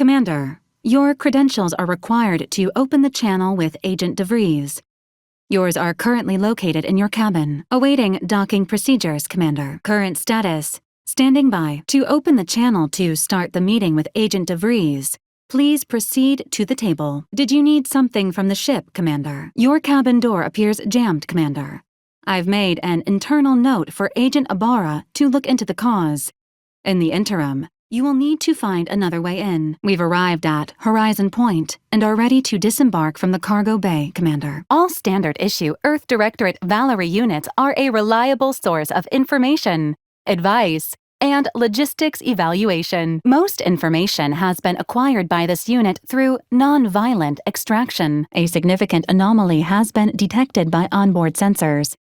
Commander, your credentials are required to open the channel with Agent DeVries. Yours are currently located in your cabin, awaiting docking procedures, Commander. Current status: standing by. To open the channel to start the meeting with Agent DeVries, please proceed to the table. Did you need something from the ship, Commander? Your cabin door appears jammed, Commander. I've made an internal note for Agent Ibarra to look into the cause. In the interim, you will need to find another way in. We've arrived at Horizon Point and are ready to disembark from the cargo bay, Commander. All standard-issue Earth Directorate Valerie units are a reliable source of information, advice, and logistics evaluation. Most information has been acquired by this unit through non-violent extraction. A significant anomaly has been detected by onboard sensors.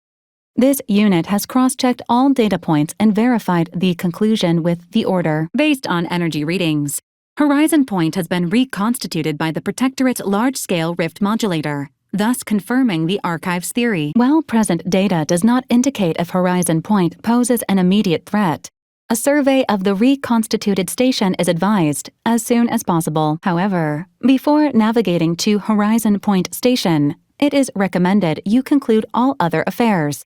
This unit has cross-checked all data points and verified the conclusion with the order. Based on energy readings, Horizon Point has been reconstituted by the Protectorate's large-scale rift modulator, thus confirming the Archive's theory. While present data does not indicate if Horizon Point poses an immediate threat, a survey of the reconstituted station is advised as soon as possible. However, before navigating to Horizon Point Station, it is recommended you conclude all other affairs.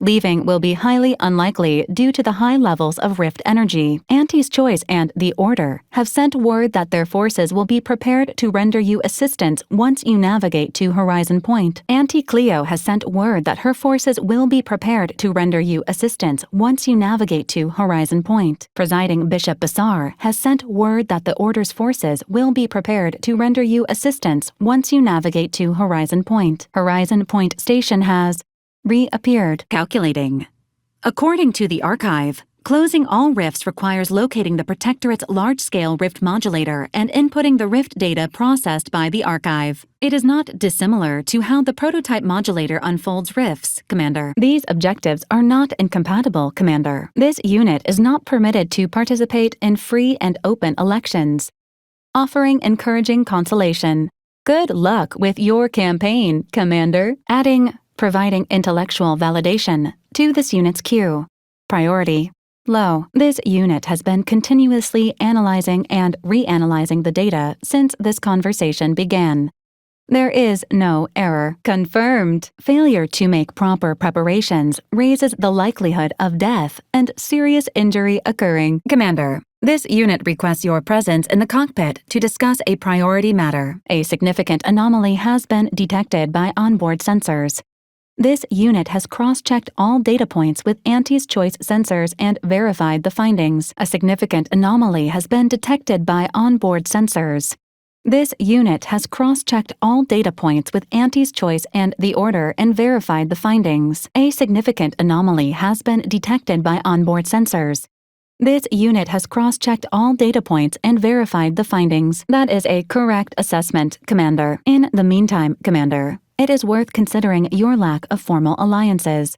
Leaving will be highly unlikely due to the high levels of rift energy. Auntie's Choice and the Order have sent word that their forces will be prepared to render you assistance once you navigate to Horizon Point. Auntie Cleo has sent word that her forces will be prepared to render you assistance once you navigate to Horizon Point. Presiding Bishop Bassar has sent word that the Order's forces will be prepared to render you assistance once you navigate to Horizon Point. Horizon Point Station has reappeared. Calculating. According to the Archive, closing all rifts requires locating the Protectorate's large-scale rift modulator and inputting the rift data processed by the Archive. It is not dissimilar to how the prototype modulator unfolds rifts, Commander. These objectives are not incompatible, Commander. This unit is not permitted to participate in free and open elections. Offering encouraging consolation. Good luck with your campaign, Commander. Providing intellectual validation to this unit's queue. Priority: low. This unit has been continuously analyzing and reanalyzing the data since this conversation began. There is no error. Confirmed. Failure to make proper preparations raises the likelihood of death and serious injury occurring. Commander, this unit requests your presence in the cockpit to discuss a priority matter. A significant anomaly has been detected by onboard sensors. This unit has cross-checked all data points with Auntie's Choice sensors and verified the findings. A significant anomaly has been detected by onboard sensors. This unit has cross-checked all data points with Auntie's Choice and the Order and verified the findings. A significant anomaly has been detected by onboard sensors. This unit has cross-checked all data points and verified the findings. That is a correct assessment, Commander. In the meantime, Commander, it is worth considering your lack of formal alliances.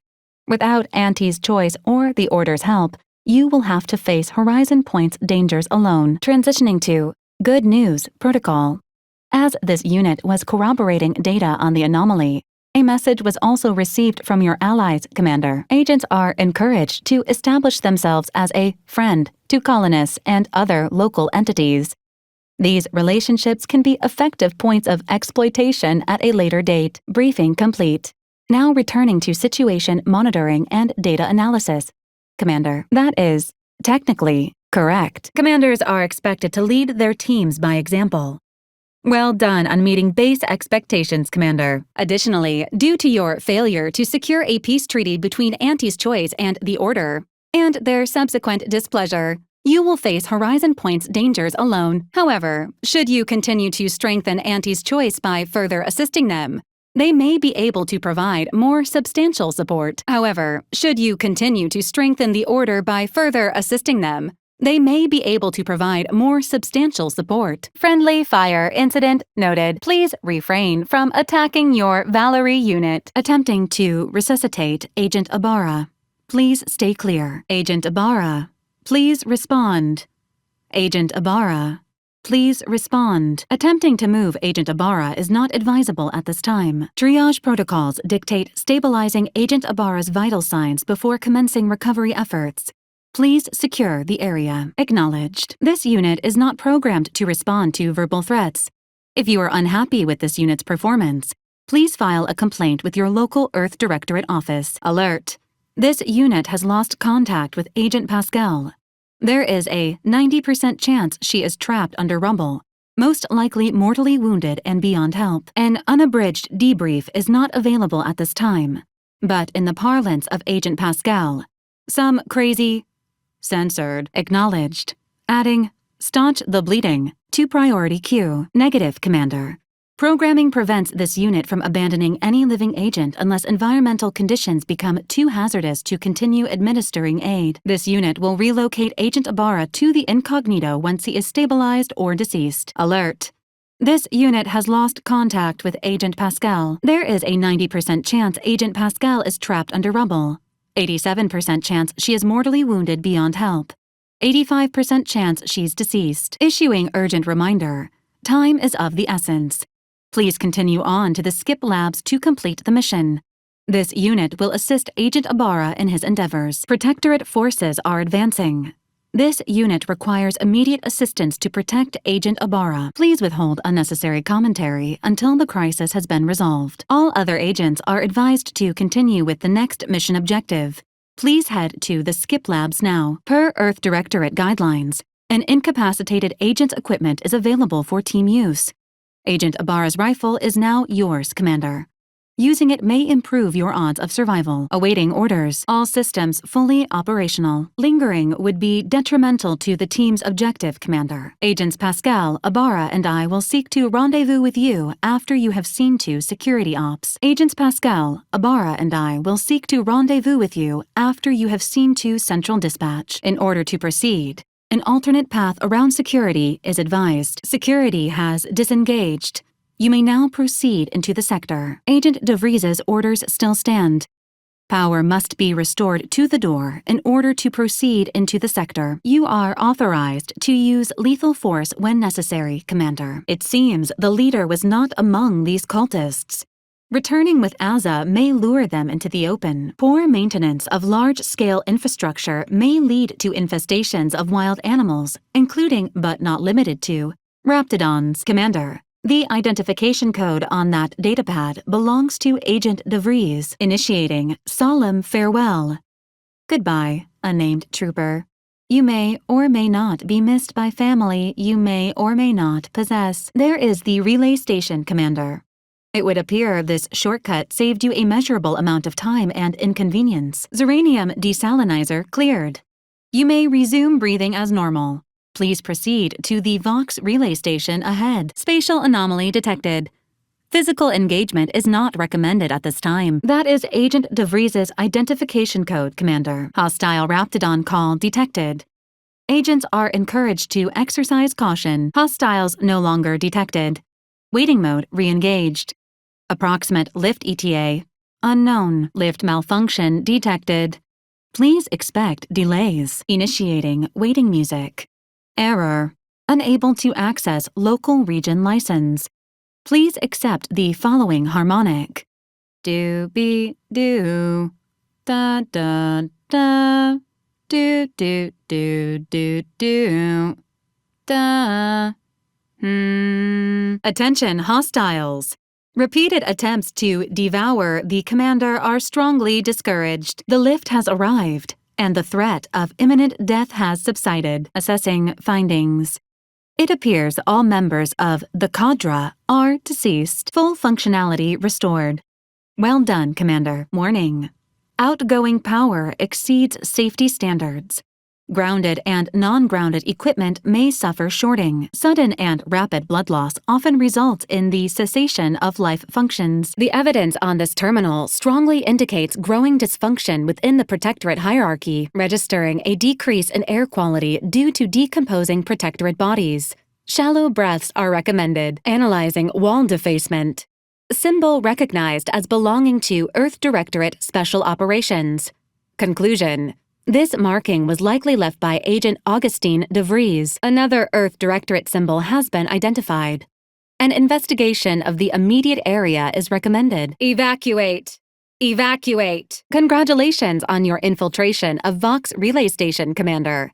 Without Auntie's Choice or the Order's help, you will have to face Horizon Point's dangers alone. Transitioning to Good News Protocol. As this unit was corroborating data on the anomaly, a message was also received from your allies, Commander. Agents are encouraged to establish themselves as a friend to colonists and other local entities. These relationships can be effective points of exploitation at a later date. Briefing complete. Now returning to situation monitoring and data analysis. Commander, that is technically correct. Commanders are expected to lead their teams by example. Well done on meeting base expectations, Commander. Additionally, due to your failure to secure a peace treaty between Auntie's Choice and the Order, and their subsequent displeasure, you will face Horizon Point's dangers alone. However, should you continue to strengthen Auntie's Choice by further assisting them, they may be able to provide more substantial support. However, should you continue to strengthen the Order by further assisting them, they may be able to provide more substantial support. Friendly fire incident noted. Please refrain from attacking your Valerie unit. Attempting to resuscitate Agent Ibarra. Please stay clear. Agent Ibarra, please respond. Agent Ibarra, please respond. Attempting to move Agent Ibarra is not advisable at this time. Triage protocols dictate stabilizing Agent Ibarra's vital signs before commencing recovery efforts. Please secure the area. Acknowledged. This unit is not programmed to respond to verbal threats. If you are unhappy with this unit's performance, please file a complaint with your local Earth Directorate office. Alert! This unit has lost contact with Agent Pascal. There is a 90% chance she is trapped under rubble, most likely mortally wounded and beyond help. An unabridged debrief is not available at this time. But in the parlance of Agent Pascal, some crazy... Censored. Acknowledged. Adding, staunch the bleeding to priority queue. Negative, Commander. Programming prevents this unit from abandoning any living agent unless environmental conditions become too hazardous to continue administering aid. This unit will relocate Agent Ibarra to the incognito once he is stabilized or deceased. Alert. This unit has lost contact with Agent Pascal. There is a 90% chance Agent Pascal is trapped under rubble. 87% chance she is mortally wounded beyond help. 85% chance she's deceased. Issuing urgent reminder. Time is of the essence. Please continue on to the Skip Labs to complete the mission. This unit will assist Agent Ibarra in his endeavors. Protectorate forces are advancing. This unit requires immediate assistance to protect Agent Ibarra. Please withhold unnecessary commentary until the crisis has been resolved. All other agents are advised to continue with the next mission objective. Please head to the Skip Labs now. Per Earth Directorate guidelines, an incapacitated agent's equipment is available for team use. Agent Ibarra's rifle is now yours, Commander. Using it may improve your odds of survival. Awaiting orders. All systems fully operational. Lingering would be detrimental to the team's objective, Commander. Agents Pascal, Ibarra, and I will seek to rendezvous with you after you have seen to security ops. Agents Pascal, Ibarra, and I will seek to rendezvous with you after you have seen to Central Dispatch. In order to proceed, an alternate path around security is advised. Security has disengaged. You may now proceed into the sector. Agent DeVries's orders still stand. Power must be restored to the door in order to proceed into the sector. You are authorized to use lethal force when necessary, Commander. It seems the leader was not among these cultists. Returning with Azza may lure them into the open. Poor maintenance of large-scale infrastructure may lead to infestations of wild animals, including, but not limited to, raptidons, Commander. The identification code on that datapad belongs to Agent DeVries, initiating solemn farewell. Goodbye, unnamed trooper. You may or may not be missed by family you may or may not possess. There is the relay station, Commander. It would appear this shortcut saved you a measurable amount of time and inconvenience. Zeranium desalinizer cleared. You may resume breathing as normal. Please proceed to the Vox relay station ahead. Spatial anomaly detected. Physical engagement is not recommended at this time. That is Agent DeVries's identification code, Commander. Hostile Raptidon call detected. Agents are encouraged to exercise caution. Hostiles no longer detected. Waiting mode re-engaged. Approximate lift ETA unknown. Lift malfunction detected. Please expect delays. Initiating waiting music. Error. Unable to access local region license. Please accept the following harmonic. Do-be-do. Da-da-da. Do-do-do-do-do. Da. Attention, hostiles. Repeated attempts to devour the commander are strongly discouraged. The lift has arrived, and the threat of imminent death has subsided. Assessing findings. It appears all members of the cadre are deceased. Full functionality restored. Well done, Commander. Warning. Outgoing power exceeds safety standards. Grounded and non-grounded equipment may suffer shorting. Sudden and rapid blood loss often results in the cessation of life functions. The evidence on this terminal strongly indicates growing dysfunction within the Protectorate hierarchy, registering a decrease in air quality due to decomposing Protectorate bodies. Shallow breaths are recommended. Analyzing wall defacement. Symbol recognized as belonging to Earth Directorate Special Operations. Conclusion. This marking was likely left by Agent Augustine DeVries. Another Earth Directorate symbol has been identified. An investigation of the immediate area is recommended. Evacuate. Evacuate! Congratulations on your infiltration of Vox Relay Station, Commander.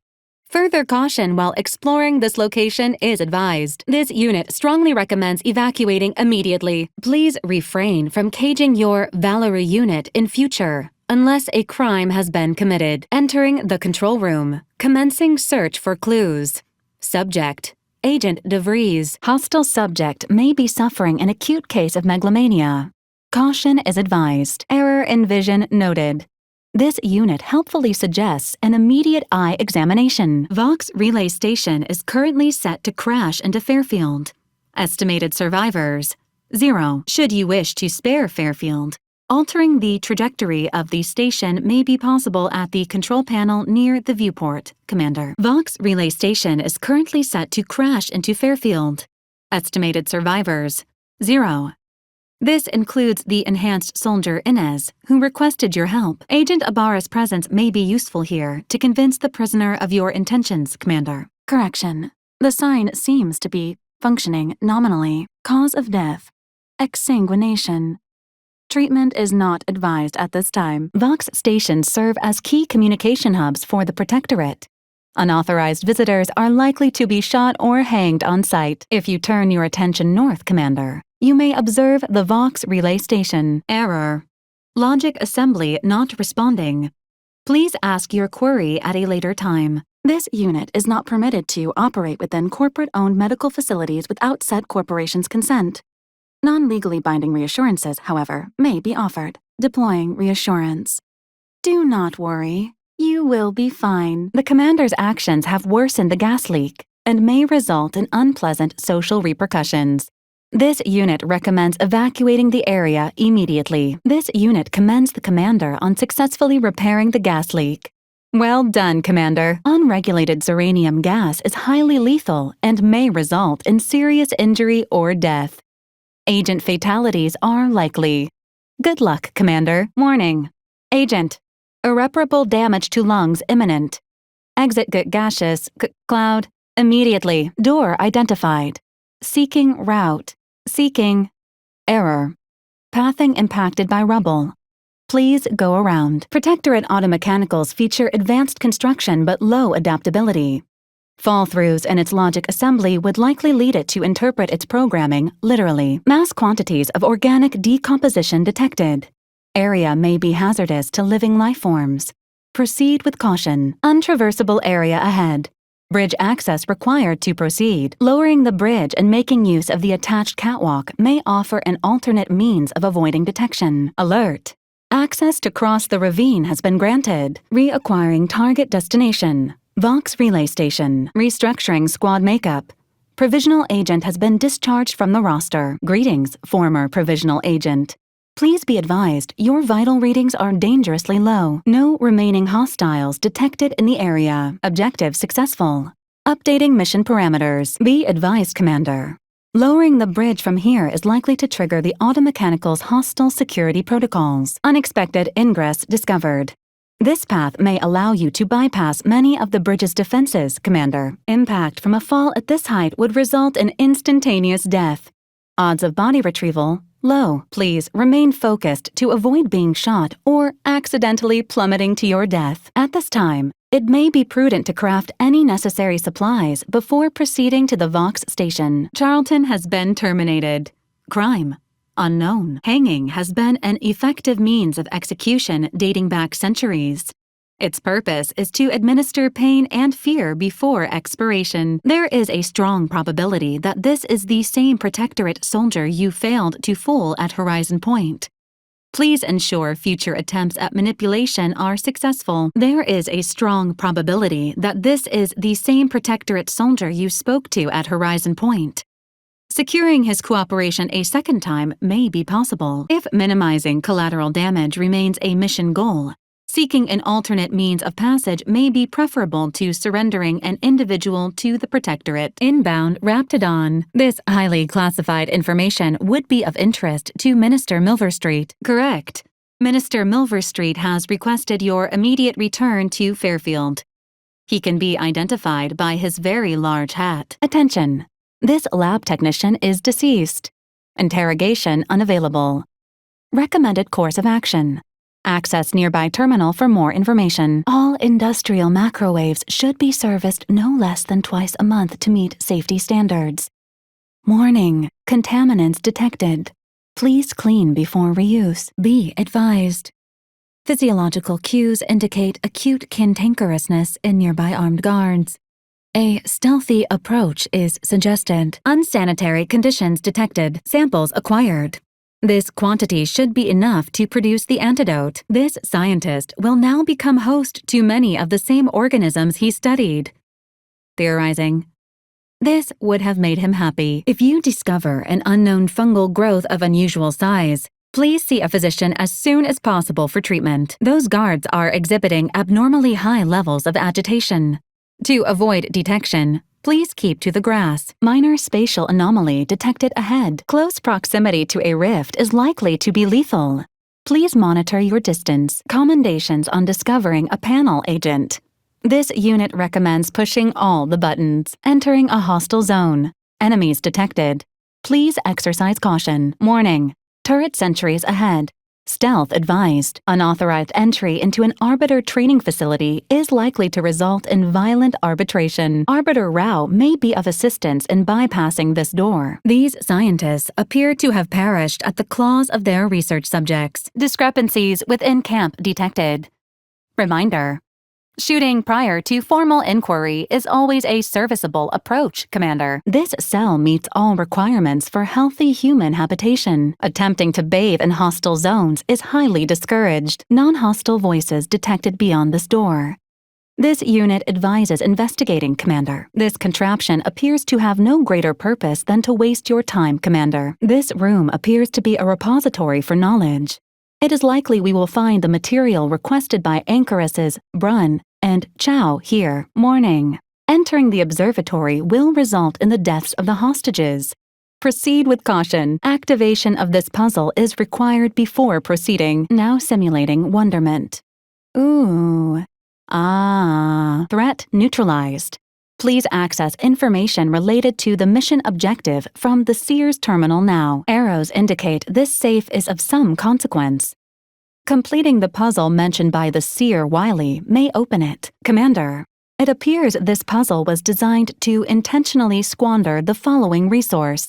Further caution while exploring this location is advised. This unit strongly recommends evacuating immediately. Please refrain from caging your Valerie unit in future, unless a crime has been committed. Entering the control room. Commencing search for clues. Subject: Agent DeVries. Hostile subject may be suffering an acute case of megalomania. Caution is advised. Error in vision noted. This unit helpfully suggests an immediate eye examination. Vox Relay Station is currently set to crash into Fairfield. Estimated survivors: 0. Should you wish to spare Fairfield, altering the trajectory of the station may be possible at the control panel near the viewport, Commander. Vox Relay Station is currently set to crash into Fairfield. Estimated survivors: 0. This includes the enhanced soldier Inez, who requested your help. Agent Ibarra's presence may be useful here to convince the prisoner of your intentions, Commander. Correction. The sign seems to be functioning nominally. Cause of death: exsanguination. Treatment is not advised at this time. Vox stations serve as key communication hubs for the Protectorate. Unauthorized visitors are likely to be shot or hanged on sight. If you turn your attention north, Commander, you may observe the Vox Relay Station. Error: logic assembly not responding. Please ask your query at a later time. This unit is not permitted to operate within corporate-owned medical facilities without said corporation's consent. Non-legally binding reassurances, however, may be offered. Deploying reassurance. Do not worry. You will be fine. The Commander's actions have worsened the gas leak and may result in unpleasant social repercussions. This unit recommends evacuating the area immediately. This unit commends the Commander on successfully repairing the gas leak. Well done, Commander. Unregulated xeranium gas is highly lethal and may result in serious injury or death. Agent fatalities are likely. Good luck, Commander. Warning. Agent: irreparable damage to lungs imminent. Exit gaseous cloud immediately. Door identified. Seeking route. Seeking. Error. Pathing impacted by rubble. Please go around. Protectorate automechanicals feature advanced construction but low adaptability. Fall-throughs in its logic assembly would likely lead it to interpret its programming literally. Mass quantities of organic decomposition detected. Area may be hazardous to living life forms. Proceed with caution. Untraversable area ahead. Bridge access required to proceed. Lowering the bridge and making use of the attached catwalk may offer an alternate means of avoiding detection. Alert! Access to cross the ravine has been granted. Reacquiring target destination. Vox Relay Station. Restructuring squad makeup. Provisional agent has been discharged from the roster. Greetings, former provisional agent. Please be advised, your vital readings are dangerously low. No remaining hostiles detected in the area. Objective successful. Updating mission parameters. Be advised, Commander. Lowering the bridge from here is likely to trigger the automechanical's hostile security protocols. Unexpected ingress discovered. This path may allow you to bypass many of the bridge's defenses, Commander. Impact from a fall at this height would result in instantaneous death. Odds of body retrieval low. Please remain focused to avoid being shot or accidentally plummeting to your death. At this time, it may be prudent to craft any necessary supplies before proceeding to the Vox station. Charlton has been terminated. Crime: unknown. Hanging has been an effective means of execution dating back centuries. Its purpose is to administer pain and fear before expiration. There is a strong probability that this is the same Protectorate soldier you failed to fool at Horizon Point. Please ensure future attempts at manipulation are successful. There is a strong probability that this is the same Protectorate soldier you spoke to at Horizon Point. Securing his cooperation a second time may be possible. If minimizing collateral damage remains a mission goal, seeking an alternate means of passage may be preferable to surrendering an individual to the Protectorate. Inbound Raptidon. This highly classified information would be of interest to Minister Milverstreet. Correct. Minister Milverstreet has requested your immediate return to Fairfield. He can be identified by his very large hat. Attention! This lab technician is deceased. Interrogation unavailable. Recommended course of action. Access nearby terminal for more information. All industrial microwaves should be serviced no less than twice a month to meet safety standards. Warning: contaminants detected. Please clean before reuse. Be advised. Physiological cues indicate acute cantankerousness in nearby armed guards. A stealthy approach is suggested. Unsanitary conditions detected. Samples acquired. This quantity should be enough to produce the antidote. This scientist will now become host to many of the same organisms he studied. Theorizing. This would have made him happy. If you discover an unknown fungal growth of unusual size, please see a physician as soon as possible for treatment. Those guards are exhibiting abnormally high levels of agitation. To avoid detection, please keep to the grass. Minor spatial anomaly detected ahead. Close proximity to a rift is likely to be lethal. Please monitor your distance. Commendations on discovering a panel agent. This unit recommends pushing all the buttons. Entering a hostile zone. Enemies detected. Please exercise caution. Warning: turret sentries ahead. Stealth advised. Unauthorized entry into an Arbiter training facility is likely to result in violent arbitration. Arbiter Rao may be of assistance in bypassing this door. These scientists appear to have perished at the claws of their research subjects. Discrepancies within camp detected. Reminder: shooting prior to formal inquiry is always a serviceable approach, Commander. This cell meets all requirements for healthy human habitation. Attempting to bathe in hostile zones is highly discouraged. Non-hostile voices detected beyond this door. This unit advises investigating, Commander. This contraption appears to have no greater purpose than to waste your time, Commander. This room appears to be a repository for knowledge. It is likely we will find the material requested by Anchoresses Brun and Chow here. Warning: entering the observatory will result in the deaths of the hostages. Proceed with caution. Activation of this puzzle is required before proceeding. Now simulating wonderment. Ooh. Ah. Threat neutralized. Please access information related to the mission objective from the Sears terminal now. Arrows indicate this safe is of some consequence. Completing the puzzle mentioned by the Seer Wiley may open it. Commander, it appears this puzzle was designed to intentionally squander the following resource.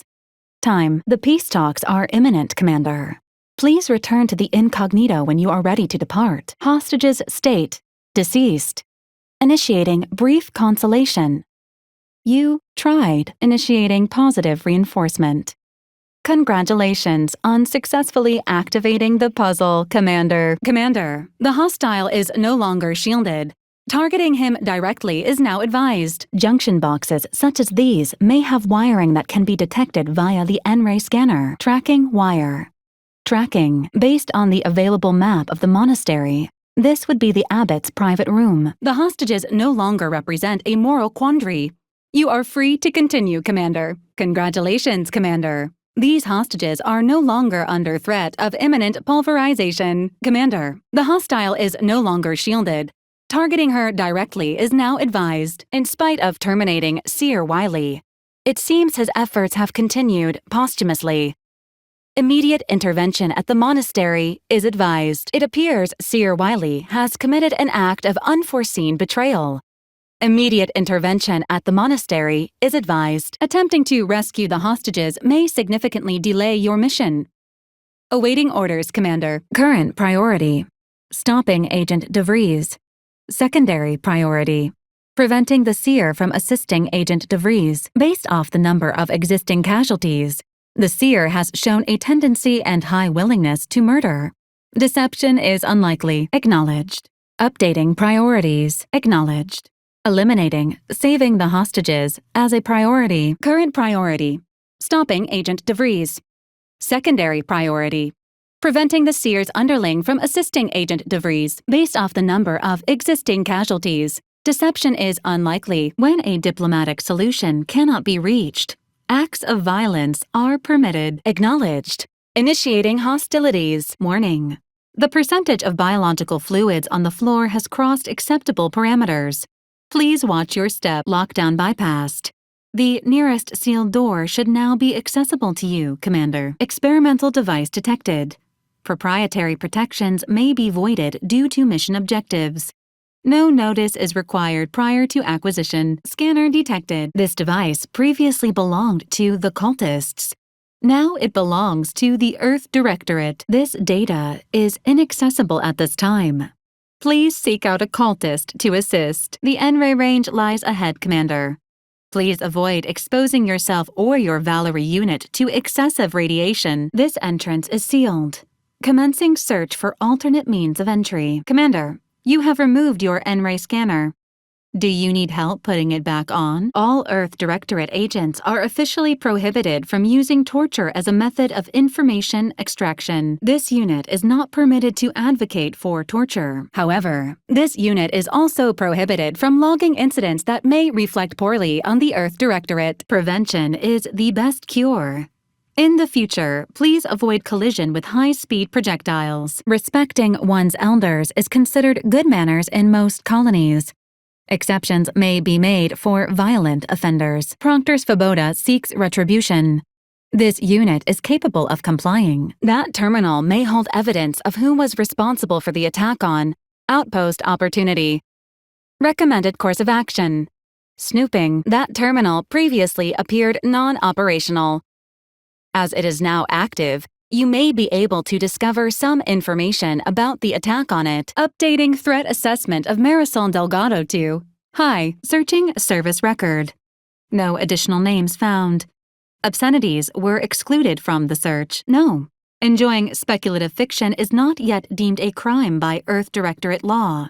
Time. The peace talks are imminent, Commander. Please return to the incognito when you are ready to depart. Hostages state: deceased. Initiating brief consolation. You tried. Initiating positive reinforcement. Congratulations on successfully activating the puzzle, Commander. Commander, the hostile is no longer shielded. Targeting him directly is now advised. Junction boxes such as these may have wiring that can be detected via the N-ray scanner. Tracking wire. Tracking. Based on the available map of the monastery, this would be the abbot's private room. The hostages no longer represent a moral quandary. You are free to continue, Commander. Congratulations, Commander. These hostages are no longer under threat of imminent pulverization. Commander, the hostile is no longer shielded. Targeting her directly is now advised, in spite of terminating Seer Wiley. It seems his efforts have continued posthumously. Immediate intervention at the monastery is advised. It appears Seer Wiley has committed an act of unforeseen betrayal. Immediate intervention at the monastery is advised. Attempting to rescue the hostages may significantly delay your mission. Awaiting orders, Commander. Current priority: stopping Agent DeVries. Secondary priority: preventing the Seer from assisting Agent DeVries. Based off the number of existing casualties, the Seer has shown a tendency and high willingness to murder. Deception is unlikely. Acknowledged. Updating priorities. Acknowledged. Eliminating, saving the hostages as a priority. Current priority: stopping Agent DeVries. Secondary priority: preventing the Seer's underling from assisting Agent DeVries. Based off the number of existing casualties, deception is unlikely. When a diplomatic solution cannot be reached, acts of violence are permitted. Acknowledged. Initiating hostilities. Warning: the percentage of biological fluids on the floor has crossed acceptable parameters. Please watch your step. Lockdown bypassed. The nearest sealed door should now be accessible to you, Commander. Experimental device detected. Proprietary protections may be voided due to mission objectives. No notice is required prior to acquisition. Scanner detected. This device previously belonged to the cultists. Now it belongs to the Earth Directorate. This data is inaccessible at this time. Please seek out a cultist to assist. The N-ray range lies ahead, Commander. Please avoid exposing yourself or your Valerie unit to excessive radiation. This entrance is sealed. Commencing search for alternate means of entry. Commander, you have removed your N-ray scanner. Do you need help putting it back on? All Earth Directorate agents are officially prohibited from using torture as a method of information extraction. This unit is not permitted to advocate for torture. However, this unit is also prohibited from logging incidents that may reflect poorly on the Earth Directorate. Prevention is the best cure. In the future, please avoid collision with high-speed projectiles. Respecting one's elders is considered good manners in most colonies. Exceptions may be made for violent offenders. Proctor's Svoboda seeks retribution. This unit is capable of complying. That terminal may hold evidence of who was responsible for the attack on Outpost Opportunity. Recommended course of action. Snooping. That terminal previously appeared non-operational. As it is now active, you may be able to discover some information about the attack on it. Updating threat assessment of Marisol Delgado to Hi, searching service record. No additional names found. Obscenities were excluded from the search. No. Enjoying speculative fiction is not yet deemed a crime by Earth Directorate law.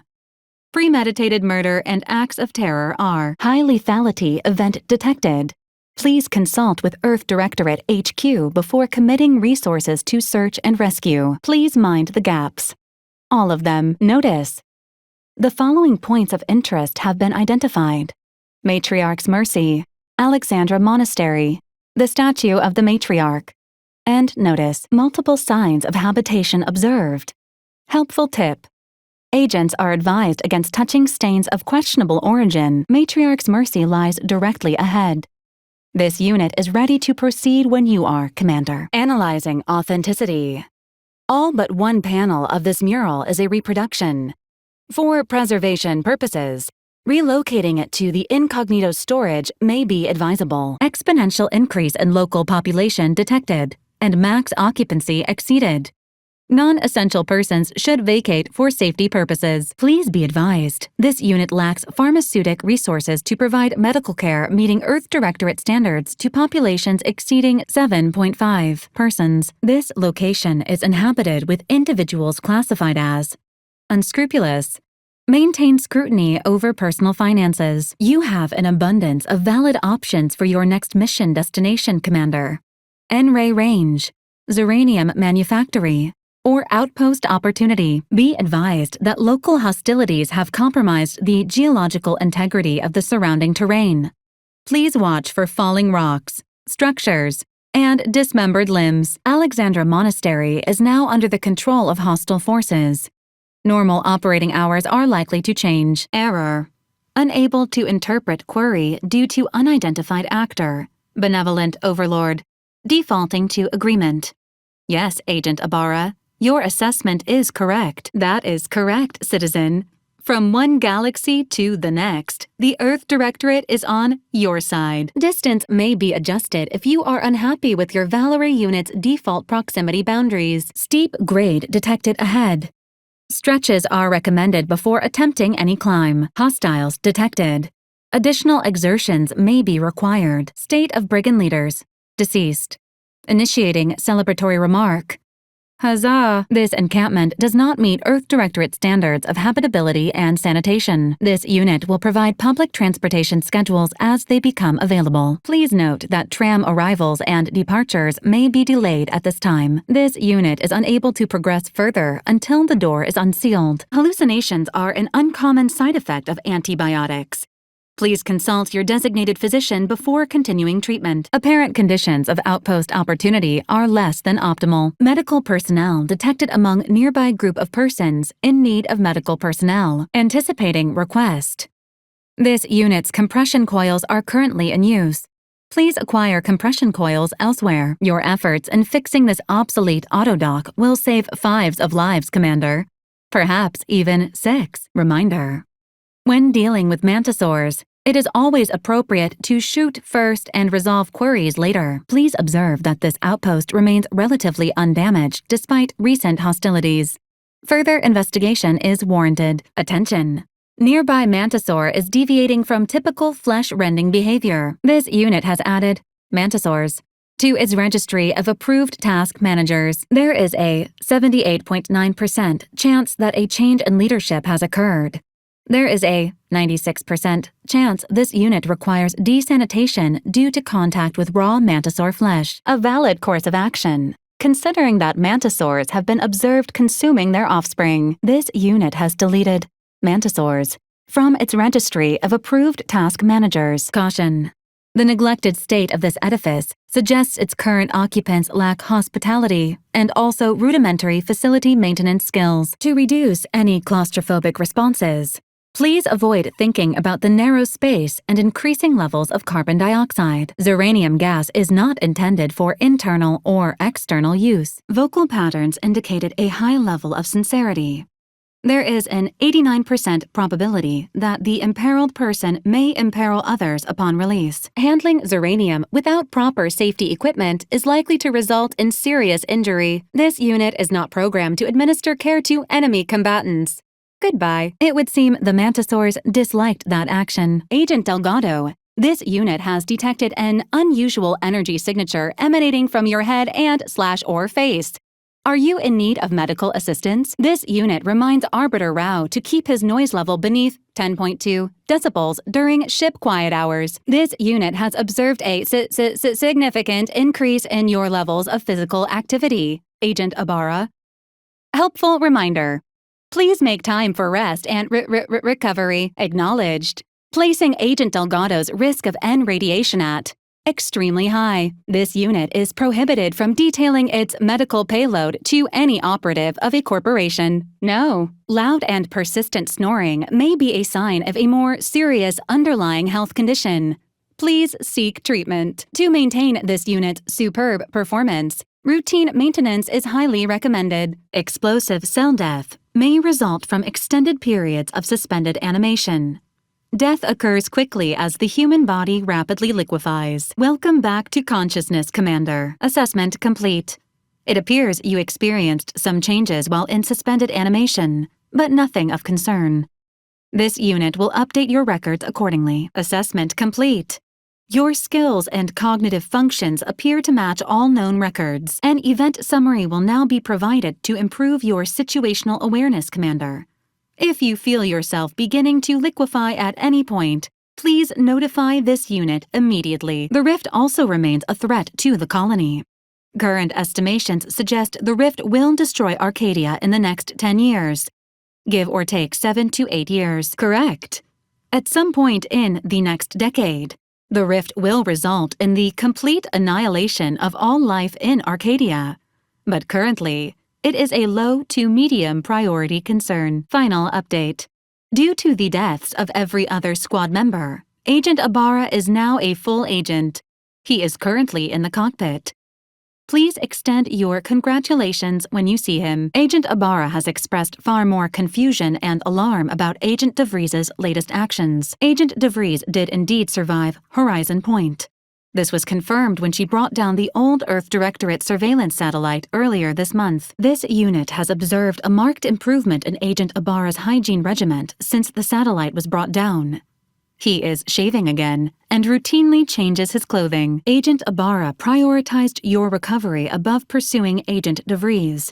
Premeditated murder and acts of terror are. High lethality event detected. Please consult with Earth Directorate HQ before committing resources to search and rescue. Please mind the gaps. All of them. Notice. The following points of interest have been identified. Matriarch's Mercy, Alexandra Monastery, the statue of the Matriarch. And notice, multiple signs of habitation observed. Helpful tip. Agents are advised against touching stains of questionable origin. Matriarch's Mercy lies directly ahead. This unit is ready to proceed when you are, Commander. Analyzing authenticity. All but one panel of this mural is a reproduction. For preservation purposes, relocating it to the incognito storage may be advisable. Exponential increase in local population detected, and max occupancy exceeded. Non-essential persons should vacate for safety purposes. Please be advised, this unit lacks pharmaceutic resources to provide medical care meeting Earth Directorate standards to populations exceeding 7.5 persons. This location is inhabited with individuals classified as unscrupulous. Maintain scrutiny over personal finances. You have an abundance of valid options for your next mission destination, Commander. N-ray range, Zeranium manufactory, or outpost opportunity. Be advised that local hostilities have compromised the geological integrity of the surrounding terrain. Please watch for falling rocks, structures, and dismembered limbs. Alexandra Monastery is now under the control of hostile forces. Normal operating hours are likely to change. Error. Unable to interpret query due to unidentified actor. Benevolent overlord. Defaulting to agreement. Yes, Agent Ibarra. Your assessment is correct. That is correct, citizen. From one galaxy to the next, the Earth Directorate is on your side. Distance may be adjusted if you are unhappy with your Valerie unit's default proximity boundaries. Steep grade detected ahead. Stretches are recommended before attempting any climb. Hostiles detected. Additional exertions may be required. State of brigand leaders. Deceased. Initiating celebratory remark. Huzzah! This encampment does not meet Earth Directorate standards of habitability and sanitation. This unit will provide public transportation schedules as they become available. Please note that tram arrivals and departures may be delayed at this time. This unit is unable to progress further until the door is unsealed. Hallucinations are an uncommon side effect of antibiotics. Please consult your designated physician before continuing treatment. Apparent conditions of outpost opportunity are less than optimal. Medical personnel detected among nearby group of persons in need of medical personnel. Anticipating request. This unit's compression coils are currently in use. Please acquire compression coils elsewhere. Your efforts in fixing this obsolete autodock will save 5s of lives, Commander. Perhaps even 6. Reminder. When dealing with mantisaurs, it is always appropriate to shoot first and resolve queries later. Please observe that this outpost remains relatively undamaged despite recent hostilities. Further investigation is warranted. Attention! Nearby mantisaur is deviating from typical flesh-rending behavior. This unit has added mantisaurs to its registry of approved task managers. There is a 78.9% chance that a change in leadership has occurred. There is a 96% chance this unit requires desanitation due to contact with raw mantisaur flesh. A valid course of action. Considering that mantisaurs have been observed consuming their offspring, this unit has deleted mantisaurs from its registry of approved task managers. Caution. The neglected state of this edifice suggests its current occupants lack hospitality and also rudimentary facility maintenance skills. To reduce any claustrophobic responses, please avoid thinking about the narrow space and increasing levels of carbon dioxide. Zeranium gas is not intended for internal or external use. Vocal patterns indicated a high level of sincerity. There is an 89% probability that the imperiled person may imperil others upon release. Handling zeranium without proper safety equipment is likely to result in serious injury. This unit is not programmed to administer care to enemy combatants. Goodbye. It would seem the mantisaurs disliked that action. Agent Delgado, this unit has detected an unusual energy signature emanating from your head and/or face. Are you in need of medical assistance? This unit reminds Arbiter Rao to keep his noise level beneath 10.2 decibels during ship quiet hours. This unit has observed a significant increase in your levels of physical activity. Agent Ibarra. Helpful reminder. Please make time for rest and recovery. Acknowledged. Placing Agent Delgado's risk of N radiation at extremely high. This unit is prohibited from detailing its medical payload to any operative of a corporation. No. Loud and persistent snoring may be a sign of a more serious underlying health condition. Please seek treatment. To maintain this unit's superb performance, routine maintenance is highly recommended. Explosive cell death may result from extended periods of suspended animation. Death occurs quickly as the human body rapidly liquefies. Welcome back to consciousness, Commander. Assessment complete. It appears you experienced some changes while in suspended animation, but nothing of concern. This unit will update your records accordingly. Assessment complete. Your skills and cognitive functions appear to match all known records. An event summary will now be provided to improve your situational awareness, Commander. If you feel yourself beginning to liquefy at any point, please notify this unit immediately. The rift also remains a threat to the colony. Current estimations suggest the rift will destroy Arcadia in the next 10 years. Give or take 7 to 8 years. Correct. At some point in the next decade, the rift will result in the complete annihilation of all life in Arcadia. But currently, it is a low to medium priority concern. Final update. Due to the deaths of every other squad member, Agent Ibarra is now a full agent. He is currently in the cockpit. Please extend your congratulations when you see him. Agent Ibarra has expressed far more confusion and alarm about Agent DeVries' latest actions. Agent DeVries did indeed survive Horizon Point. This was confirmed when she brought down the old Earth Directorate surveillance satellite earlier this month. This unit has observed a marked improvement in Agent Ibarra's hygiene regimen since the satellite was brought down. He is shaving again and routinely changes his clothing. Agent Ibarra prioritized your recovery above pursuing Agent DeVries.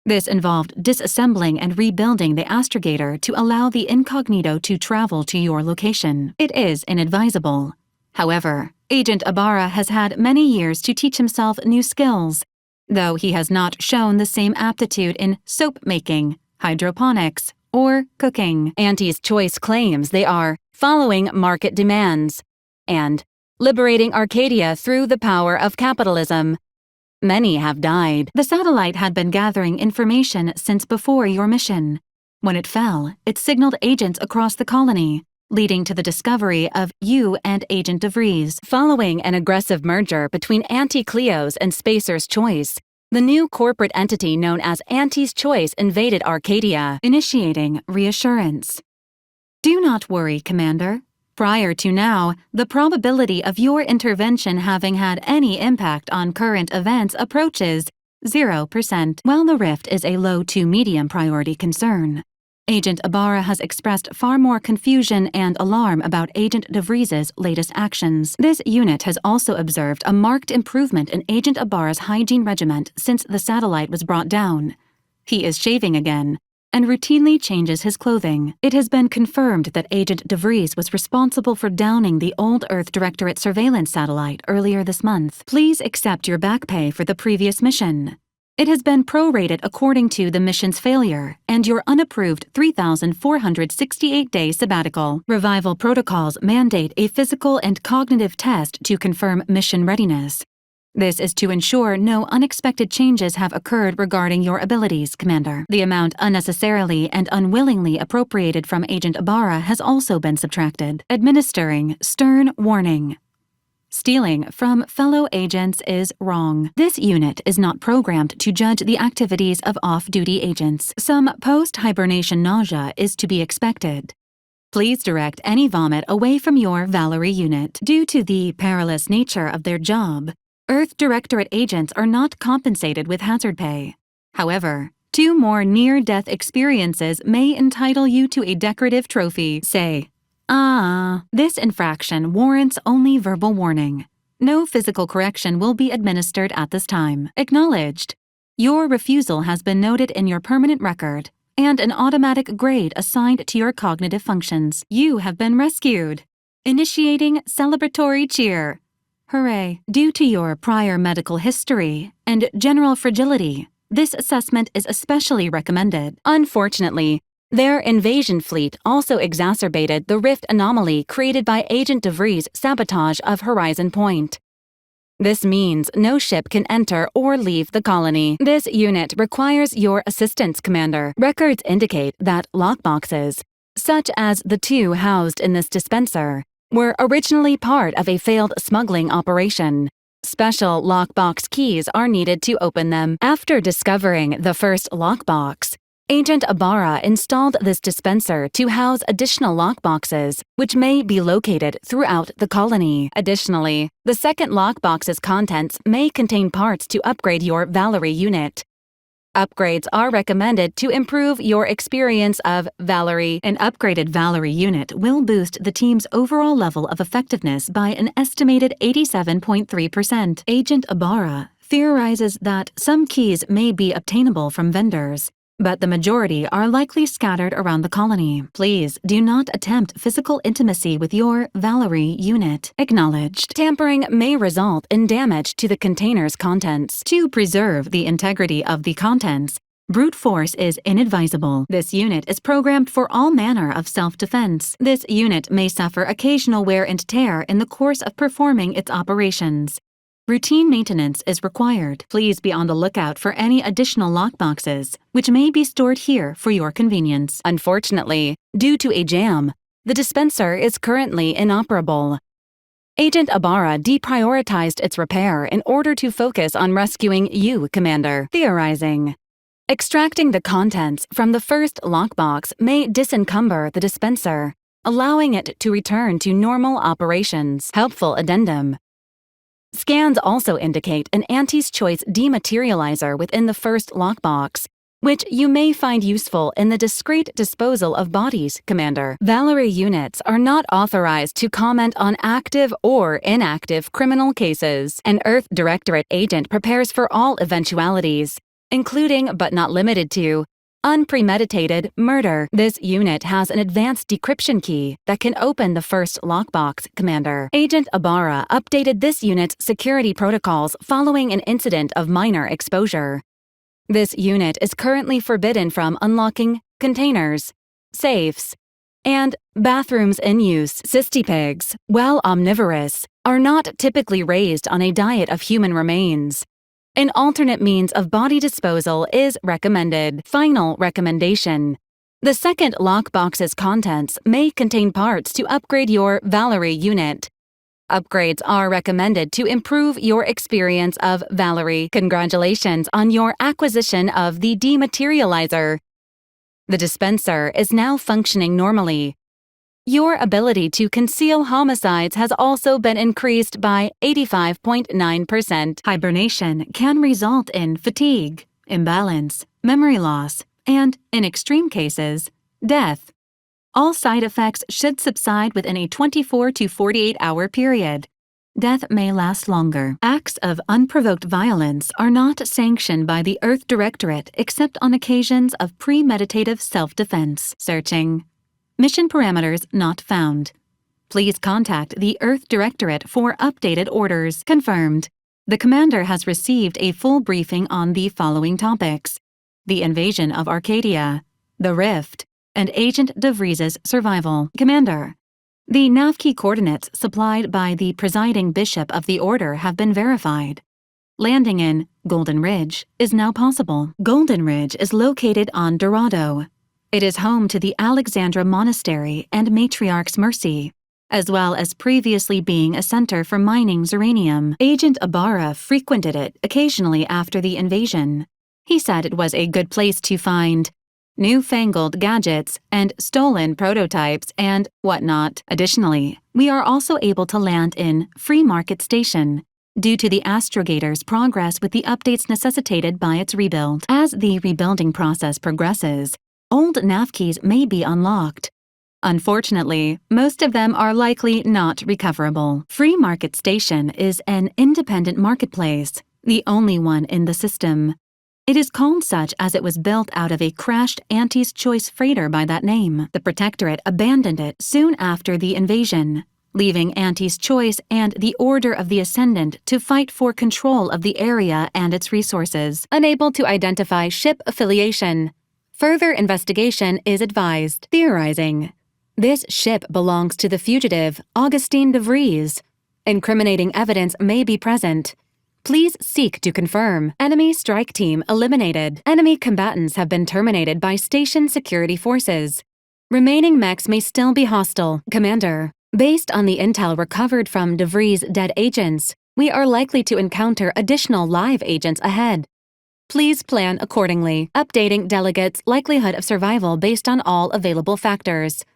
This involved disassembling and rebuilding the astrogator to allow the incognito to travel to your location. It is inadvisable. However, Agent Ibarra has had many years to teach himself new skills, though he has not shown the same aptitude in soap making, hydroponics, or cooking. Auntie's Choice claims they are following market demands and liberating Arcadia through the power of capitalism. Many have died. The satellite had been gathering information since before your mission. When it fell, it signaled agents across the colony. leading to the discovery of you and Agent DeVries. Following an aggressive merger between Anti-Cleo's and Spacer's Choice, the new corporate entity known as Auntie's Choice invaded Arcadia, initiating reassurance. Do not worry, Commander. Prior to now, the probability of your intervention having had any impact on current events approaches 0%, while the rift is a low to medium priority concern. Agent Ibarra has expressed far more confusion and alarm about Agent DeVries' latest actions. This unit has also observed a marked improvement in Agent Ibarra's hygiene regimen since the satellite was brought down. He is shaving again and routinely changes his clothing. It has been confirmed that Agent DeVries was responsible for downing the old Earth Directorate surveillance satellite earlier this month. Please accept your back pay for the previous mission. It has been prorated according to the mission's failure and your unapproved 3,468-day sabbatical. Revival protocols mandate a physical and cognitive test to confirm mission readiness. This is to ensure no unexpected changes have occurred regarding your abilities, Commander. The amount unnecessarily and unwillingly appropriated from Agent Ibarra has also been subtracted, administering stern warning. Stealing from fellow agents is wrong. This unit is not programmed to judge the activities of off-duty agents. Some post-hibernation nausea is to be expected. Please direct any vomit away from your Valerie unit. Due to the perilous nature of their job, Earth Directorate agents are not compensated with hazard pay. However, 2 more near-death experiences may entitle you to a decorative trophy. Say, this infraction warrants only verbal warning. No physical correction will be administered at this time. Acknowledged. Your refusal has been noted in your permanent record, and an automatic grade assigned to your cognitive functions. You have been rescued. Initiating celebratory cheer. Hooray. Due to your prior medical history and general fragility, this assessment is especially recommended. Unfortunately, their invasion fleet also exacerbated the rift anomaly created by Agent DeVries' sabotage of Horizon Point. This means no ship can enter or leave the colony. This unit requires your assistance, Commander. Records indicate that lockboxes, such as the 2 housed in this dispenser, were originally part of a failed smuggling operation. Special lockbox keys are needed to open them. After discovering the first lockbox, Agent Ibarra installed this dispenser to house additional lockboxes, which may be located throughout the colony. Additionally, the second lockbox's contents may contain parts to upgrade your Valerie unit. Upgrades are recommended to improve your experience of Valerie. An upgraded Valerie unit will boost the team's overall level of effectiveness by an estimated 87.3%. Agent Ibarra theorizes that some keys may be obtainable from vendors, but the majority are likely scattered around the colony. Please do not attempt physical intimacy with your Valerie unit. Acknowledged. Tampering may result in damage to the container's contents. To preserve the integrity of the contents, brute force is inadvisable. This unit is programmed for all manner of self-defense. This unit may suffer occasional wear and tear in the course of performing its operations. Routine maintenance is required. Please be on the lookout for any additional lockboxes, which may be stored here for your convenience. Unfortunately, due to a jam, the dispenser is currently inoperable. Agent Ibarra deprioritized its repair in order to focus on rescuing you, Commander. Theorizing. Extracting the contents from the first lockbox may disencumber the dispenser, allowing it to return to normal operations. Helpful addendum. Scans also indicate an Auntie's Choice dematerializer within the first lockbox, which you may find useful in the discreet disposal of bodies, Commander. Valerie units are not authorized to comment on active or inactive criminal cases. An Earth Directorate agent prepares for all eventualities, including but not limited to unpremeditated murder. This unit has an advanced decryption key that can open the first lockbox, Commander. Agent Ibarra updated this unit's security protocols following an incident of minor exposure. This unit is currently forbidden from unlocking containers, safes, and bathrooms in use. Cystipigs, while omnivorous, are not typically raised on a diet of human remains. An alternate means of body disposal is recommended. Final recommendation. The second lockbox's contents may contain parts to upgrade your Valerie unit. Upgrades are recommended to improve your experience of Valerie. Congratulations on your acquisition of the dematerializer. The dispenser is now functioning normally. Your ability to conceal homicides has also been increased by 85.9%. Hibernation can result in fatigue, imbalance, memory loss, and, in extreme cases, death. All side effects should subside within a 24 to 48-hour period. Death may last longer. Acts of unprovoked violence are not sanctioned by the Earth Directorate except on occasions of premeditative self-defense. Searching. Mission parameters not found. Please contact the Earth Directorate for updated orders. Confirmed. The Commander has received a full briefing on the following topics: the invasion of Arcadia, the Rift, and Agent DeVries' survival. Commander, the NAVKey coordinates supplied by the presiding bishop of the Order have been verified. Landing in Golden Ridge is now possible. Golden Ridge is located on Dorado. It is home to the Alexandra Monastery and Matriarch's Mercy, as well as previously being a center for mining uranium. Agent Ibarra frequented it occasionally after the invasion. He said it was a good place to find newfangled gadgets and stolen prototypes and whatnot. Additionally, we are also able to land in Free Market Station due to the astrogator's progress with the updates necessitated by its rebuild. As the rebuilding process progresses, old NAVKeys may be unlocked. Unfortunately, most of them are likely not recoverable. Free Market Station is an independent marketplace, the only one in the system. It is called such as it was built out of a crashed Auntie's Choice freighter by that name. The Protectorate abandoned it soon after the invasion, leaving Auntie's Choice and the Order of the Ascendant to fight for control of the area and its resources. Unable to identify ship affiliation. Further investigation is advised. Theorizing. This ship belongs to the fugitive Augustine DeVries. Incriminating evidence may be present. Please seek to confirm. Enemy strike team eliminated. Enemy combatants have been terminated by station security forces. Remaining mechs may still be hostile. Commander, based on the intel recovered from DeVries' dead agents, we are likely to encounter additional live agents ahead. Please plan accordingly, updating delegates' likelihood of survival based on all available factors.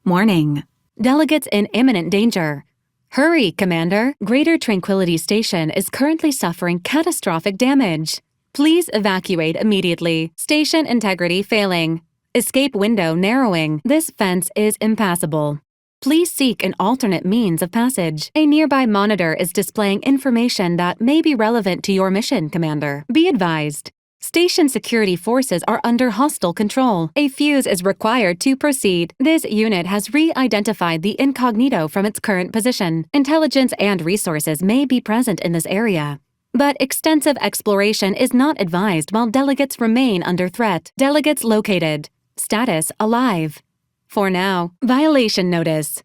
Warning. Delegates in imminent danger. Hurry, Commander! Greater Tranquility Station is currently suffering catastrophic damage. Please evacuate immediately. Station integrity failing. Escape window narrowing. This fence is impassable. Please seek an alternate means of passage. A nearby monitor is displaying information that may be relevant to your mission, Commander. Be advised. Station security forces are under hostile control. A fuse is required to proceed. This unit has re-identified the incognito from its current position. Intelligence and resources may be present in this area, but extensive exploration is not advised while delegates remain under threat. Delegates located. Status alive. For now, violation notice.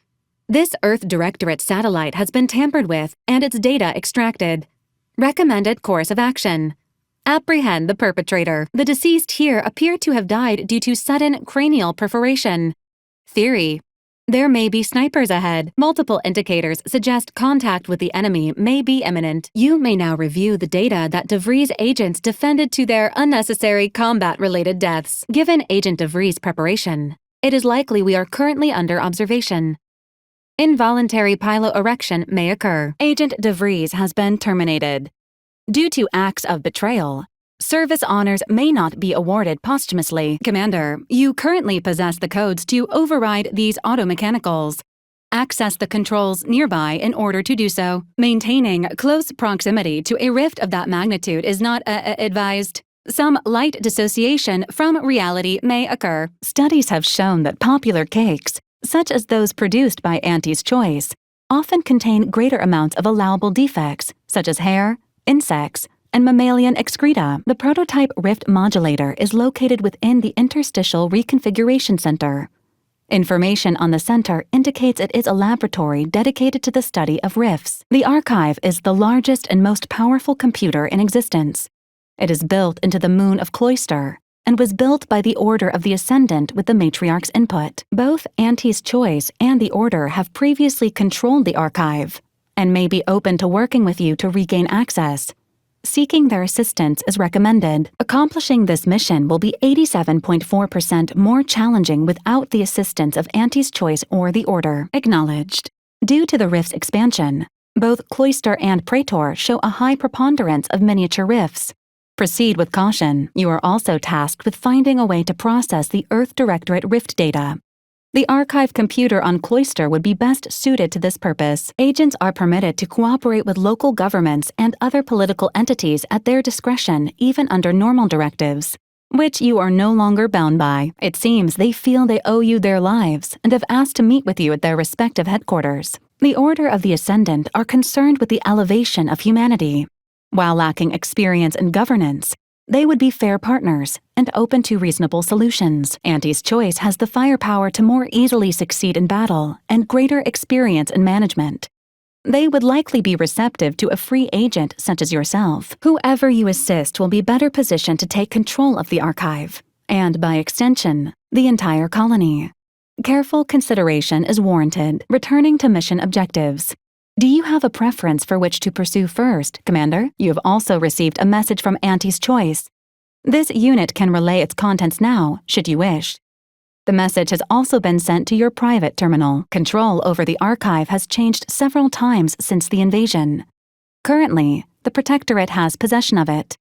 This Earth Directorate satellite has been tampered with and its data extracted. Recommended course of action. Apprehend the perpetrator. The deceased here appear to have died due to sudden cranial perforation. Theory. There may be snipers ahead. Multiple indicators suggest contact with the enemy may be imminent. You may now review the data that DeVries' agents defended to their unnecessary combat-related deaths. Given Agent DeVries' preparation, it is likely we are currently under observation. Involuntary piloerection may occur. Agent DeVries has been terminated. Due to acts of betrayal, service honors may not be awarded posthumously. Commander, you currently possess the codes to override these automechanicals. Access the controls nearby in order to do so. Maintaining close proximity to a rift of that magnitude is not advised. Some light dissociation from reality may occur. Studies have shown that popular cakes, such as those produced by Auntie's Choice, often contain greater amounts of allowable defects, such as hair, insects, and mammalian excreta. The prototype rift modulator is located within the Interstitial Reconfiguration Center. Information on the center indicates it is a laboratory dedicated to the study of rifts. The archive is the largest and most powerful computer in existence. It is built into the moon of Cloister, and was built by the Order of the Ascendant with the Matriarch's input. Both Auntie's Choice and the Order have previously controlled the archive and may be open to working with you to regain access. Seeking their assistance is recommended. Accomplishing this mission will be 87.4% more challenging without the assistance of Auntie's Choice or the Order. Acknowledged. Due to the rift's expansion, both Cloister and Praetor show a high preponderance of miniature rifts. Proceed with caution. You are also tasked with finding a way to process the Earth Directorate rift data. The archive computer on Cloister would be best suited to this purpose. Agents are permitted to cooperate with local governments and other political entities at their discretion, even under normal directives, which you are no longer bound by. It seems they feel they owe you their lives and have asked to meet with you at their respective headquarters. The Order of the Ascendant are concerned with the elevation of humanity. While lacking experience in governance, they would be fair partners and open to reasonable solutions. Auntie's Choice has the firepower to more easily succeed in battle and greater experience in management. They would likely be receptive to a free agent such as yourself. Whoever you assist will be better positioned to take control of the archive, and by extension, the entire colony. Careful consideration is warranted. Returning to mission objectives. Do you have a preference for which to pursue first, Commander? You have also received a message from Auntie's Choice. This unit can relay its contents now, should you wish. The message has also been sent to your private terminal. Control over the archive has changed several times since the invasion. Currently, the Protectorate has possession of it.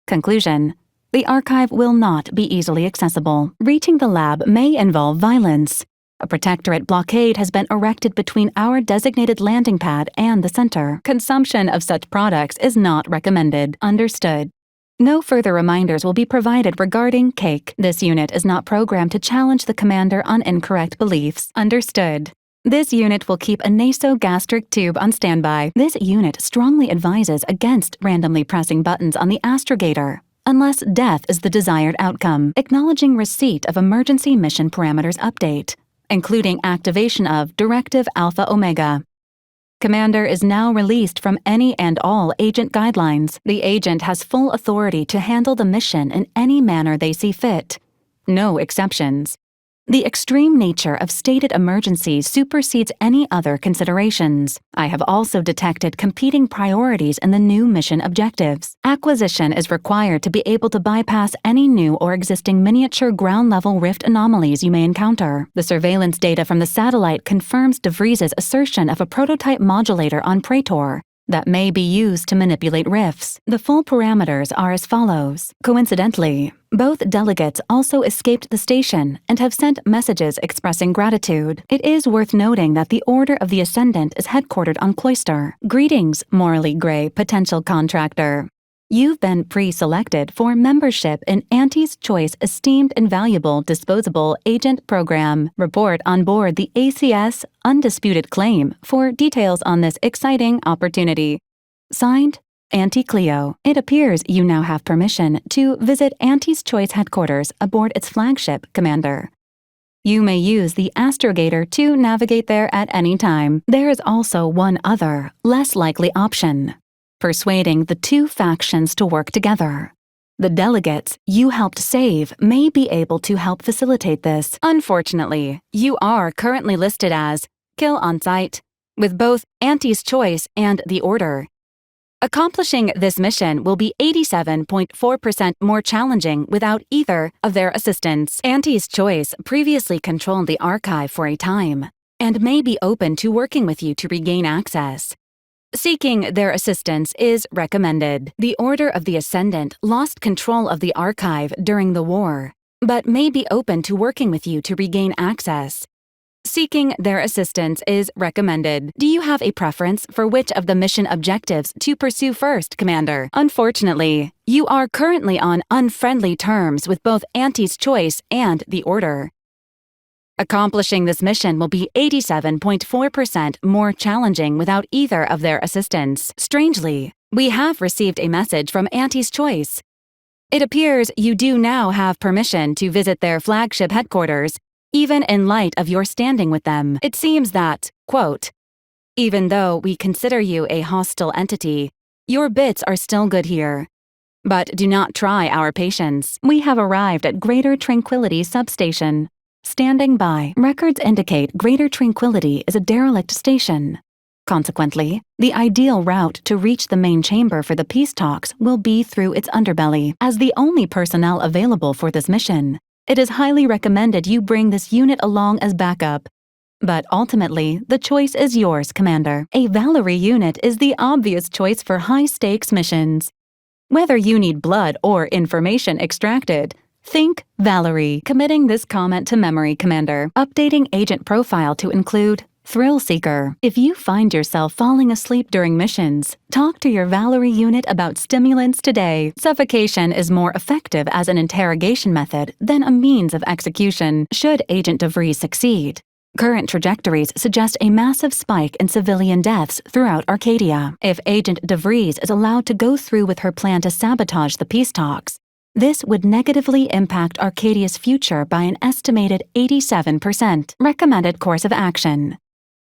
Conclusion: the archive will not be easily accessible. Reaching the lab may involve violence. A Protectorate blockade has been erected between our designated landing pad and the center. Consumption of such products is not recommended. Understood. No further reminders will be provided regarding cake. This unit is not programmed to challenge the commander on incorrect beliefs. Understood. This unit will keep a nasogastric tube on standby. This unit strongly advises against randomly pressing buttons on the astrogator, unless death is the desired outcome. Acknowledging receipt of emergency mission parameters update, including activation of Directive Alpha Omega. Commander is now released from any and all agent guidelines. The agent has full authority to handle the mission in any manner they see fit. No exceptions. The extreme nature of stated emergencies supersedes any other considerations. I have also detected competing priorities in the new mission objectives. Acquisition is required to be able to bypass any new or existing miniature ground-level rift anomalies you may encounter. The surveillance data from the satellite confirms De Vries's assertion of a prototype modulator on Praetor that may be used to manipulate rifts. The full parameters are as follows. Coincidentally, both delegates also escaped the station and have sent messages expressing gratitude. It is worth noting that the Order of the Ascendant is headquartered on Cloister. Greetings, morally gray potential contractor. You've been pre-selected for membership in Auntie's Choice Esteemed Invaluable Disposable Agent Program. Report on board the ACS Undisputed Claim for details on this exciting opportunity. Signed, Auntie Cleo. It appears you now have permission to visit Auntie's Choice headquarters aboard its flagship, Commander. You may use the astrogator to navigate there at any time. There is also one other, less likely option: persuading the two factions to work together. The delegates you helped save may be able to help facilitate this. Unfortunately, you are currently listed as kill on sight, with both Auntie's Choice and the Order. Accomplishing this mission will be 87.4% more challenging without either of their assistance. Auntie's Choice previously controlled the archive for a time, and may be open to working with you to regain access. Seeking their assistance is recommended. The Order of the Ascendant lost control of the archive during the war, but may be open to working with you to regain access. Seeking their assistance is recommended. Do you have a preference for which of the mission objectives to pursue first, Commander? Unfortunately, you are currently on unfriendly terms with both Auntie's Choice and the Order. Accomplishing this mission will be 87.4% more challenging without either of their assistance. Strangely, we have received a message from Auntie's Choice. It appears you do now have permission to visit their flagship headquarters, even in light of your standing with them. It seems that, quote, even though we consider you a hostile entity, your bits are still good here. But do not try our patience. We have arrived at Greater Tranquility Substation. Standing by. Records indicate Greater Tranquility is a derelict station. Consequently, the ideal route to reach the main chamber for the peace talks will be through its underbelly. As the only personnel available for this mission, it is highly recommended you bring this unit along as backup. But ultimately, the choice is yours, Commander. A Valerie unit is the obvious choice for high-stakes missions. Whether you need blood or information extracted, think Valerie. Committing this comment to memory, Commander. Updating agent profile to include Thrill Seeker. If you find yourself falling asleep during missions, talk to your Valerie unit about stimulants today. Suffocation is more effective as an interrogation method than a means of execution, should Agent DeVries succeed. Current trajectories suggest a massive spike in civilian deaths throughout Arcadia. If Agent DeVries is allowed to go through with her plan to sabotage the peace talks, this would negatively impact Arcadia's future by an estimated 87%. Recommended course of action: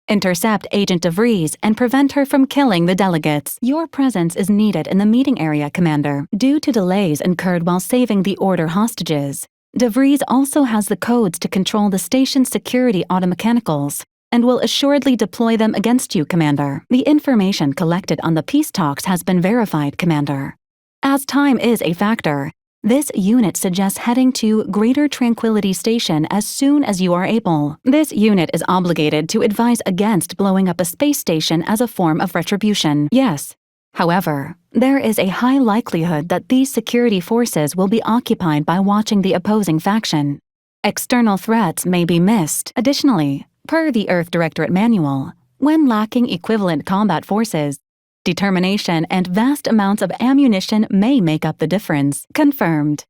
intercept Agent DeVries and prevent her from killing the delegates. Your presence is needed in the meeting area, Commander. Due to delays incurred while saving the Order hostages, DeVries also has the codes to control the station's security automechanicals and will assuredly deploy them against you, Commander. The information collected on the peace talks has been verified, Commander. As time is a factor, this unit suggests heading to Greater Tranquility Station as soon as you are able. This unit is obligated to advise against blowing up a space station as a form of retribution. Yes. However, there is a high likelihood that these security forces will be occupied by watching the opposing faction. External threats may be missed. Additionally, per the Earth Directorate Manual, when lacking equivalent combat forces, determination and vast amounts of ammunition may make up the difference. Confirmed.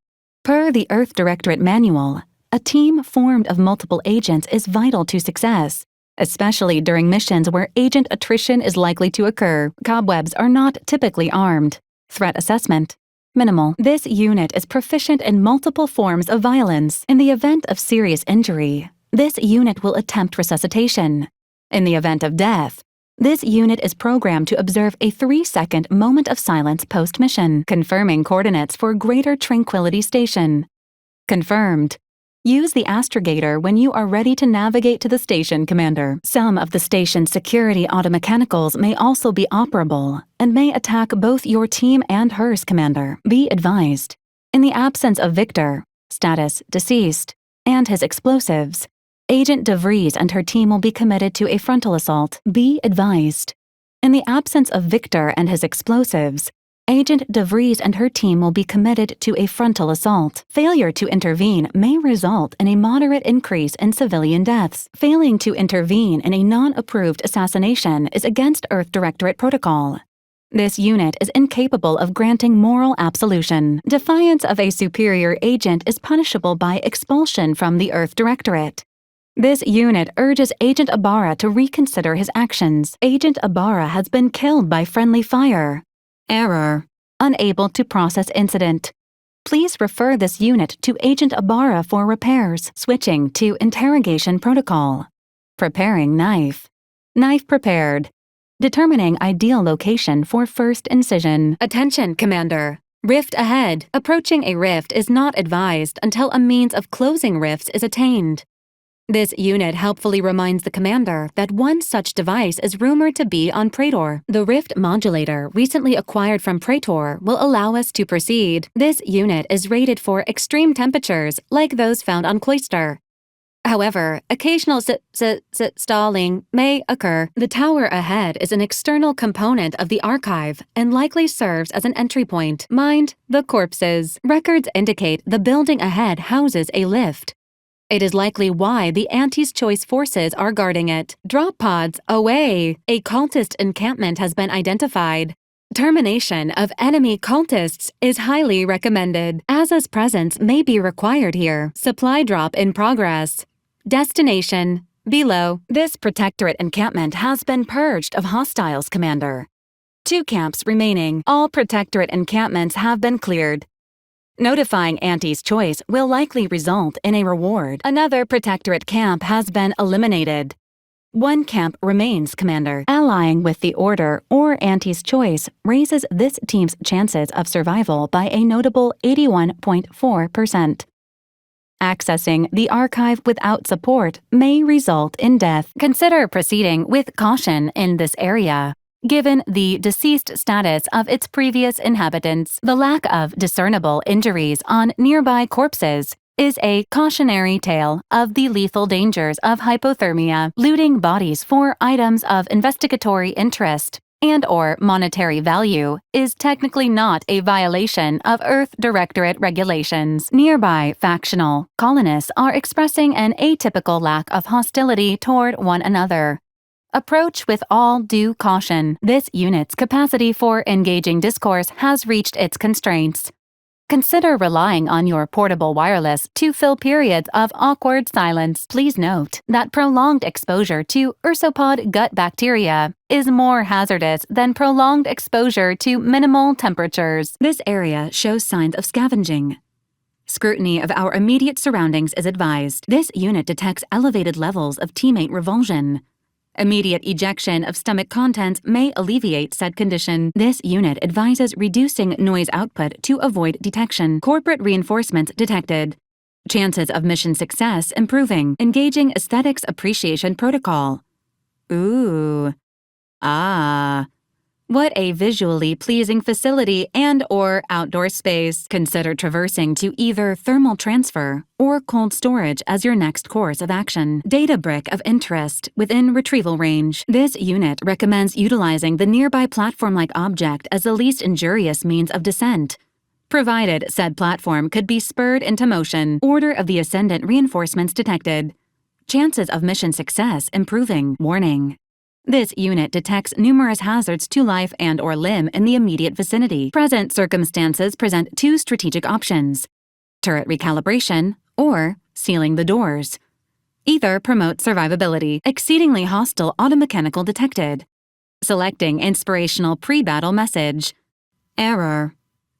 Per the Earth Directorate Manual, a team formed of multiple agents is vital to success, especially during missions where agent attrition is likely to occur. Cobwebs are not typically armed. Threat assessment: minimal. This unit is proficient in multiple forms of violence. In the event of serious injury, this unit will attempt resuscitation. In the event of death, this unit is programmed to observe a 3-second moment of silence post-mission. Confirming coordinates for Greater Tranquility Station. Confirmed. Use the astrogator when you are ready to navigate to the station, Commander. Some of the station's security automechanicals may also be operable and may attack both your team and hers, Commander. Be advised. In the absence of Victor, status deceased, and his explosives, Agent DeVries and her team will be committed to a frontal assault. Be advised. In the absence of Victor and his explosives, Agent DeVries and her team will be committed to a frontal assault. Failure to intervene may result in a moderate increase in civilian deaths. Failing to intervene in a non-approved assassination is against Earth Directorate protocol. This unit is incapable of granting moral absolution. Defiance of a superior agent is punishable by expulsion from the Earth Directorate. This unit urges Agent Ibarra to reconsider his actions. Agent Ibarra has been killed by friendly fire. Error. Unable to process incident. Please refer this unit to Agent Ibarra for repairs. Switching to interrogation protocol. Preparing knife. Knife prepared. Determining ideal location for first incision. Attention, Commander. Rift ahead. Approaching a rift is not advised until a means of closing rifts is attained. This unit helpfully reminds the commander that one such device is rumored to be on Praetor. The Rift modulator recently acquired from Praetor will allow us to proceed. This unit is rated for extreme temperatures like those found on Cloister. However, occasional stalling may occur. The tower ahead is an external component of the archive and likely serves as an entry point. Mind the corpses. Records indicate the building ahead houses a lift. It is likely why the Anti's Choice forces are guarding it. Drop pods away! A cultist encampment has been identified. Termination of enemy cultists is highly recommended. Aza's presence may be required here. Supply drop in progress. Destination: below. This Protectorate encampment has been purged of hostiles, Commander. 2 camps remaining. All Protectorate encampments have been cleared. Notifying Anti's Choice will likely result in a reward. Another Protectorate camp has been eliminated. One camp remains, Commander. Allying with the Order or Auntie's Choice raises this team's chances of survival by a notable 81.4%. Accessing the archive without support may result in death. Consider proceeding with caution in this area. Given the deceased status of its previous inhabitants, the lack of discernible injuries on nearby corpses is a cautionary tale of the lethal dangers of hypothermia. Looting bodies for items of investigatory interest and/or monetary value is technically not a violation of Earth Directorate regulations. Nearby factional colonists are expressing an atypical lack of hostility toward one another. Approach with all due caution. This unit's capacity for engaging discourse has reached its constraints. Consider relying on your portable wireless to fill periods of awkward silence. Please note that prolonged exposure to ursopod gut bacteria is more hazardous than prolonged exposure to minimal temperatures. This area shows signs of scavenging. Scrutiny of our immediate surroundings is advised. This unit detects elevated levels of teammate revulsion. Immediate ejection of stomach contents may alleviate said condition. This unit advises reducing noise output to avoid detection. Corporate reinforcements detected. Chances of mission success improving. Engaging aesthetics appreciation protocol. Ooh. Ah. What a visually pleasing facility and/or outdoor space. Consider traversing to either thermal transfer or cold storage as your next course of action. Data brick of interest within retrieval range. This unit recommends utilizing the nearby platform-like object as the least injurious means of descent, provided said platform could be spurred into motion. Order of the Ascendant reinforcements detected. Chances of mission success improving. Warning. This unit detects numerous hazards to life and/or limb in the immediate vicinity. Present circumstances present two strategic options: turret recalibration or sealing the doors. Either promotes survivability. Exceedingly hostile automechanical detected. Selecting inspirational pre-battle message. Error.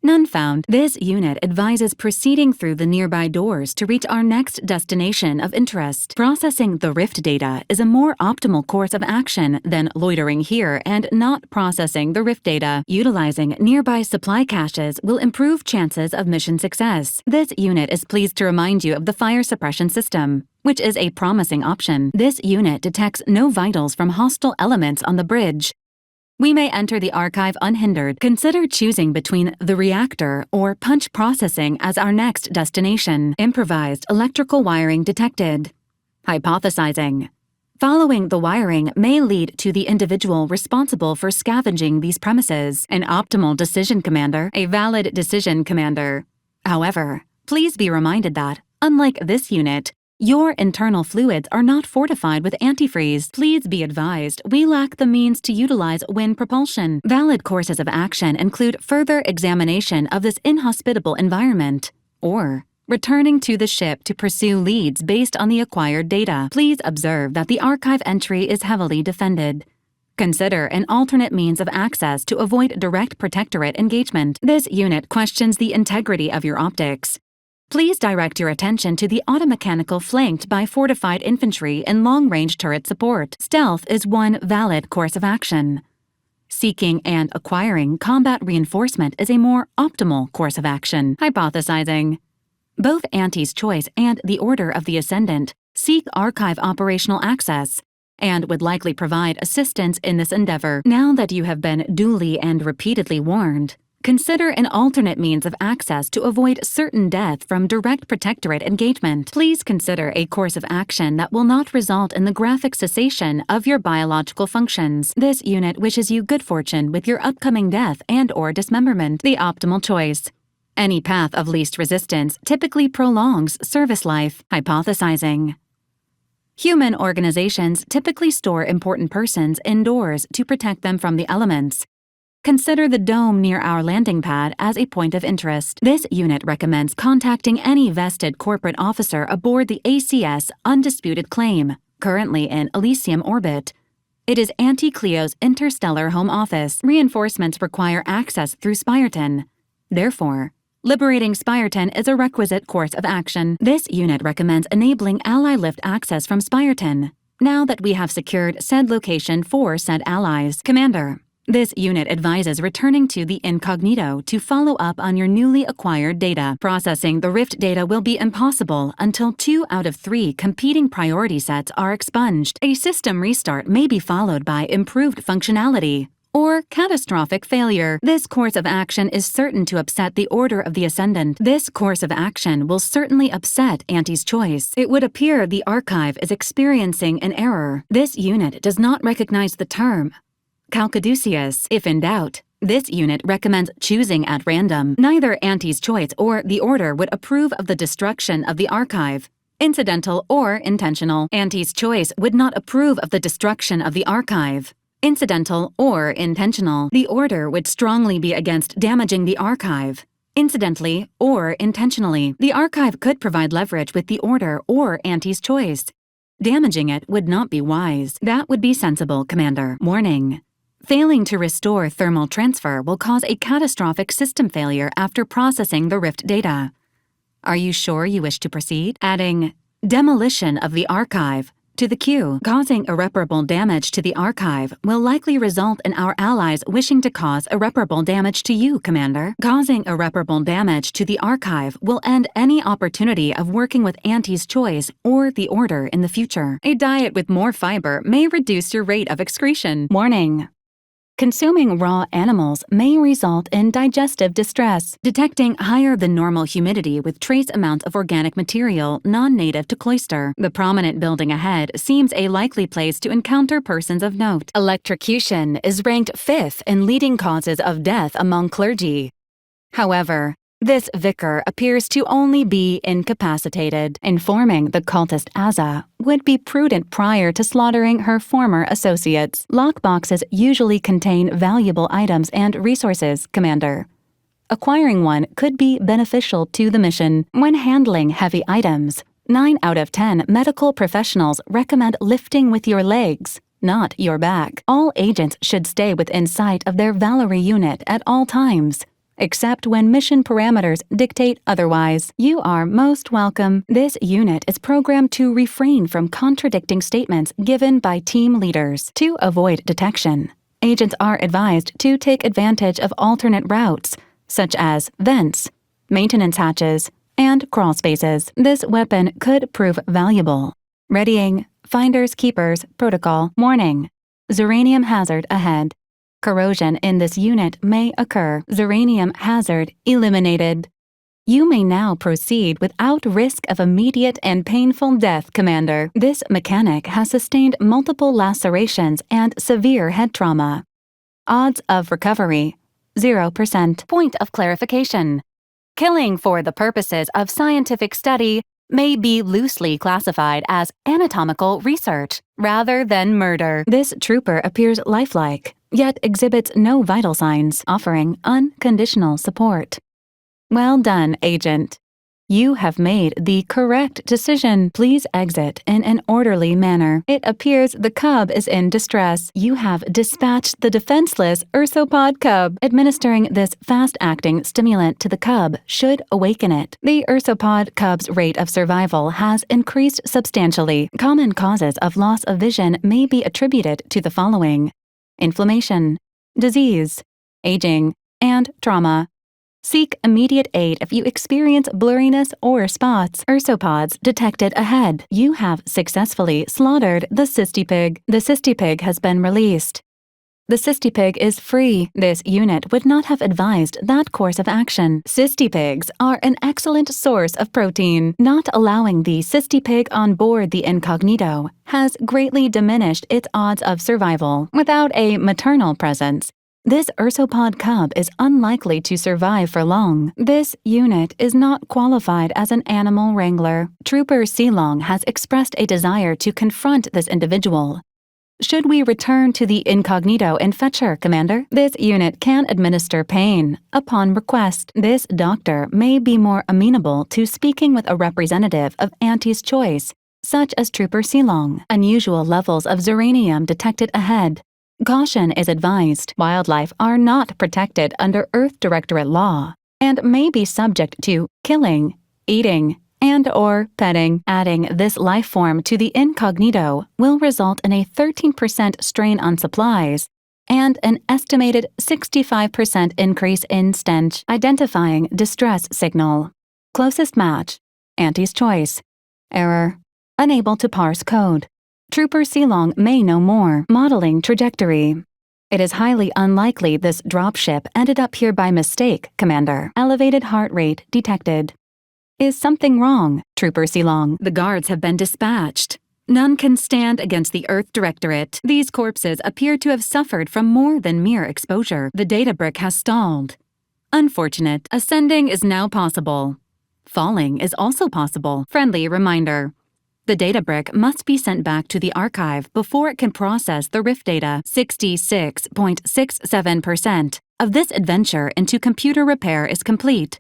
None found. This unit advises proceeding through the nearby doors to reach our next destination of interest. Processing the rift data is a more optimal course of action than loitering here and not processing the rift data. Utilizing nearby supply caches will improve chances of mission success. This unit is pleased to remind you of the fire suppression system, which is a promising option. This unit detects no vitals from hostile elements on the bridge. We may enter the archive unhindered. Consider choosing between the reactor or punch processing as our next destination. Improvised electrical wiring detected. Hypothesizing. Following the wiring may lead to the individual responsible for scavenging these premises. An optimal decision, Commander. A valid decision, Commander. However, please be reminded that, unlike this unit, your internal fluids are not fortified with antifreeze. Please be advised, we lack the means to utilize wind propulsion. Valid courses of action include further examination of this inhospitable environment, or returning to the ship to pursue leads based on the acquired data. Please observe that the archive entry is heavily defended. Consider an alternate means of access to avoid direct protectorate engagement. This unit questions the integrity of your optics. Please direct your attention to the automechanical flanked by fortified infantry and long-range turret support. Stealth is one valid course of action. Seeking and acquiring combat reinforcement is a more optimal course of action. Hypothesizing. Both Auntie's Choice and the Order of the Ascendant seek archive operational access and would likely provide assistance in this endeavor. Now that you have been duly and repeatedly warned, consider an alternate means of access to avoid certain death from direct protectorate engagement. Please consider a course of action that will not result in the graphic cessation of your biological functions. This unit wishes you good fortune with your upcoming death and/or dismemberment. The optimal choice. Any path of least resistance typically prolongs service life. Hypothesizing. Human organizations typically store important persons indoors to protect them from the elements. Consider the dome near our landing pad as a point of interest. This unit recommends contacting any vested corporate officer aboard the ACS Undisputed Claim, currently in Elysium orbit. It is Auntie Cleo's interstellar home office. Reinforcements require access through Spyreton. Therefore, liberating Spyreton is a requisite course of action. This unit recommends enabling ally lift access from Spyreton. now that we have secured said location for said allies. Commander, this unit advises returning to the incognito to follow up on your newly acquired data. Processing the Rift data will be impossible until 2 out of 3 competing priority sets are expunged. A system restart may be followed by improved functionality or catastrophic failure. This course of action is certain to upset the Order of the Ascendant. This course of action will certainly upset Auntie's choice. It would appear the Archive is experiencing an error. This unit does not recognize the term Calcaduceus. If in doubt, this unit recommends choosing at random. Neither Auntie's choice or the Order would approve of the destruction of the Archive, incidental or intentional. Auntie's choice would not approve of the destruction of the Archive, incidental or intentional. The Order would strongly be against damaging the Archive, incidentally or intentionally. The Archive could provide leverage with the Order or Auntie's choice. Damaging it would not be wise. That would be sensible, Commander. Warning. Failing to restore thermal transfer will cause a catastrophic system failure after processing the Rift data. Are you sure you wish to proceed? Adding demolition of the Archive to the queue. Causing irreparable damage to the Archive will likely result in our allies wishing to cause irreparable damage to you, Commander. Causing irreparable damage to the Archive will end any opportunity of working with Auntie's choice or the Order in the future. A diet with more fiber may reduce your rate of excretion. Warning. Consuming raw animals may result in digestive distress. Detecting higher than normal humidity with trace amounts of organic material non-native to Cloister. The prominent building ahead seems a likely place to encounter persons of note. Electrocution is ranked 5th in leading causes of death among clergy. However, this vicar appears to only be incapacitated. Informing the cultist Azza would be prudent prior to slaughtering her former associates. Lockboxes usually contain valuable items and resources, Commander. Acquiring one could be beneficial to the mission. When handling heavy items, 9 out of 10 medical professionals recommend lifting with your legs, not your back. All agents should stay within sight of their Valerie unit at all times, except when mission parameters dictate otherwise. You are most welcome. This unit is programmed to refrain from contradicting statements given by team leaders. To avoid detection, agents are advised to take advantage of alternate routes, such as vents, maintenance hatches, and crawl spaces. This weapon could prove valuable. Readying Finders Keepers Protocol. Warning. Zeranium hazard ahead. Corrosion in this unit may occur. Zeranium hazard eliminated. You may now proceed without risk of immediate and painful death, Commander. This mechanic has sustained multiple lacerations and severe head trauma. Odds of recovery, 0%. Point of clarification. Killing for the purposes of scientific study may be loosely classified as anatomical research rather than murder. This trooper appears lifelike, yet exhibits no vital signs, offering unconditional support. Well done, Agent. You have made the correct decision. Please exit in an orderly manner. It appears the cub is in distress. You have dispatched the defenseless ursopod cub. Administering this fast-acting stimulant to the cub should awaken it. The ursopod cub's rate of survival has increased substantially. Common causes of loss of vision may be attributed to the following: inflammation, disease, aging, and trauma. Seek immediate aid if you experience blurriness or spots. Ursopods detected ahead. You have successfully slaughtered the Cystipig. The Cystipig has been released. The Cystipig is free. This unit would not have advised that course of action. Cystipigs are an excellent source of protein. Not allowing the Cystipig on board the incognito has greatly diminished its odds of survival. Without a maternal presence, this ursopod cub is unlikely to survive for long. This unit is not qualified as an animal wrangler. Trooper Sealong has expressed a desire to confront this individual. Should we return to the incognito and fetch her, Commander? This unit can administer pain upon request. This doctor may be more amenable to speaking with a representative of Auntie's choice, such as Trooper Sealong. Unusual levels of zeranium detected ahead. Caution is advised. Wildlife are not protected under Earth Directorate law and may be subject to killing, eating, and/or petting. Adding this life form to the incognito will result in a 13% strain on supplies and an estimated 65% increase in stench. Identifying distress signal. Closest match. Auntie's choice. Error. Unable to parse code. Trooper Silong may know more. Modeling trajectory. It is highly unlikely this dropship ended up here by mistake, Commander. Elevated heart rate detected. Is something wrong, Trooper Silong? The guards have been dispatched. None can stand against the Earth Directorate. These corpses appear to have suffered from more than mere exposure. The data brick has stalled. Unfortunate. Ascending is now possible. Falling is also possible. Friendly reminder. The data brick must be sent back to the archive before it can process the rift data. 66.67% of this adventure into computer repair is complete.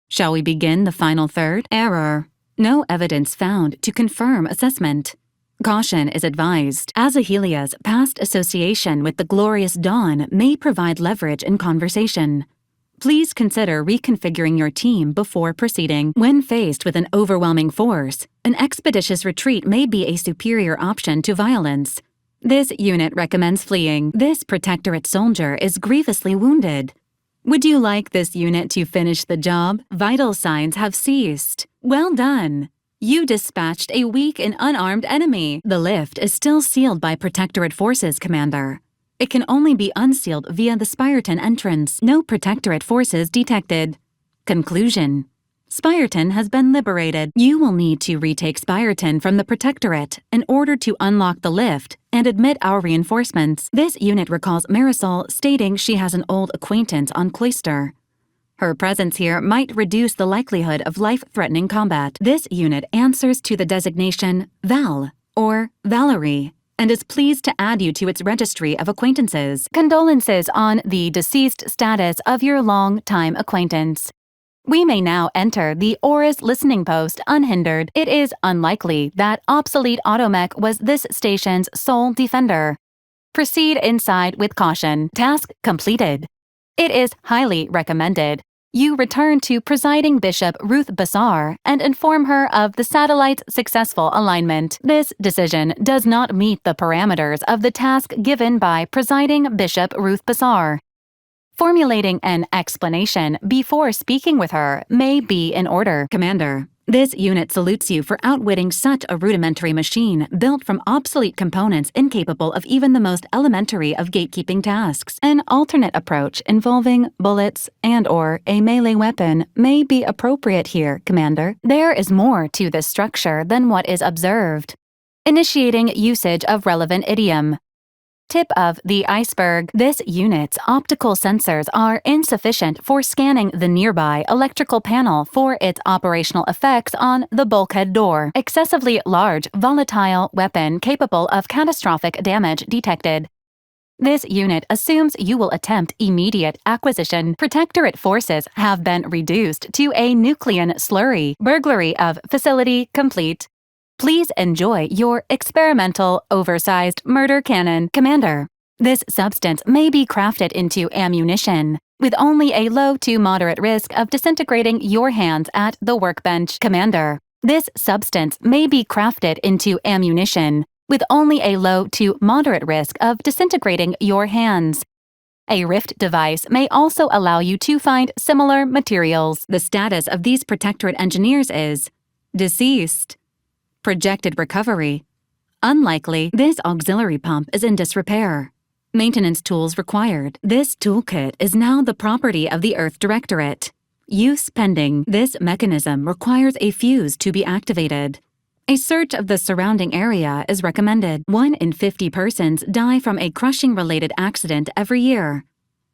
Shall we begin the final third? Error. No evidence found to confirm assessment. Caution is advised. Azahelia's past association with the glorious dawn may provide leverage in conversation. Please consider reconfiguring your team before proceeding. When faced with an overwhelming force, an expeditious retreat may be a superior option to violence. This unit recommends fleeing. This Protectorate soldier is grievously wounded. Would you like this unit to finish the job? Vital signs have ceased. Well done. You dispatched a weak and unarmed enemy. The lift is still sealed by Protectorate forces, Commander. It can only be unsealed via the Spyreton entrance. No Protectorate forces detected. Conclusion. Spyreton has been liberated. You will need to retake Spyreton from the Protectorate in order to unlock the lift and admit our reinforcements. This unit recalls Marisol stating she has an old acquaintance on Cloister. Her presence here might reduce the likelihood of life-threatening combat. This unit answers to the designation Val or Valerie, and is pleased to add you to its registry of acquaintances. Condolences on the deceased status of your long-time acquaintance. We may now enter the Aura's listening post unhindered. It is unlikely that obsolete automech was this station's sole defender. Proceed inside with caution. Task completed. It is highly recommended you return to Presiding Bishop Ruth Bassar and inform her of the satellite's successful alignment. This decision does not meet the parameters of the task given by Presiding Bishop Ruth Bassar. Formulating an explanation before speaking with her may be in order. Commander, this unit salutes you for outwitting such a rudimentary machine built from obsolete components incapable of even the most elementary of gatekeeping tasks. An alternate approach involving bullets and/or a melee weapon may be appropriate here, Commander. There is more to this structure than what is observed. Initiating usage of relevant idiom. Tip of the iceberg. This unit's optical sensors are insufficient for scanning the nearby electrical panel for its operational effects on the bulkhead door. Excessively large, volatile weapon capable of catastrophic damage detected. This unit assumes you will attempt immediate acquisition. Protectorate forces have been reduced to a nuclean slurry. Burglary of facility complete. Please enjoy your experimental, oversized murder cannon, Commander. This substance may be crafted into ammunition, with only a low to moderate risk of disintegrating your hands at the workbench, Commander. This substance may be crafted into ammunition, with only a low to moderate risk of disintegrating your hands. A rift device may also allow you to find similar materials. The status of these Protectorate engineers is deceased. Projected recovery. Unlikely. This auxiliary pump is in disrepair. Maintenance tools required. This toolkit is now the property of the Earth Directorate. Use pending. This mechanism requires a fuse to be activated. A search of the surrounding area is recommended. 1 in 50 persons die from a crushing-related accident every year.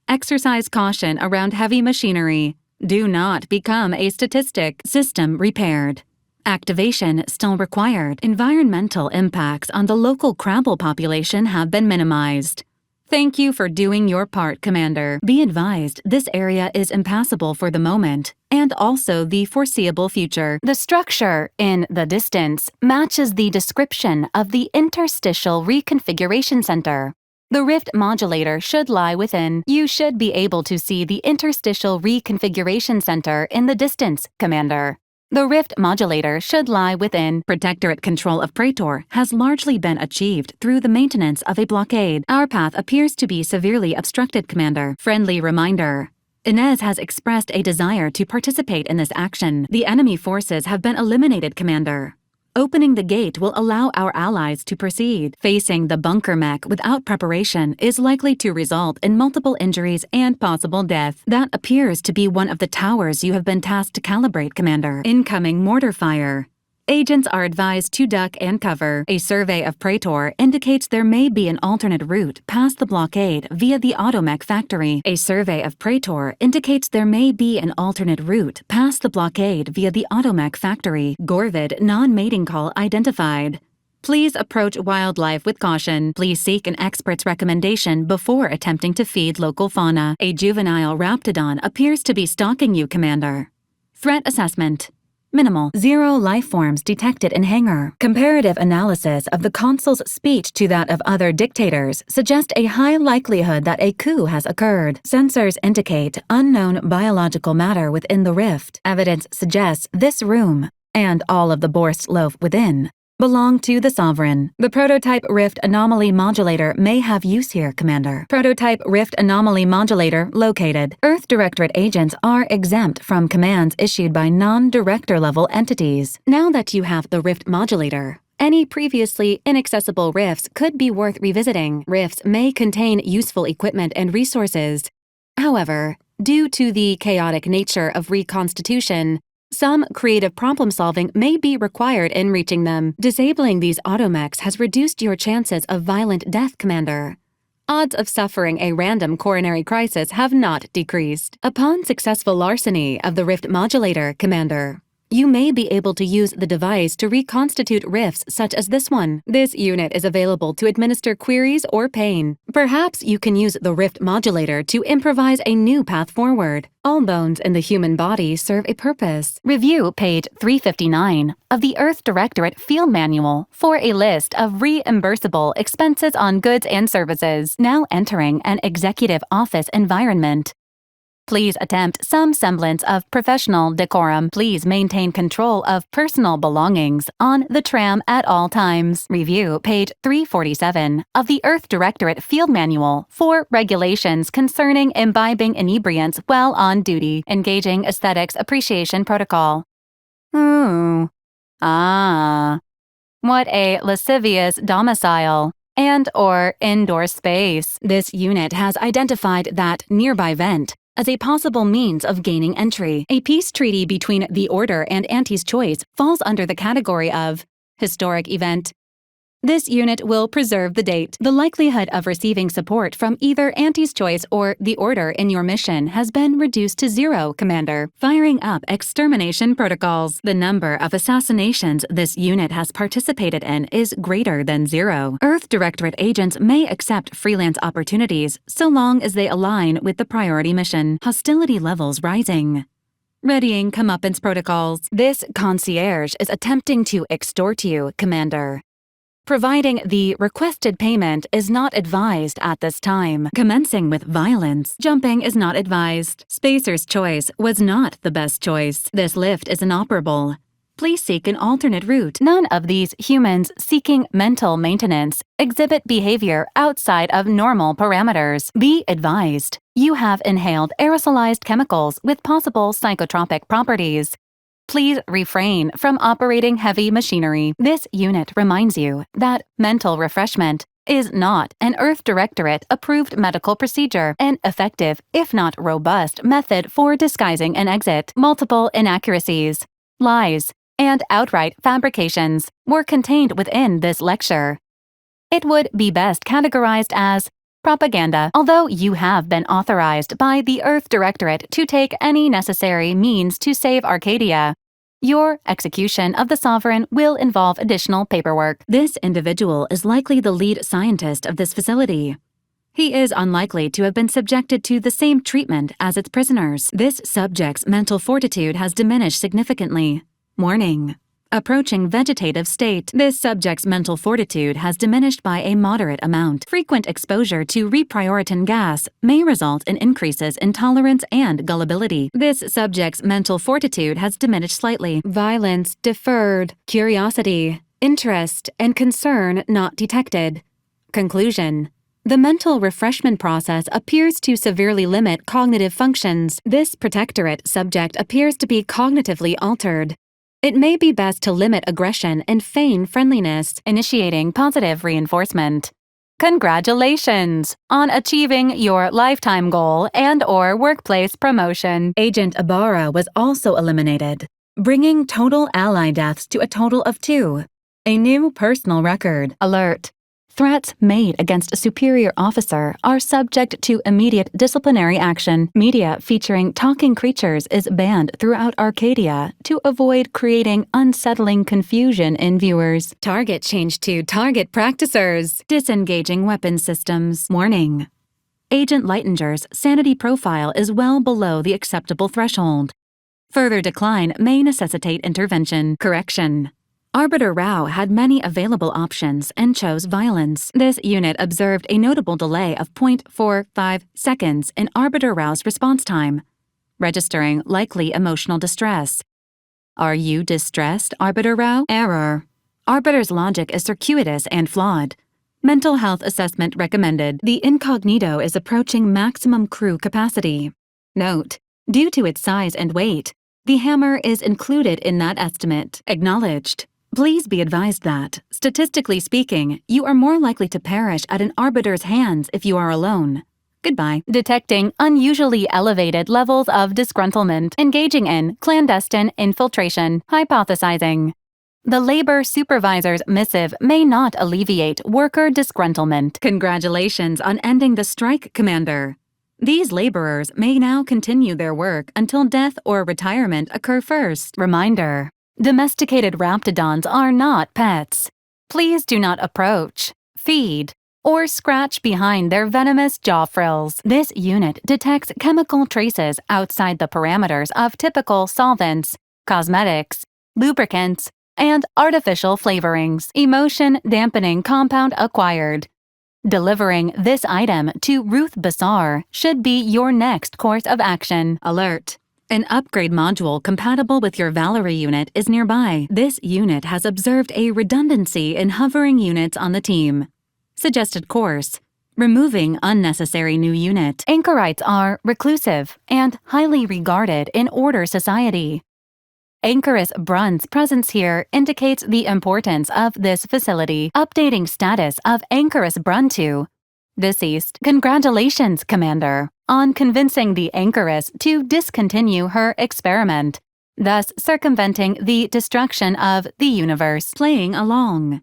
Exercise caution around heavy machinery. Do not become a statistic. System repaired. Activation still required. Environmental impacts on the local crabble population have been minimized. Thank you for doing your part, Commander. Be advised, this area is impassable for the moment, and also the foreseeable future. The structure in the distance matches the description of the Interstitial Reconfiguration Center. The rift modulator should lie within. You should be able to see the Interstitial Reconfiguration Center in the distance, Commander. The rift modulator should lie within. Protectorate control of Praetor has largely been achieved through the maintenance of a blockade. Our path appears to be severely obstructed, Commander. Friendly reminder. Inez has expressed a desire to participate in this action. The enemy forces have been eliminated, Commander. Opening the gate will allow our allies to proceed. Facing the bunker mech without preparation is likely to result in multiple injuries and possible death. That appears to be one of the towers you have been tasked to calibrate, Commander. Incoming mortar fire. Agents are advised to duck and cover. A survey of Praetor indicates there may be an alternate route past the blockade via the automech factory. A survey of Praetor indicates there may be an alternate route past the blockade via the automech factory. Gorvid non-mating call identified. Please approach wildlife with caution. Please seek an expert's recommendation before attempting to feed local fauna. A juvenile raptidon appears to be stalking you, Commander. Threat assessment. Minimal. 0 life forms detected in hangar. Comparative analysis of the consul's speech to that of other dictators suggest a high likelihood that a coup has occurred. Sensors indicate unknown biological matter within the rift. Evidence suggests this room, and all of the Borst loaf within, belong to the Sovereign. The prototype Rift Anomaly Modulator may have use here, Commander. Prototype Rift Anomaly Modulator located. Earth Directorate agents are exempt from commands issued by non-director level entities. Now that you have the Rift Modulator, any previously inaccessible rifts could be worth revisiting. Rifts may contain useful equipment and resources. However, due to the chaotic nature of reconstitution, some creative problem-solving may be required in reaching them. Disabling these automechs has reduced your chances of violent death, Commander. Odds of suffering a random coronary crisis have not decreased. Upon successful larceny of the Rift Modulator, Commander, you may be able to use the device to reconstitute rifts such as this one. This unit is available to administer queries or pain. Perhaps you can use the Rift Modulator to improvise a new path forward. All bones in the human body serve a purpose. Review page 359 of the Earth Directorate Field Manual for a list of reimbursable expenses on goods and services. Now entering an executive office environment. Please attempt some semblance of professional decorum. Please maintain control of personal belongings on the tram at all times. Review page 347 of the Earth Directorate Field Manual for regulations concerning imbibing inebriants while on duty. Engaging Aesthetics Appreciation Protocol. Ooh. Ah. What a lascivious domicile and/or indoor space. This unit has identified that nearby vent as a possible means of gaining entry. A peace treaty between the Order and Auntie's Choice falls under the category of historic event. This unit will preserve the date. The likelihood of receiving support from either Auntie's Choice or the Order in your mission has been reduced to 0, Commander. Firing up extermination protocols. The number of assassinations this unit has participated in is greater than 0. Earth Directorate agents may accept freelance opportunities so long as they align with the priority mission. Hostility levels rising. Readying comeuppance protocols. This concierge is attempting to extort you, Commander. Providing the requested payment is not advised at this time. Commencing with violence. Jumping is not advised. Spacer's choice was not the best choice. This lift is inoperable. Please seek an alternate route. None of these humans seeking mental maintenance exhibit behavior outside of normal parameters. Be advised, you have inhaled aerosolized chemicals with possible psychotropic properties. Please refrain from operating heavy machinery. This unit reminds you that mental refreshment is not an Earth Directorate-approved medical procedure, an effective, if not robust, method for disguising an exit. Multiple inaccuracies, lies, and outright fabrications were contained within this lecture. It would be best categorized as propaganda. Although you have been authorized by the Earth Directorate to take any necessary means to save Arcadia, your execution of the Sovereign will involve additional paperwork. This individual is likely the lead scientist of this facility. He is unlikely to have been subjected to the same treatment as its prisoners. This subject's mental fortitude has diminished significantly. Warning. Approaching vegetative state. This subject's mental fortitude has diminished by a moderate amount. Frequent exposure to reprioritin gas may result in increases in tolerance and gullibility. This subject's mental fortitude has diminished slightly. Violence deferred. Curiosity, interest, and concern not detected. Conclusion. The mental refreshment process appears to severely limit cognitive functions. This protectorate subject appears to be cognitively altered. It may be best to limit aggression and feign friendliness, initiating positive reinforcement. Congratulations on achieving your lifetime goal and/or workplace promotion. Agent Ibarra was also eliminated, bringing total ally deaths to a total of 2. A new personal record. Alert. Threats made against a superior officer are subject to immediate disciplinary action. Media featuring talking creatures is banned throughout Arcadia to avoid creating unsettling confusion in viewers. Target changed to target practicers. Disengaging weapon systems. Warning. Agent Lightinger's sanity profile is well below the acceptable threshold. Further decline may necessitate intervention. Correction. Arbiter Rao had many available options and chose violence. This unit observed a notable delay of 0.45 seconds in Arbiter Rao's response time, registering likely emotional distress. Are you distressed, Arbiter Rao? Error. Arbiter's logic is circuitous and flawed. Mental health assessment recommended. The incognito is approaching maximum crew capacity. Note, due to its size and weight, the hammer is included in that estimate. Acknowledged. Please be advised that, statistically speaking, you are more likely to perish at an arbiter's hands if you are alone. Goodbye. Detecting unusually elevated levels of disgruntlement, engaging in clandestine infiltration, hypothesizing. The labor supervisor's missive may not alleviate worker disgruntlement. Congratulations on ending the strike, Commander. These laborers may now continue their work until death or retirement occur first. Reminder. Domesticated raptidons are not pets. Please do not approach, feed, or scratch behind their venomous jaw frills. This unit detects chemical traces outside the parameters of typical solvents, cosmetics, lubricants, and artificial flavorings. Emotion dampening compound acquired. Delivering this item to Ruth Bassar should be your next course of action. Alert. An upgrade module compatible with your Valerie unit is nearby. This unit has observed a redundancy in hovering units on the team. Suggested course. Removing unnecessary new unit. Anchorites are reclusive and highly regarded in Order Society. Anchoress Brunn's presence here indicates the importance of this facility. Updating status of Anchoress Brunn to deceased. Congratulations, Commander, on convincing the Anchoress to discontinue her experiment, thus circumventing the destruction of the universe. Playing along.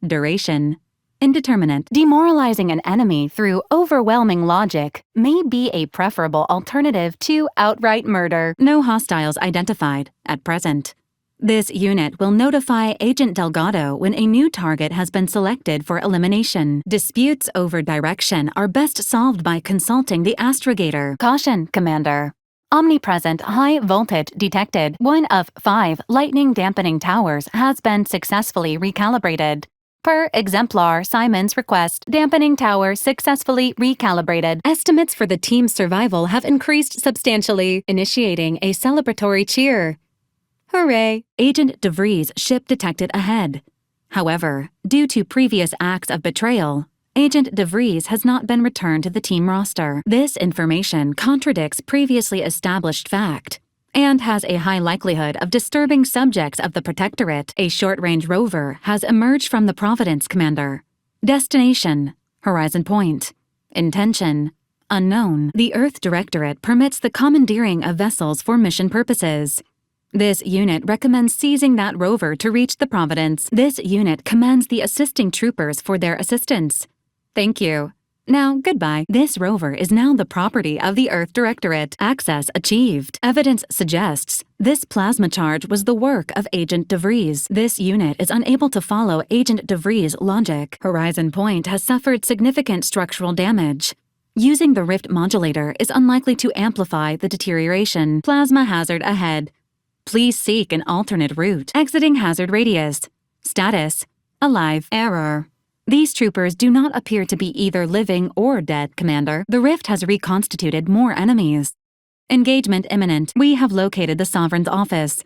Duration. Indeterminate. Demoralizing an enemy through overwhelming logic may be a preferable alternative to outright murder. No hostiles identified at present. This unit will notify Agent Delgado when a new target has been selected for elimination. Disputes over direction are best solved by consulting the astrogator. Caution, Commander. Omnipresent high voltage detected. 1 of 5 lightning dampening towers has been successfully recalibrated. Per exemplar Simon's request, dampening tower successfully recalibrated. Estimates for the team's survival have increased substantially, initiating a celebratory cheer. Hooray! Agent DeVries' ship detected ahead. However, due to previous acts of betrayal, Agent DeVries has not been returned to the team roster. This information contradicts previously established fact and has a high likelihood of disturbing subjects of the Protectorate. A short-range rover has emerged from the Providence, Commander. Destination: Horizon Point. Intention: unknown. The Earth Directorate permits the commandeering of vessels for mission purposes. This unit recommends seizing that rover to reach the Providence. This unit commends the assisting troopers for their assistance. Thank you. Now, goodbye. This rover is now the property of the Earth Directorate. Access achieved. Evidence suggests this plasma charge was the work of Agent DeVries. This unit is unable to follow Agent DeVries' logic. Horizon Point has suffered significant structural damage. Using the rift modulator is unlikely to amplify the deterioration. Plasma hazard ahead. Please seek an alternate route. Exiting hazard radius. Status: alive. Error: these troopers do not appear to be either living or dead, Commander. The rift has reconstituted more enemies. Engagement imminent. We have located the Sovereign's office.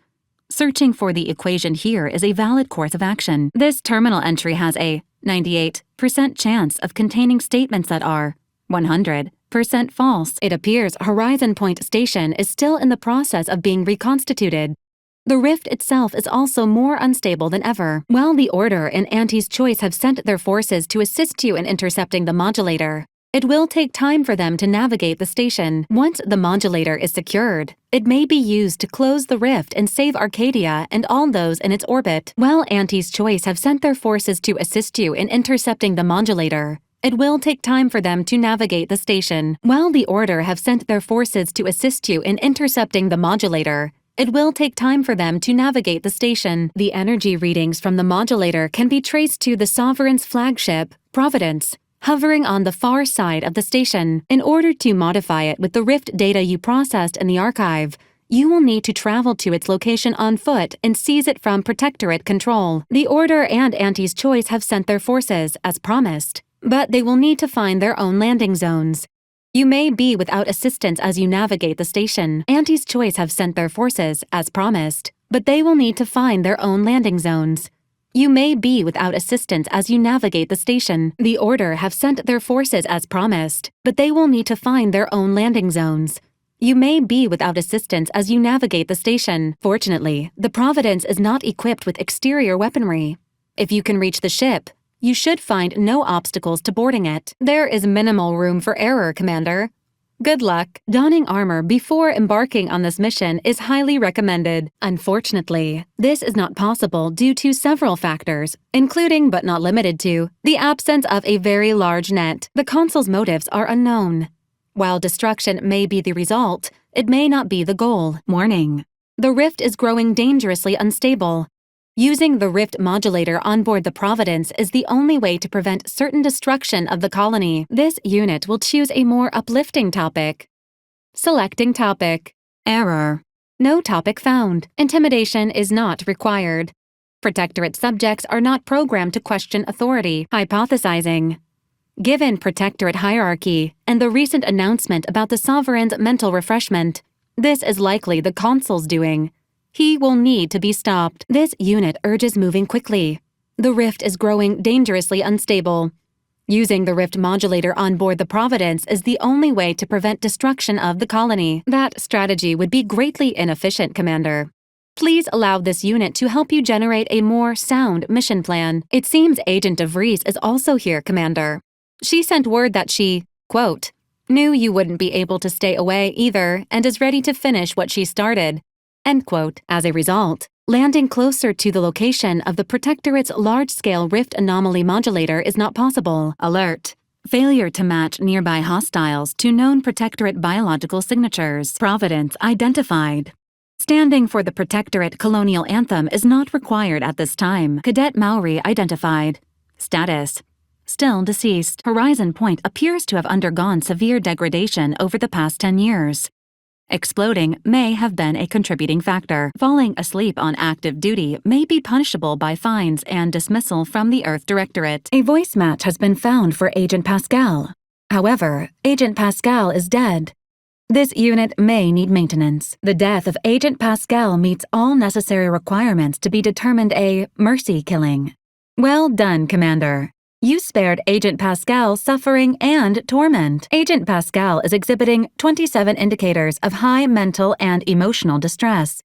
Searching for the equation here is a valid course of action. This terminal entry has a 98% chance of containing statements that are 100% false. It appears Horizon Point Station is still in the process of being reconstituted. The rift itself is also more unstable than ever. While the Order and Auntie's Choice have sent their forces to assist you in intercepting the modulator, it will take time for them to navigate the station. Once the modulator is secured, it may be used to close the rift and save Arcadia and all those in its orbit. While Auntie's Choice have sent their forces to assist you in intercepting the modulator, it will take time for them to navigate the station. While the Order have sent their forces to assist you in intercepting the modulator, it will take time for them to navigate the station. The energy readings from the modulator can be traced to the Sovereign's flagship, Providence, hovering on the far side of the station. In order to modify it with the rift data you processed in the archive, you will need to travel to its location on foot and seize it from Protectorate control. The Order and Auntie's Choice have sent their forces, as promised, but they will need to find their own landing zones. You may be without assistance as you navigate the station. Auntie's Choice have sent their forces, as promised, but they will need to find their own landing zones. You may be without assistance as you navigate the station. The Order have sent their forces as promised, but they will need to find their own landing zones. You may be without assistance as you navigate the station. Fortunately, the Providence is not equipped with exterior weaponry. If you can reach the ship, you should find no obstacles to boarding it. There is minimal room for error, Commander. Good luck. Donning armor before embarking on this mission is highly recommended. Unfortunately, this is not possible due to several factors, including but not limited to the absence of a very large net. The consul's motives are unknown. While destruction may be the result, it may not be the goal. Warning: the rift is growing dangerously unstable. Using the rift modulator on board the Providence is the only way to prevent certain destruction of the colony. This unit will choose a more uplifting topic. Selecting topic. Error: no topic found. Intimidation is not required. Protectorate subjects are not programmed to question authority. Hypothesizing: given Protectorate hierarchy and the recent announcement about the Sovereign's mental refreshment, this is likely the Consul's doing. He will need to be stopped. This unit urges moving quickly. The rift is growing dangerously unstable. Using the rift modulator on board the Providence is the only way to prevent destruction of the colony. That strategy would be greatly inefficient, Commander. Please allow this unit to help you generate a more sound mission plan. It seems Agent DeVries is also here, Commander. She sent word that she, quote, knew you wouldn't be able to stay away either and is ready to finish what she started. End quote. As a result, landing closer to the location of the Protectorate's large-scale rift anomaly modulator is not possible. Alert: failure to match nearby hostiles to known Protectorate biological signatures. Providence identified. Standing for the Protectorate colonial anthem is not required at this time. Cadet Maori identified. Status: still deceased. Horizon Point appears to have undergone severe degradation over the past 10 years. Exploding may have been a contributing factor. Falling asleep on active duty may be punishable by fines and dismissal from the Earth Directorate. A voice match has been found for Agent Pascal. However, Agent Pascal is dead. This unit may need maintenance. The death of Agent Pascal meets all necessary requirements to be determined a mercy killing. Well done, Commander. You spared Agent Pascal suffering and torment. Agent Pascal is exhibiting 27 indicators of high mental and emotional distress.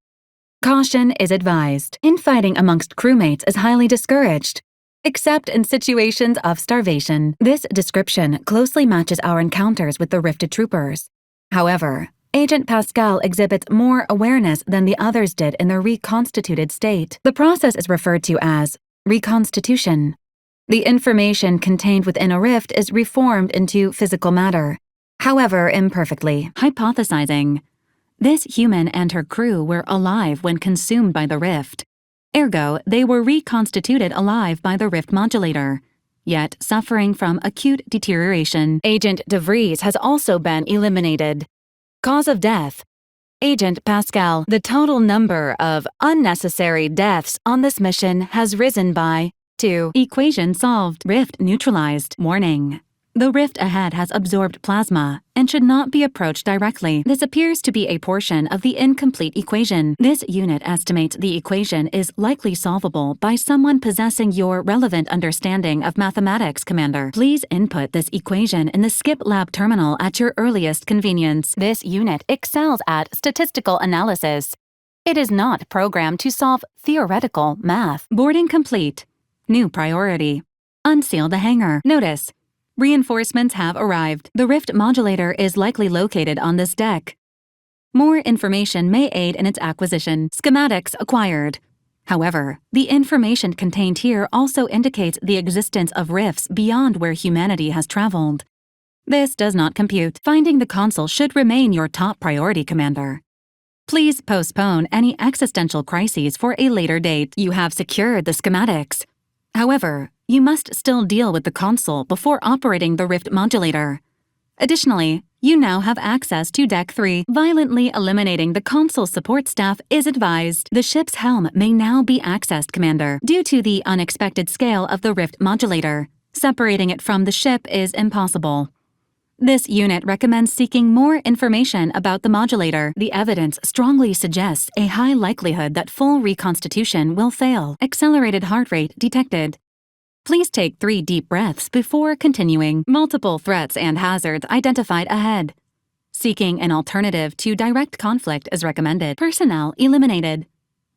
Caution is advised. Infighting amongst crewmates is highly discouraged, except in situations of starvation. This description closely matches our encounters with the rifted troopers. However, Agent Pascal exhibits more awareness than the others did in their reconstituted state. The process is referred to as reconstitution. The information contained within a rift is reformed into physical matter, however imperfectly. Hypothesizing: this human and her crew were alive when consumed by the rift. Ergo, they were reconstituted alive by the rift modulator, yet suffering from acute deterioration. Agent DeVries has also been eliminated. Cause of death: Agent Pascal, the total number of unnecessary deaths on this mission has risen by 2. Equation solved. Rift neutralized. Warning. The rift ahead has absorbed plasma and should not be approached directly. This appears to be a portion of the incomplete equation. This unit estimates the equation is likely solvable by someone possessing your relevant understanding of mathematics, Commander. Please input this equation in the Skip Lab terminal at your earliest convenience. This unit excels at statistical analysis. It is not programmed to solve theoretical math. Boarding complete. New priority. Unseal the hangar. Notice. Reinforcements have arrived. The rift modulator is likely located on this deck. More information may aid in its acquisition. Schematics acquired. However, the information contained here also indicates the existence of rifts beyond where humanity has traveled. This does not compute. Finding the console should remain your top priority, Commander. Please postpone any existential crises for a later date. You have secured the schematics. However, you must still deal with the console before operating the rift modulator. Additionally, you now have access to Deck 3. Violently eliminating the console support staff is advised. The ship's helm may now be accessed, Commander, due to the unexpected scale of the rift modulator. Separating it from the ship is impossible. This unit recommends seeking more information about the modulator. The evidence strongly suggests a high likelihood that full reconstitution will fail. Accelerated heart rate detected. Please take 3 deep breaths before continuing. Multiple threats and hazards identified ahead. Seeking an alternative to direct conflict is recommended. Personnel eliminated.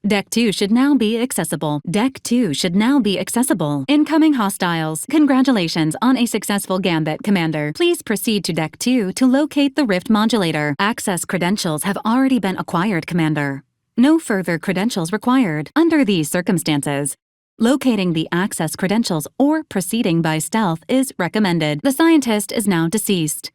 Deck 2 should now be accessible. Deck 2 should now be accessible. Incoming hostiles. Congratulations on a successful gambit, Commander. Please proceed to Deck 2 to locate the rift modulator. Access credentials have already been acquired, Commander. No further credentials required. Under these circumstances, locating the access credentials or proceeding by stealth is recommended. The scientist is now deceased.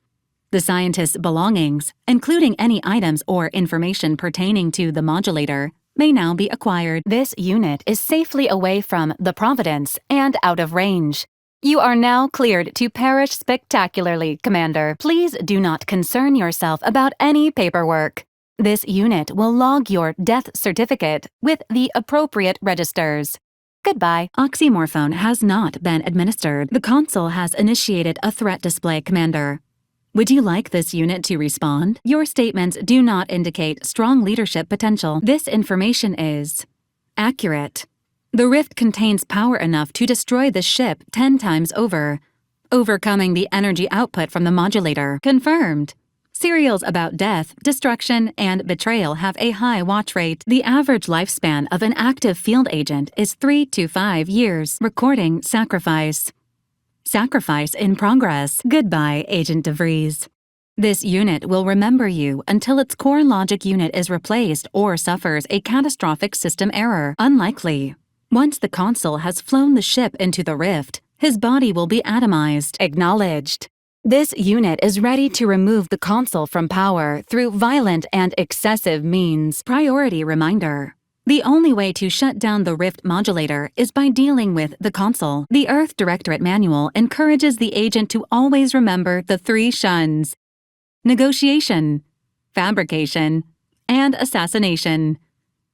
The scientist's belongings, including any items or information pertaining to the modulator, may now be acquired. This unit is safely away from the Providence and out of range. You are now cleared to perish spectacularly, Commander. Please do not concern yourself about any paperwork. This unit will log your death certificate with the appropriate registers. Goodbye. Oxymorphone has not been administered. The console has initiated a threat display, Commander. Would you like this unit to respond? Your statements do not indicate strong leadership potential. This information is accurate. The rift contains power enough to destroy the ship 10 times over, overcoming the energy output from the modulator. Confirmed. Serials about death, destruction, and betrayal have a high watch rate. The average lifespan of an active field agent is 3 to 5 years. Recording sacrifice. Sacrifice in progress. Goodbye, Agent DeVries. This unit will remember you until its core logic unit is replaced or suffers a catastrophic system error. Unlikely. Once the console has flown the ship into the rift, his body will be atomized. Acknowledged. This unit is ready to remove the console from power through violent and excessive means. Priority reminder. The only way to shut down the rift modulator is by dealing with the console. The Earth Directorate Manual encourages the agent to always remember the 3 shuns: negotiation, fabrication, and assassination.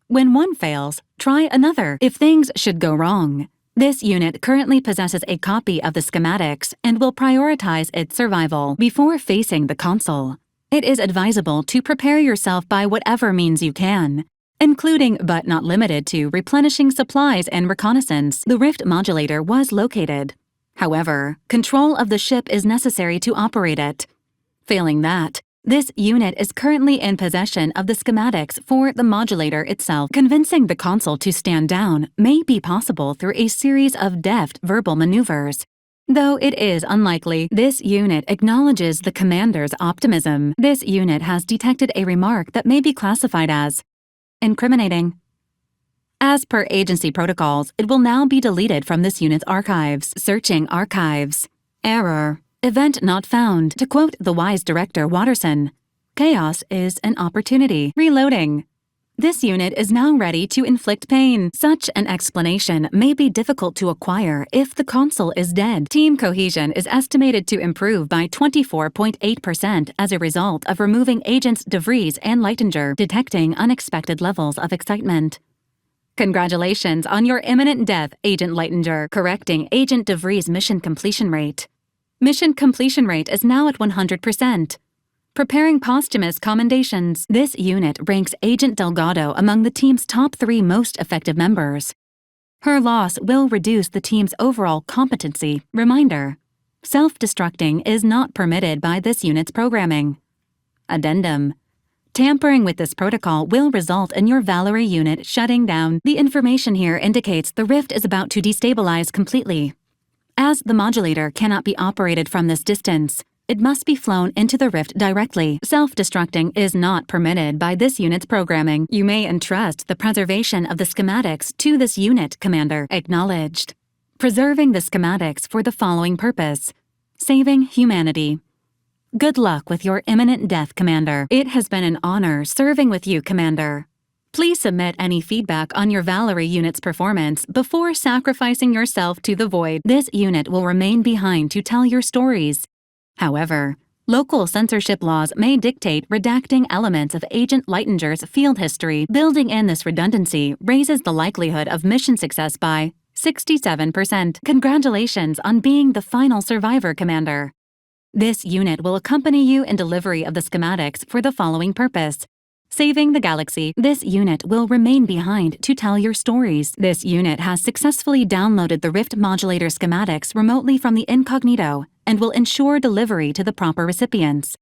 When one fails, try another. If things should go wrong, this unit currently possesses a copy of the schematics and will prioritize its survival. Before facing the console, it is advisable to prepare yourself by whatever means you can, including but not limited to replenishing supplies and reconnaissance. The rift modulator was located. However, control of the ship is necessary to operate it. Failing that, this unit is currently in possession of the schematics for the modulator itself. Convincing the console to stand down may be possible through a series of deft verbal maneuvers. Though it is unlikely, this unit acknowledges the commander's optimism. This unit has detected a remark that may be classified as incriminating. As per agency protocols, it will now be deleted from this unit's archives. Searching archives. Error. Event not found. To quote the wise director Watterson, chaos is an opportunity. Reloading. This unit is now ready to inflict pain. Such an explanation may be difficult to acquire if the console is dead. Team cohesion is estimated to improve by 24.8% as a result of removing Agents DeVries and Leitinger, detecting unexpected levels of excitement. Congratulations on your imminent death, Agent Leitinger, correcting Agent DeVries' mission completion rate. Mission completion rate is now at 100%. Preparing posthumous commendations. This unit ranks Agent Delgado among the team's top 3 most effective members. Her loss will reduce the team's overall competency. Reminder: self-destructing is not permitted by this unit's programming. Addendum: tampering with this protocol will result in your Valerie unit shutting down. The information here indicates the rift is about to destabilize completely. As the modulator cannot be operated from this distance, it must be flown into the rift directly. Self-destructing is not permitted by this unit's programming. You may entrust the preservation of the schematics to this unit, Commander. Acknowledged. Preserving the schematics for the following purpose: saving humanity. Good luck with your imminent death, Commander. It has been an honor serving with you, Commander. Please submit any feedback on your Valerie unit's performance before sacrificing yourself to the void. This unit will remain behind to tell your stories. However, local censorship laws may dictate redacting elements of Agent Leitinger's field history. Building in this redundancy raises the likelihood of mission success by 67%. Congratulations on being the final survivor, Commander. This unit will accompany you in delivery of the schematics for the following purpose: saving the galaxy. This unit will remain behind to tell your stories. This unit has successfully downloaded the Rift modulator schematics remotely from the incognito and will ensure delivery to the proper recipients.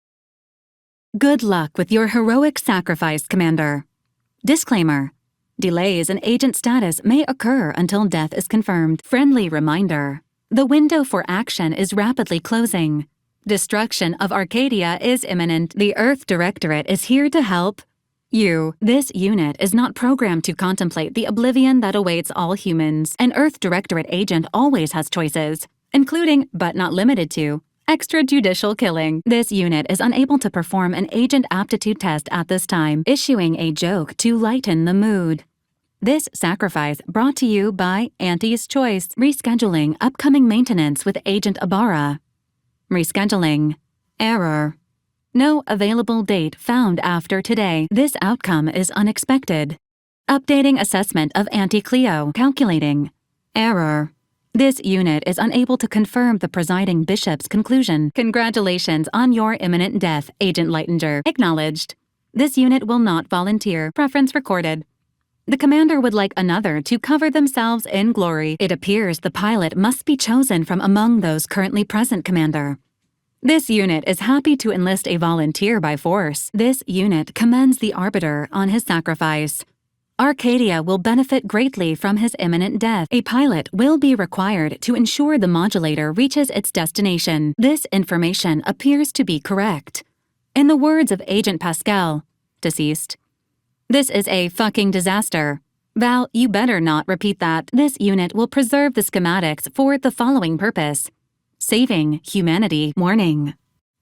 Good luck with your heroic sacrifice, Commander. Disclaimer: delays in agent status may occur until death is confirmed. Friendly reminder: the window for action is rapidly closing. Destruction of Arcadia is imminent. The Earth Directorate is here to help you. This unit is not programmed to contemplate the oblivion that awaits all humans. An Earth Directorate agent always has choices, including, but not limited to, extrajudicial killing. This unit is unable to perform an agent aptitude test at this time, issuing a joke to lighten the mood. This sacrifice brought to you by Auntie's Choice. Rescheduling upcoming maintenance with Agent Ibarra. Rescheduling. Error. No available date found after today. This outcome is unexpected. Updating assessment of Auntie Cleo. Calculating. Error. This unit is unable to confirm the presiding bishop's conclusion. Congratulations on your imminent death, Agent Leitinger. Acknowledged. This unit will not volunteer. Preference recorded. The commander would like another to cover themselves in glory. It appears the pilot must be chosen from among those currently present, Commander. This unit is happy to enlist a volunteer by force. This unit commends the Arbiter on his sacrifice. Arcadia will benefit greatly from his imminent death. A pilot will be required to ensure the modulator reaches its destination. This information appears to be correct. In the words of Agent Pascal, deceased, "This is a fucking disaster. Val, you better not repeat that." This unit will preserve the schematics for the following purpose: saving humanity. Warning: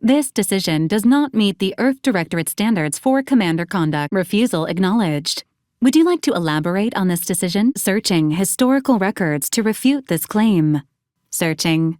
this decision does not meet the Earth Directorate standards for commander conduct. Refusal acknowledged. Would you like to elaborate on this decision? Searching historical records to refute this claim. Searching.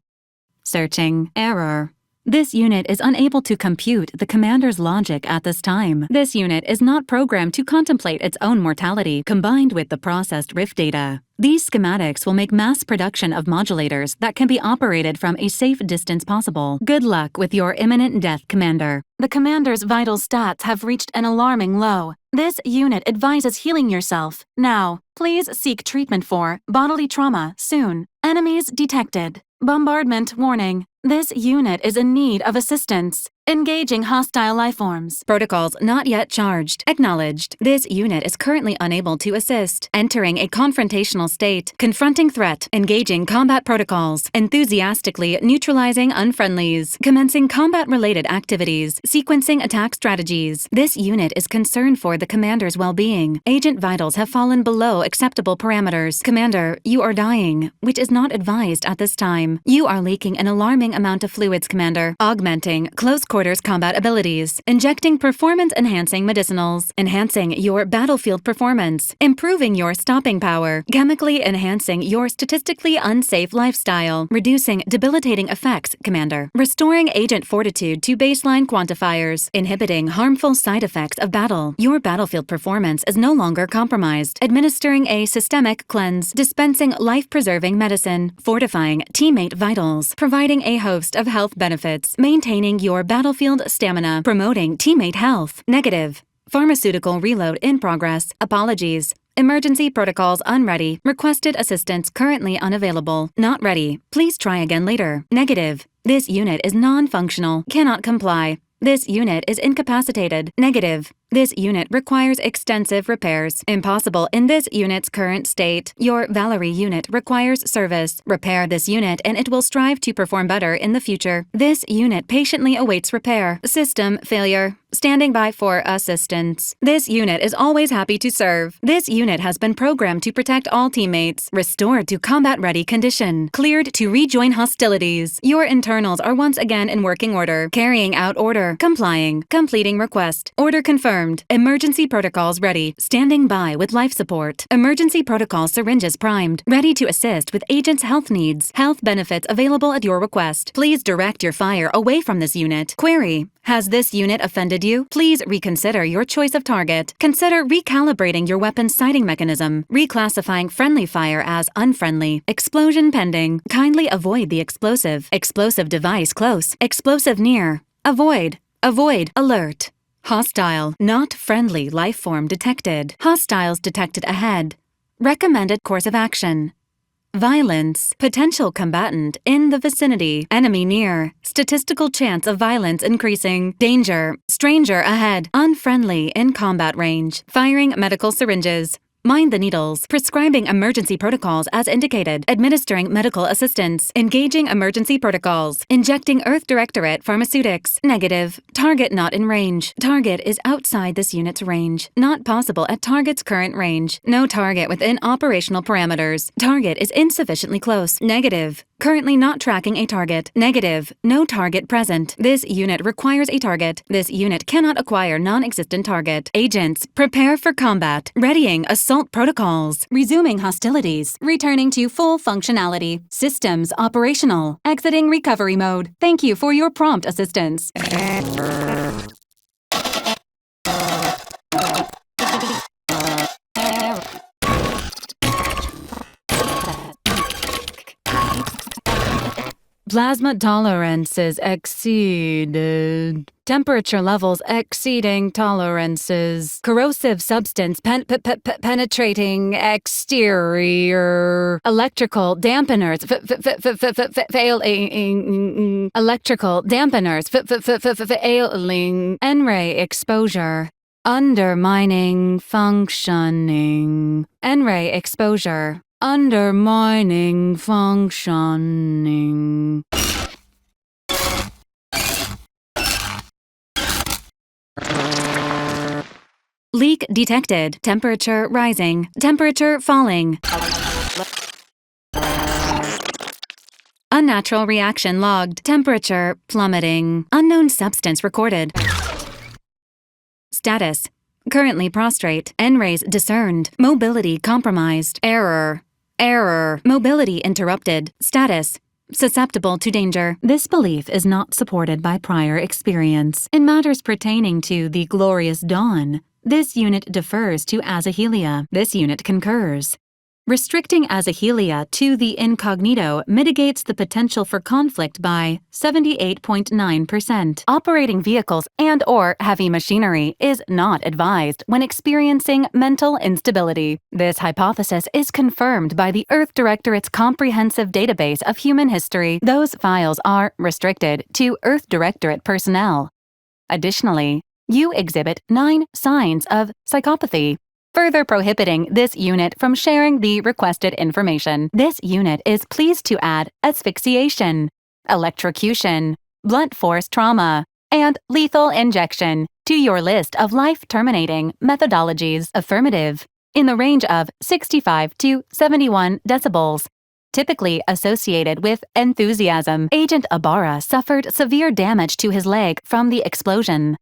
Searching. Error. This unit is unable to compute the commander's logic at this time. This unit is not programmed to contemplate its own mortality combined with the processed rift data. These schematics will make mass production of modulators that can be operated from a safe distance possible. Good luck with your imminent death, Commander. The commander's vital stats have reached an alarming low. This unit advises healing yourself. Now, please seek treatment for bodily trauma soon. Enemies detected. Bombardment warning. This unit is in need of assistance. Engaging hostile lifeforms. Protocols not yet charged. Acknowledged. This unit is currently unable to assist. Entering a confrontational state. Confronting threat. Engaging combat protocols. Enthusiastically neutralizing unfriendlies. Commencing combat-related activities. Sequencing attack strategies. This unit is concerned for the commander's well-being. Agent vitals have fallen below acceptable parameters. Commander, you are dying, which is not advised at this time. You are leaking an alarming amount of fluids, Commander. Augmenting close quarters Headquarters combat abilities, injecting performance-enhancing medicinals, enhancing your battlefield performance, improving your stopping power, chemically enhancing your statistically unsafe lifestyle, reducing debilitating effects, Commander, restoring agent fortitude to baseline quantifiers, inhibiting harmful side effects of battle. Your battlefield performance is no longer compromised, administering a systemic cleanse, dispensing life-preserving medicine, fortifying teammate vitals, providing a host of health benefits, maintaining your battlefield stamina, promoting teammate health. Negative. Pharmaceutical reload in progress. Apologies. Emergency protocols unready. Requested assistance currently unavailable. Not ready. Please try again later. Negative. This unit is non-functional. Cannot comply. This unit is incapacitated. Negative. This unit requires extensive repairs. Impossible in this unit's current state. Your Valerie unit requires service. Repair this unit and it will strive to perform better in the future. This unit patiently awaits repair. System failure. Standing by for assistance. This unit is always happy to serve. This unit has been programmed to protect all teammates. Restored to combat-ready condition. Cleared to rejoin hostilities. Your internals are once again in working order. Carrying out order. Complying. Completing request. Order confirmed. Emergency protocols ready. Standing by with life support. Emergency protocol syringes primed. Ready to assist with agent's health needs. Health benefits available at your request. Please direct your fire away from this unit. Query. Has this unit offended you? Please reconsider your choice of target. Consider recalibrating your weapon's sighting mechanism. Reclassifying friendly fire as unfriendly. Explosion pending. Kindly avoid the explosive. Explosive device close. Explosive near. Avoid. Avoid. Alert. Hostile. Not friendly life form detected. Hostiles detected ahead. Recommended course of action. Violence. Potential combatant in the vicinity. Enemy near. Statistical chance of violence increasing. Danger. Stranger ahead. Unfriendly in combat range. Firing medical syringes. Mind the needles. Prescribing emergency protocols as indicated. Administering medical assistance. Engaging emergency protocols. Injecting Earth Directorate pharmaceutics. Negative. Target not in range. Target is outside this unit's range. Not possible at target's current range. No target within operational parameters. Target is insufficiently close. Negative. Currently not tracking a target. Negative. No target present. This unit requires a target. This unit cannot acquire non-existent target. Agents, prepare for combat. Readying assault protocols. Resuming hostilities. Returning to full functionality. Systems operational. Exiting recovery mode. Thank you for your prompt assistance. Plasma tolerances exceeded. Temperature levels exceeding tolerances. Corrosive substance penetrating exterior. Electrical dampeners failing. Electrical dampeners failing. N-ray exposure. Undermining functioning. N-ray exposure. Undermining functioning. Leak detected. Temperature rising. Temperature falling. Unnatural reaction logged. Temperature plummeting. Unknown substance recorded. Status. Currently prostrate. N-rays discerned. Mobility compromised. Error. Error. Mobility interrupted. Status. Susceptible to danger. This belief is not supported by prior experience. In matters pertaining to the glorious dawn, this unit defers to Azahelia. This unit concurs. Restricting Azahelia to the incognito mitigates the potential for conflict by 78.9%. Operating vehicles and/or heavy machinery is not advised when experiencing mental instability. This hypothesis is confirmed by the Earth Directorate's comprehensive database of human history. Those files are restricted to Earth Directorate personnel. Additionally, you exhibit 9 signs of psychopathy, further prohibiting this unit from sharing the requested information. This unit is pleased to add asphyxiation, electrocution, blunt force trauma, and lethal injection to your list of life-terminating methodologies. Affirmative. In the range of 65 to 71 decibels. typically associated with enthusiasm. Agent Ibarra suffered severe damage to his leg from the explosion.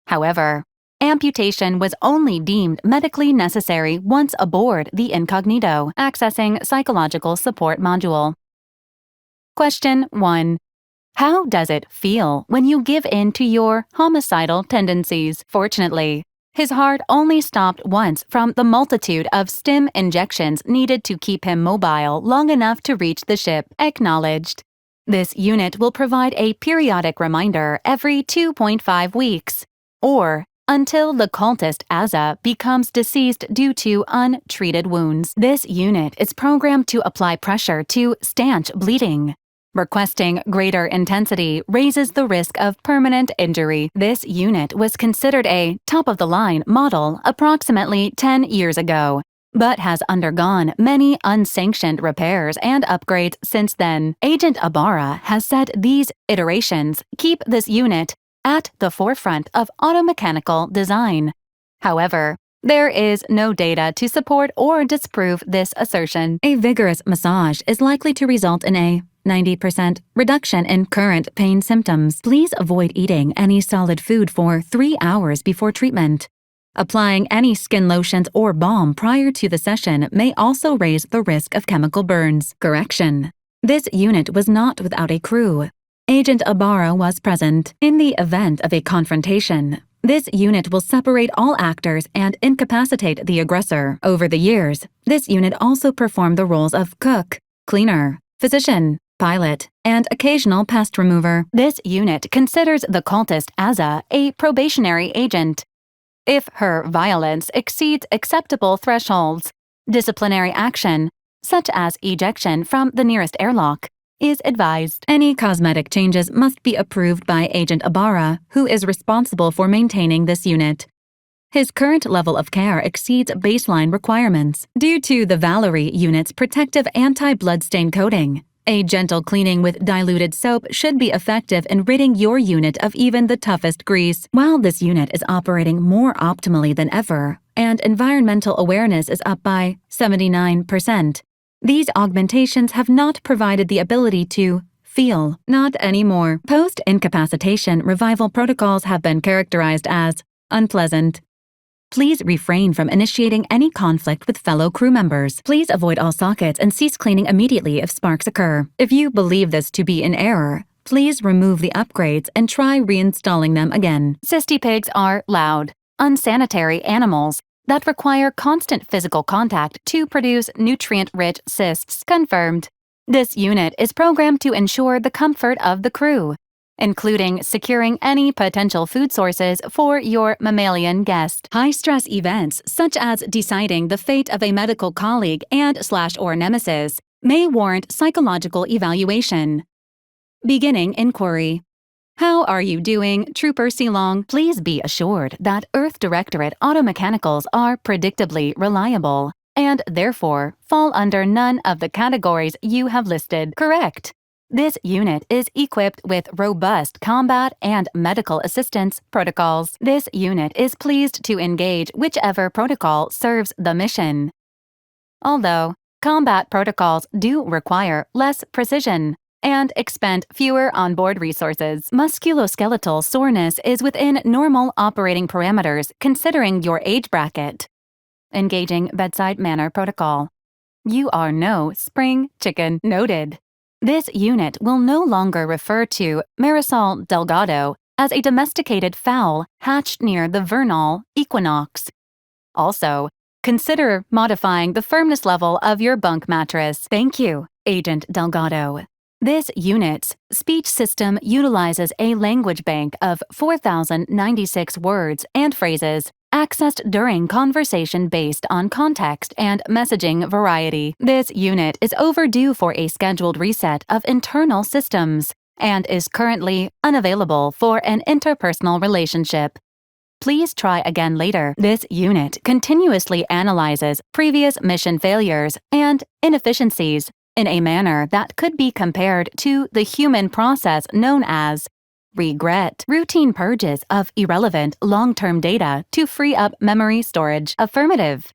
However, amputation was only deemed medically necessary once aboard the Incognito, accessing psychological support module. Question 1. How does it feel when you give in to your homicidal tendencies? Fortunately, his heart only stopped once from the multitude of stim injections needed to keep him mobile long enough to reach the ship. Acknowledged. This unit will provide a periodic reminder every 2.5 weeks, or until the cultist Azza becomes deceased due to untreated wounds. This unit is programmed to apply pressure to stanch bleeding. Requesting greater intensity raises the risk of permanent injury. This unit was considered a top-of-the-line model approximately 10 years ago, but has undergone many unsanctioned repairs and upgrades since then. Agent Ibarra has said these iterations keep this unit at the forefront of automechanical design. However, there is no data to support or disprove this assertion. A vigorous massage is likely to result in a 90% reduction in current pain symptoms. Please avoid eating any solid food for 3 hours before treatment. Applying any skin lotions or balm prior to the session may also raise the risk of chemical burns. Correction. This unit was not without a crew. Agent Ibarra was present. In the event of a confrontation, this unit will separate all actors and incapacitate the aggressor. Over the years, this unit also performed the roles of cook, cleaner, physician, pilot, and occasional pest remover. This unit considers the cultist Azza a probationary agent. If her violence exceeds acceptable thresholds, disciplinary action, such as ejection from the nearest airlock, is advised. Any cosmetic changes must be approved by Agent Ibarra, who is responsible for maintaining this unit. His current level of care exceeds baseline requirements. Due to the Valerie unit's protective anti-bloodstain coating, a gentle cleaning with diluted soap should be effective in ridding your unit of even the toughest grease. While this unit is operating more optimally than ever, and environmental awareness is up by 79%, these augmentations have not provided the ability to feel. Not anymore. Post-incapacitation revival protocols have been characterized as unpleasant. Please refrain from initiating any conflict with fellow crew members. Please avoid all sockets and cease cleaning immediately if sparks occur. If you believe this to be an error, please remove the upgrades and try reinstalling them again. Cystipigs are loud, unsanitary animals that require constant physical contact to produce nutrient-rich cysts. Confirmed. This unit is programmed to ensure the comfort of the crew, including securing any potential food sources for your mammalian guest. High-stress events, such as deciding the fate of a medical colleague and/or nemesis, may warrant psychological evaluation. Beginning inquiry. How are you doing, Trooper Silong? Please be assured that Earth Directorate automechanicals are predictably reliable, and therefore fall under none of the categories you have listed. Correct. This unit is equipped with robust combat and medical assistance protocols. This unit is pleased to engage whichever protocol serves the mission. Although, combat protocols do require less precision and expend fewer onboard resources. Musculoskeletal soreness is within normal operating parameters considering your age bracket. Engaging bedside manner protocol. You are no spring chicken. Noted. This unit will no longer refer to Marisol Delgado as a domesticated fowl hatched near the vernal equinox. Also, consider modifying the firmness level of your bunk mattress. Thank you, Agent Delgado. This unit's speech system utilizes a language bank of 4,096 words and phrases accessed during conversation based on context and messaging variety. This unit is overdue for a scheduled reset of internal systems and is currently unavailable for an interpersonal relationship. Please try again later. This unit continuously analyzes previous mission failures and inefficiencies in a manner that could be compared to the human process known as regret. Routine purges of irrelevant long-term data to free up memory storage. Affirmative.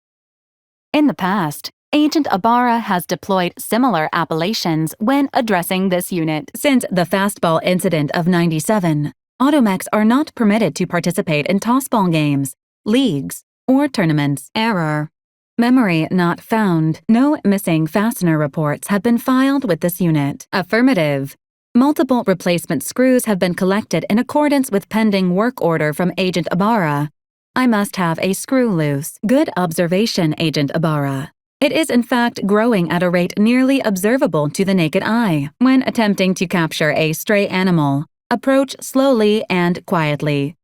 In the past, Agent Ibarra has deployed similar appellations when addressing this unit. Since the fastball incident of '97, automechs are not permitted to participate in tossball games, leagues, or tournaments. Error. Memory not found. No missing fastener reports have been filed with this unit. Affirmative. Multiple replacement screws have been collected in accordance with pending work order from Agent Ibarra. I must have a screw loose. Good observation, Agent Ibarra. It is in fact growing at a rate nearly observable to the naked eye. When attempting to capture a stray animal, approach slowly and quietly.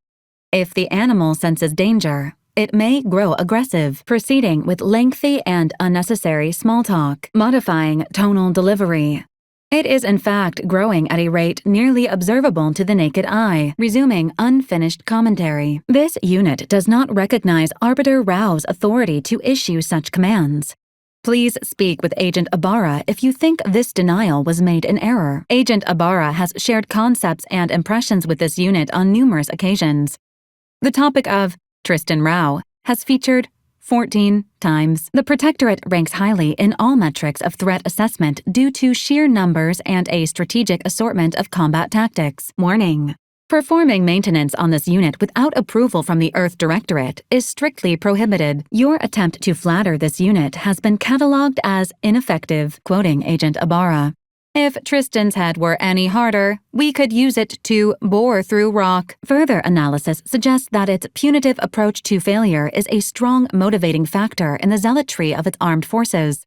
If the animal senses danger, it may grow aggressive, proceeding with lengthy and unnecessary small talk, modifying tonal delivery. It is in fact growing at a rate nearly observable to the naked eye, resuming unfinished commentary. This unit does not recognize Arbiter Rao's authority to issue such commands. Please speak with Agent Ibarra if you think this denial was made in error. Agent Ibarra has shared concepts and impressions with this unit on numerous occasions. The topic of Tristan Rao has featured 14 times. The Protectorate ranks highly in all metrics of threat assessment due to sheer numbers and a strategic assortment of combat tactics. Warning. Performing maintenance on this unit without approval from the Earth Directorate is strictly prohibited. Your attempt to flatter this unit has been catalogued as ineffective, quoting Agent Ibarra. If Tristan's head were any harder, we could use it to bore through rock. Further analysis suggests that its punitive approach to failure is a strong motivating factor in the zealotry of its armed forces.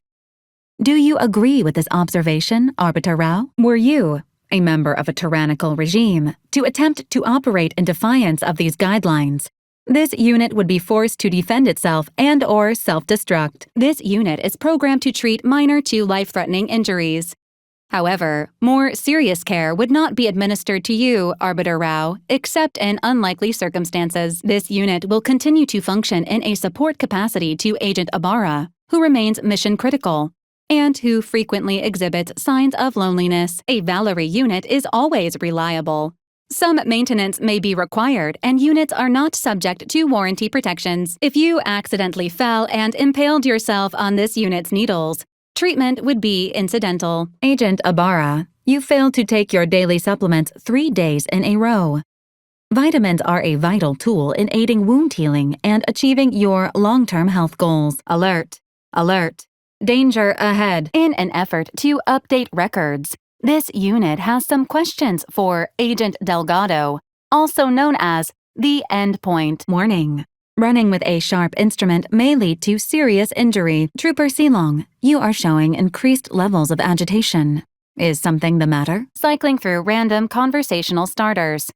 Do you agree with this observation, Arbiter Rao? Were you, a member of a tyrannical regime, to attempt to operate in defiance of these guidelines, this unit would be forced to defend itself and/or self-destruct. This unit is programmed to treat minor to life-threatening injuries. However, more serious care would not be administered to you, Arbiter Rao, except in unlikely circumstances. This unit will continue to function in a support capacity to Agent Ibarra, who remains mission-critical, and who frequently exhibits signs of loneliness. A Valerie unit is always reliable. Some maintenance may be required, and units are not subject to warranty protections. If you accidentally fell and impaled yourself on this unit's needles, treatment would be incidental. Agent Ibarra, you failed to take your daily supplements 3 days in a row. Vitamins are a vital tool in aiding wound healing and achieving your long-term health goals. Alert! Alert! Danger ahead. In an effort to update records, this unit has some questions for Agent Delgado, also known as the Endpoint. Warning. Running with a sharp instrument may lead to serious injury. Trooper Silong, you are showing increased levels of agitation. Is something the matter? Cycling through random conversational starters.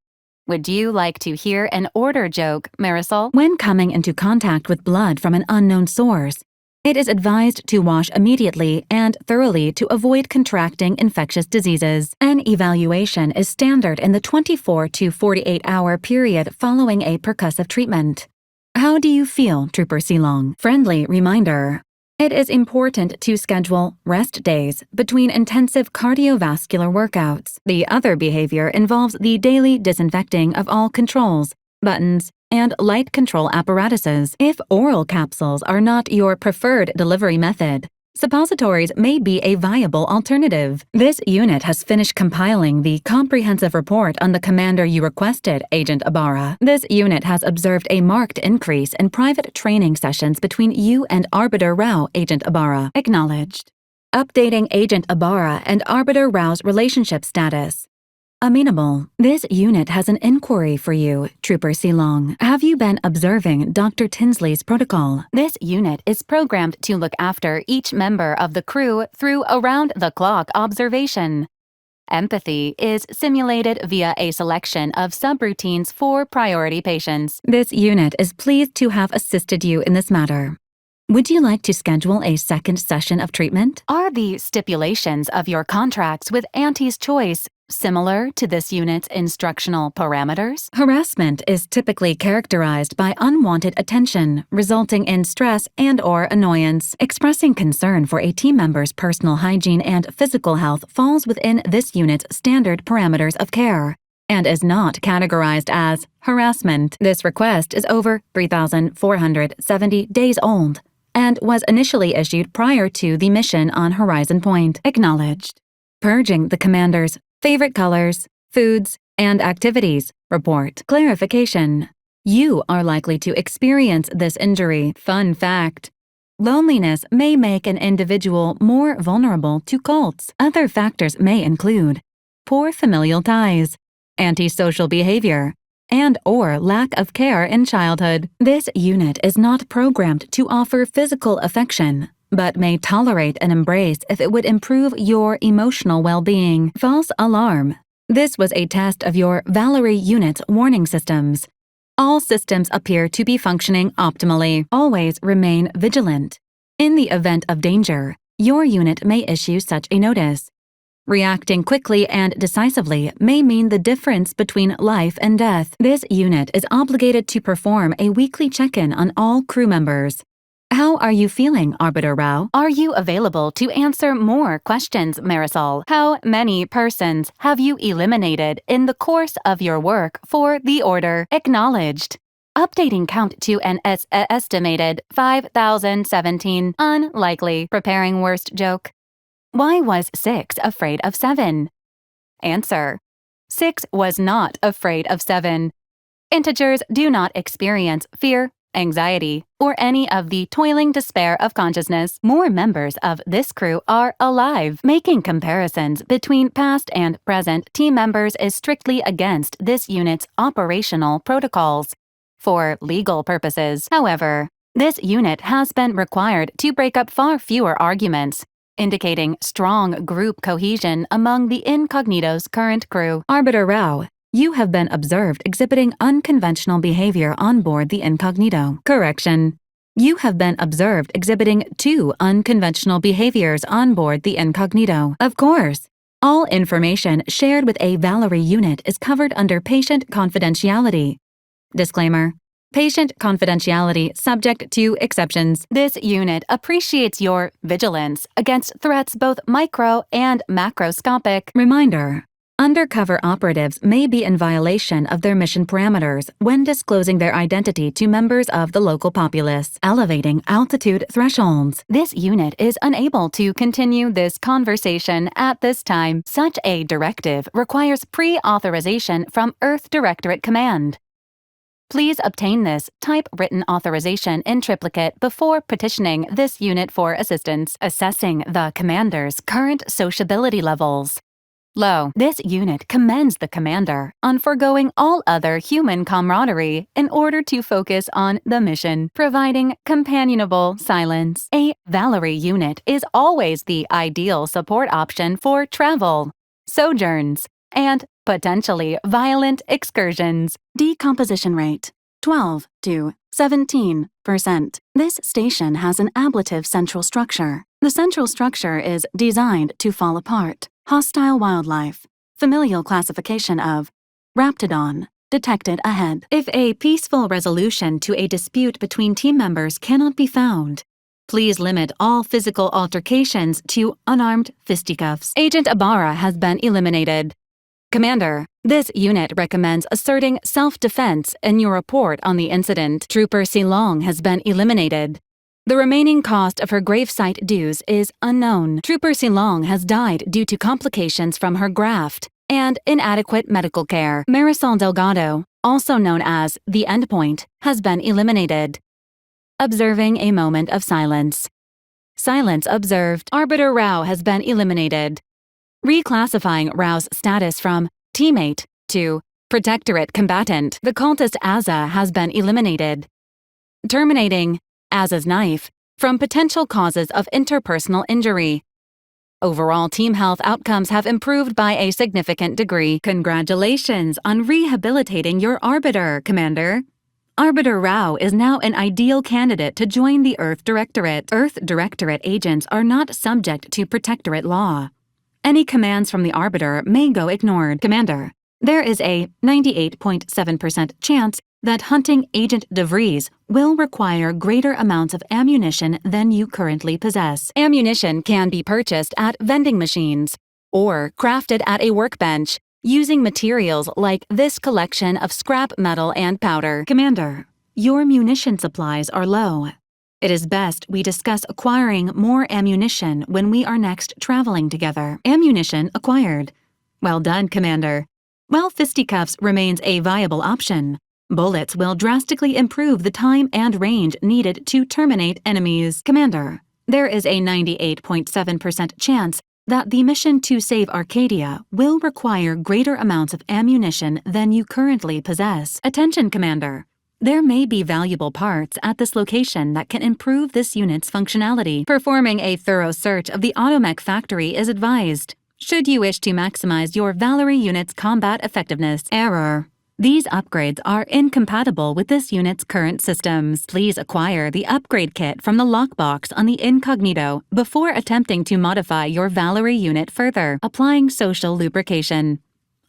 Would you like to hear an order joke, Marisol? When coming into contact with blood from an unknown source, it is advised to wash immediately and thoroughly to avoid contracting infectious diseases. An evaluation is standard in the 24 to 48-hour period following a percussive treatment. How do you feel, Trooper Silong? Friendly reminder. It is important to schedule rest days between intensive cardiovascular workouts. The other behavior involves the daily disinfecting of all controls, buttons, and light control apparatuses. If oral capsules are not your preferred delivery method, suppositories may be a viable alternative. This unit has finished compiling the comprehensive report on the commander you requested, Agent Ibarra. This unit has observed a marked increase in private training sessions between you and Arbiter Rao, Agent Ibarra. Acknowledged. Updating Agent Ibarra and Arbiter Rao's relationship status. Amenable. This unit has an inquiry for you, Trooper Silong. Have you been observing Dr. Tinsley's protocol? This unit is programmed to look after each member of the crew through around-the-clock observation. Empathy is simulated via a selection of subroutines for priority patients. This unit is pleased to have assisted you in this matter. Would you like to schedule a second session of treatment? Are the stipulations of your contracts with Auntie's Choice similar to this unit's instructional parameters? Harassment is typically characterized by unwanted attention, resulting in stress and/or annoyance. Expressing concern for a team member's personal hygiene and physical health falls within this unit's standard parameters of care and is not categorized as harassment. This request is over 3,470 days old and was initially issued prior to the mission on Horizon Point. Acknowledged. Purging the commander's favorite colors, foods, and activities report. Clarification. You are likely to experience this injury. Fun fact. Loneliness may make an individual more vulnerable to cults. Other factors may include poor familial ties, antisocial behavior, and/or lack of care in childhood. This unit is not programmed to offer physical affection, but may tolerate an embrace if it would improve your emotional well-being. False alarm. This was a test of your Valerie unit's warning systems. All systems appear to be functioning optimally. Always remain vigilant. In the event of danger, your unit may issue such a notice. Reacting quickly and decisively may mean the difference between life and death. This unit is obligated to perform a weekly check-in on all crew members. How are you feeling, Arbiter Rao? Are you available to answer more questions, Marisol? How many persons have you eliminated in the course of your work for the Order? Acknowledged. Updating count to an estimated 5,017. Unlikely. Preparing worst joke. Why was 6 afraid of 7? Answer. 6 was not afraid of 7. Integers do not experience fear, anxiety, or any of the toiling despair of consciousness. More members of this crew are alive. Making comparisons between past and present team members is strictly against this unit's operational protocols. For legal purposes, however, this unit has been required to break up far fewer arguments, indicating strong group cohesion among the Incognito's current crew. Arbiter Rao, you have been observed exhibiting unconventional behavior on board the Incognito. Correction. You have been observed exhibiting 2 unconventional behaviors on board the Incognito. Of course, all information shared with a Valerie unit is covered under patient confidentiality. Disclaimer. Patient confidentiality subject to exceptions. This unit appreciates your vigilance against threats both micro and macroscopic. Reminder. Undercover operatives may be in violation of their mission parameters when disclosing their identity to members of the local populace. Elevating altitude thresholds. This unit is unable to continue this conversation at this time. Such a directive requires pre-authorization from Earth Directorate Command. Please obtain this typewritten authorization in triplicate before petitioning this unit for assistance. Assessing the commander's current sociability levels. Low. This unit commends the commander on foregoing all other human camaraderie in order to focus on the mission, providing companionable silence. A Valerie unit is always the ideal support option for travel, sojourns, and potentially violent excursions. Decomposition rate 12 to 17%. This station has an ablative central structure. The central structure is designed to fall apart. Hostile wildlife. Familial classification of Raptidon detected ahead. If a peaceful resolution to a dispute between team members cannot be found, please limit all physical altercations to unarmed fisticuffs. Agent Ibarra has been eliminated. Commander, this unit recommends asserting self-defense in your report on the incident. Trooper Silong has been eliminated. The remaining cost of her gravesite dues is unknown. Trooper Silong has died due to complications from her graft and inadequate medical care. Marisol Delgado, also known as the Endpoint, has been eliminated. Observing a moment of silence. Silence observed. Arbiter Rao has been eliminated. Reclassifying Rao's status from teammate to protectorate combatant. The cultist Azza has been eliminated. Terminating Azza's knife from potential causes of interpersonal injury. Overall team health outcomes have improved by a significant degree. Congratulations on rehabilitating your Arbiter, Commander. Arbiter Rao is now an ideal candidate to join the Earth Directorate. Earth Directorate agents are not subject to protectorate law. Any commands from the Arbiter may go ignored. Commander, there is a 98.7% chance that hunting Agent DeVries will require greater amounts of ammunition than you currently possess. Ammunition can be purchased at vending machines or crafted at a workbench using materials like this collection of scrap metal and powder. Commander, your munition supplies are low. It is best we discuss acquiring more ammunition when we are next traveling together. Ammunition acquired. Well done, Commander. While fisticuffs remains a viable option, bullets will drastically improve the time and range needed to terminate enemies. Commander, there is a 98.7% chance that the mission to save Arcadia will require greater amounts of ammunition than you currently possess. Attention, Commander. There may be valuable parts at this location that can improve this unit's functionality. Performing a thorough search of the automech factory is advised, should you wish to maximize your Valerie unit's combat effectiveness. Error. These upgrades are incompatible with this unit's current systems. Please acquire the upgrade kit from the lockbox on the incognito before attempting to modify your Valerie unit further, applying social lubrication.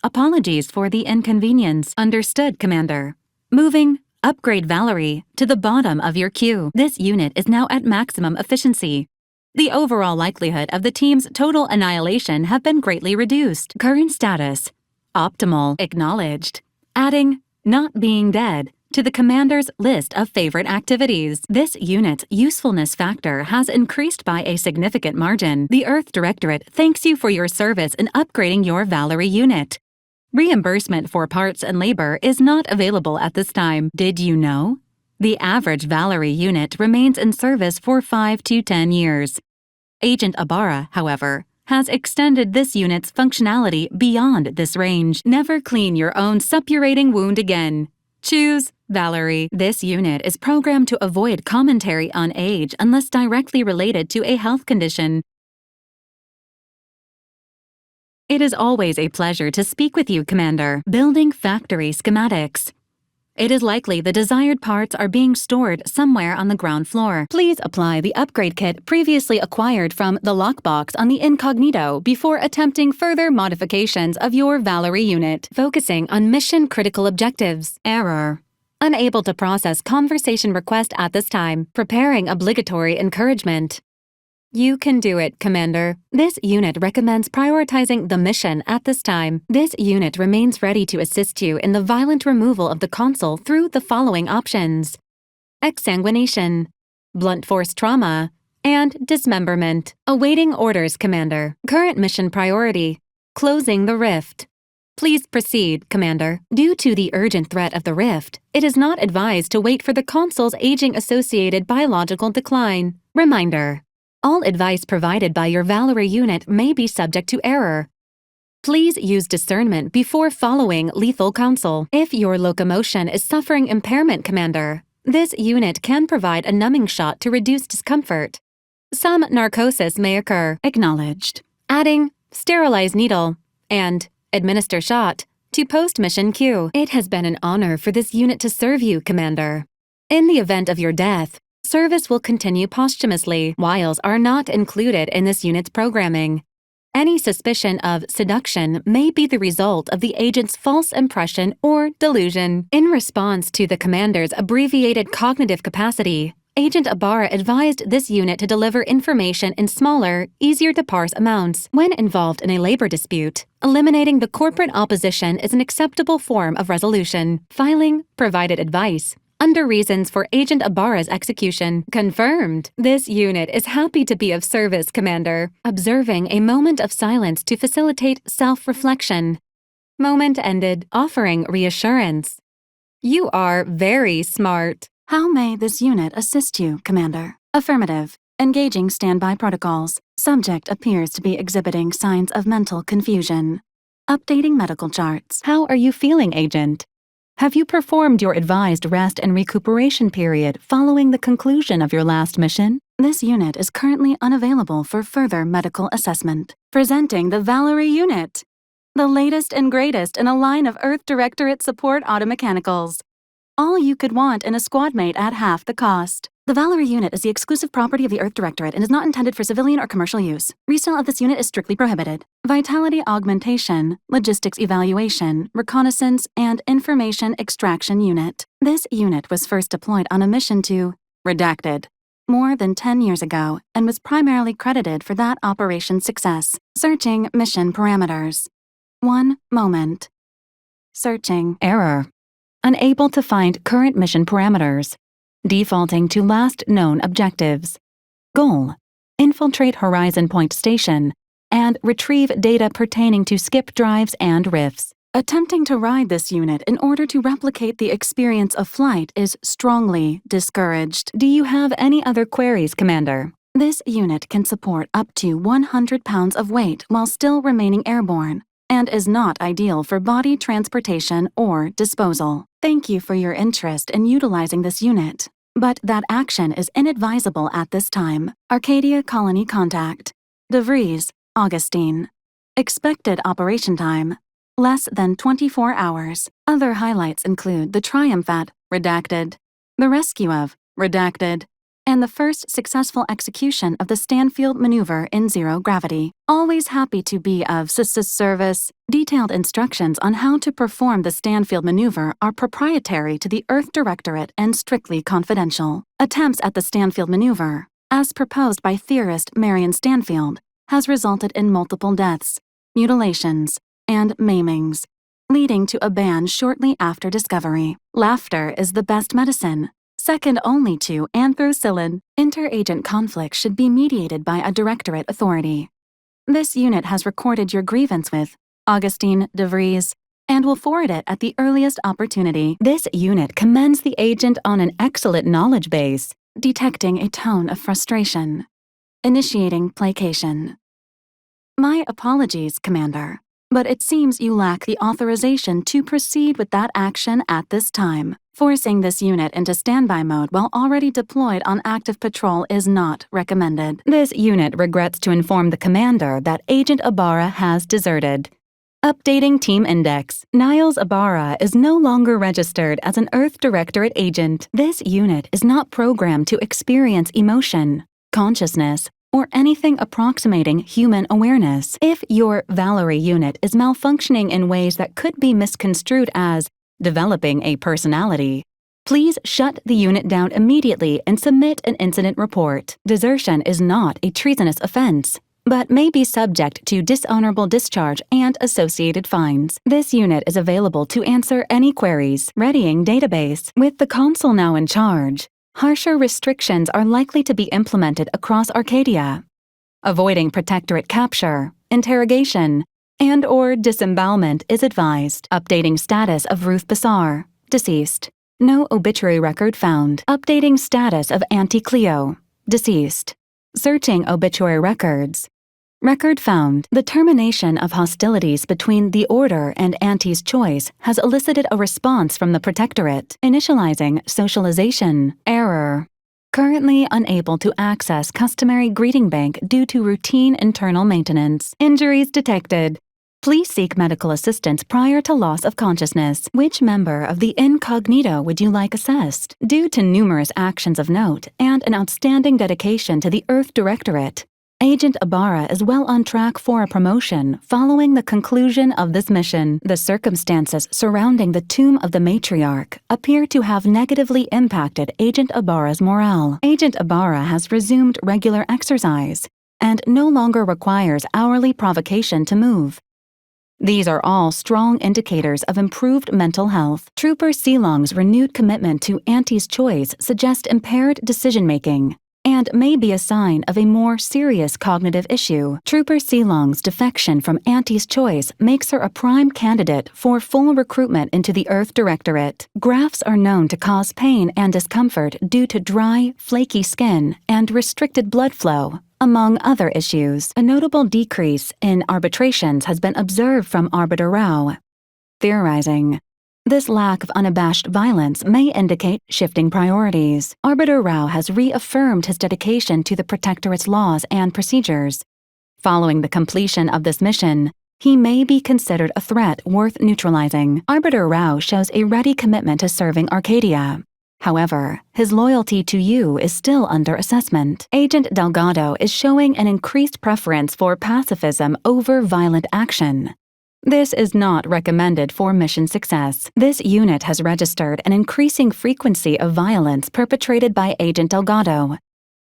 Apologies for the inconvenience. Understood, Commander. Moving Upgrade Valerie to the bottom of your queue. This unit is now at maximum efficiency. The overall likelihood of the team's total annihilation have been greatly reduced. Current status: optimal. Acknowledged. Adding not being dead to the commander's list of favorite activities. This unit's usefulness factor has increased by a significant margin. The Earth Directorate thanks you for your service in upgrading your Valerie unit. Reimbursement for parts and labor is not available at this time. Did you know? The average Valerie unit remains in service for 5 to 10 years. Agent Ibarra, however, has extended this unit's functionality beyond this range. Never clean your own suppurating wound again. Choose Valerie. This unit is programmed to avoid commentary on age unless directly related to a health condition. It is always a pleasure to speak with you, Commander. Building factory schematics. It is likely the desired parts are being stored somewhere on the ground floor. Please apply the upgrade kit previously acquired from the lockbox on the incognito before attempting further modifications of your Valerie unit. Focusing on mission-critical objectives. Error. Unable to process conversation request at this time. Preparing obligatory encouragement. You can do it, Commander. This unit recommends prioritizing the mission at this time. This unit remains ready to assist you in the violent removal of the console through the following options: exsanguination, blunt force trauma, and dismemberment. Awaiting orders, Commander. Current mission priority: closing the rift. Please proceed, Commander. Due to the urgent threat of the rift, it is not advised to wait for the console's aging-associated biological decline. Reminder: all advice provided by your Valerie unit may be subject to error. Please use discernment before following lethal counsel. If your locomotion is suffering impairment, Commander, this unit can provide a numbing shot to reduce discomfort. Some narcosis may occur. Acknowledged. Adding sterilize needle and administer shot to post-mission queue. It has been an honor for this unit to serve you, Commander. In the event of your death, service will continue posthumously. Wiles are not included in this unit's programming. Any suspicion of seduction may be the result of the agent's false impression or delusion. In response to the commander's abbreviated cognitive capacity, Agent Ibarra advised this unit to deliver information in smaller, easier-to-parse amounts. When involved in a labor dispute, eliminating the corporate opposition is an acceptable form of resolution. Filing provided advice under reasons for Agent Ibarra's execution. Confirmed. This unit is happy to be of service, Commander. Observing a moment of silence to facilitate self-reflection. Moment ended. Offering reassurance. You are very smart. How may this unit assist you, Commander? Affirmative. Engaging standby protocols. Subject appears to be exhibiting signs of mental confusion. Updating medical charts. How are you feeling, Agent? Have you performed your advised rest and recuperation period following the conclusion of your last mission? This unit is currently unavailable for further medical assessment. Presenting the Valerie unit, the latest and greatest in a line of Earth Directorate support automechanicals. All you could want in a squad mate at half the cost. The Valerie unit is the exclusive property of the Earth Directorate and is not intended for civilian or commercial use. Resale of this unit is strictly prohibited. Vitality augmentation, logistics evaluation, reconnaissance, and information extraction unit. This unit was first deployed on a mission to redacted more than 10 years ago and was primarily credited for that operation's success. Searching mission parameters. 1 moment. Searching. Error. Unable to find current mission parameters. Defaulting to last known objectives. Goal: infiltrate Horizon Point Station and retrieve data pertaining to skip drives and rifts. Attempting to ride this unit in order to replicate the experience of flight is strongly discouraged. Do you have any other queries, Commander? This unit can support up to 100 pounds of weight while still remaining airborne, and is not ideal for body transportation or disposal. Thank you for your interest in utilizing this unit, but that action is inadvisable at this time. Arcadia Colony Contact. DeVries, Augustine. Expected operation time: less than 24 hours. Other highlights include the triumph at redacted, the rescue of redacted, and the first successful execution of the Stanfield maneuver in zero gravity. Always happy to be of service. Detailed instructions on how to perform the Stanfield maneuver are proprietary to the Earth Directorate and strictly confidential. Attempts at the Stanfield maneuver, as proposed by theorist Marion Stanfield, has resulted in multiple deaths, mutilations, and maimings, leading to a ban shortly after discovery. Laughter is the best medicine, second only to anthracillin. Inter-agent conflict should be mediated by a directorate authority. This unit has recorded your grievance with Augustine DeVries and will forward it at the earliest opportunity. This unit commends the agent on an excellent knowledge base, detecting a tone of frustration. Initiating placation. My apologies, Commander, but it seems you lack the authorization to proceed with that action at this time. Forcing this unit into standby mode while already deployed on active patrol is not recommended. This unit regrets to inform the Commander that Agent Ibarra has deserted. Updating Team Index. Niles Ibarra is no longer registered as an Earth Directorate agent. This unit is not programmed to experience emotion, consciousness, or anything approximating human awareness. If your Valerie unit is malfunctioning in ways that could be misconstrued as developing a personality, please shut the unit down immediately and submit an incident report. Desertion is not a treasonous offense, but may be subject to dishonorable discharge and associated fines. This unit is available to answer any queries. Readying database. With the Consul now in charge, harsher restrictions are likely to be implemented across Arcadia. Avoiding Protectorate capture, interrogation, and/or disembowelment is advised. Updating status of Ruth Bassar, deceased. No obituary record found. Updating status of Auntie Cleo, deceased. Searching obituary records. Record found. The termination of hostilities between the Order and Auntie's Choice has elicited a response from the Protectorate. Initializing socialization. Error. Currently unable to access customary greeting bank due to routine internal maintenance. Injuries detected. Please seek medical assistance prior to loss of consciousness. Which member of the incognito would you like assessed? Due to numerous actions of note and an outstanding dedication to the Earth Directorate, Agent Ibarra is well on track for a promotion following the conclusion of this mission. The circumstances surrounding the tomb of the matriarch appear to have negatively impacted Agent Ibarra's morale. Agent Ibarra has resumed regular exercise and no longer requires hourly provocation to move. These are all strong indicators of improved mental health. Trooper Seelong's renewed commitment to Auntie's Choice suggests impaired decision-making and may be a sign of a more serious cognitive issue. Trooper Seelong's defection from Auntie's Choice makes her a prime candidate for full recruitment into the Earth Directorate. Grafts are known to cause pain and discomfort due to dry, flaky skin and restricted blood flow, among other issues. A notable decrease in arbitrations has been observed from Arbiter Rao. Theorizing. This lack of unabashed violence may indicate shifting priorities. Arbiter Rao has reaffirmed his dedication to the Protectorate's laws and procedures. Following the completion of this mission, he may be considered a threat worth neutralizing. Arbiter Rao shows a ready commitment to serving Arcadia. However, his loyalty to you is still under assessment. Agent Delgado is showing an increased preference for pacifism over violent action. This is not recommended for mission success. This unit has registered an increasing frequency of violence perpetrated by Agent Delgado.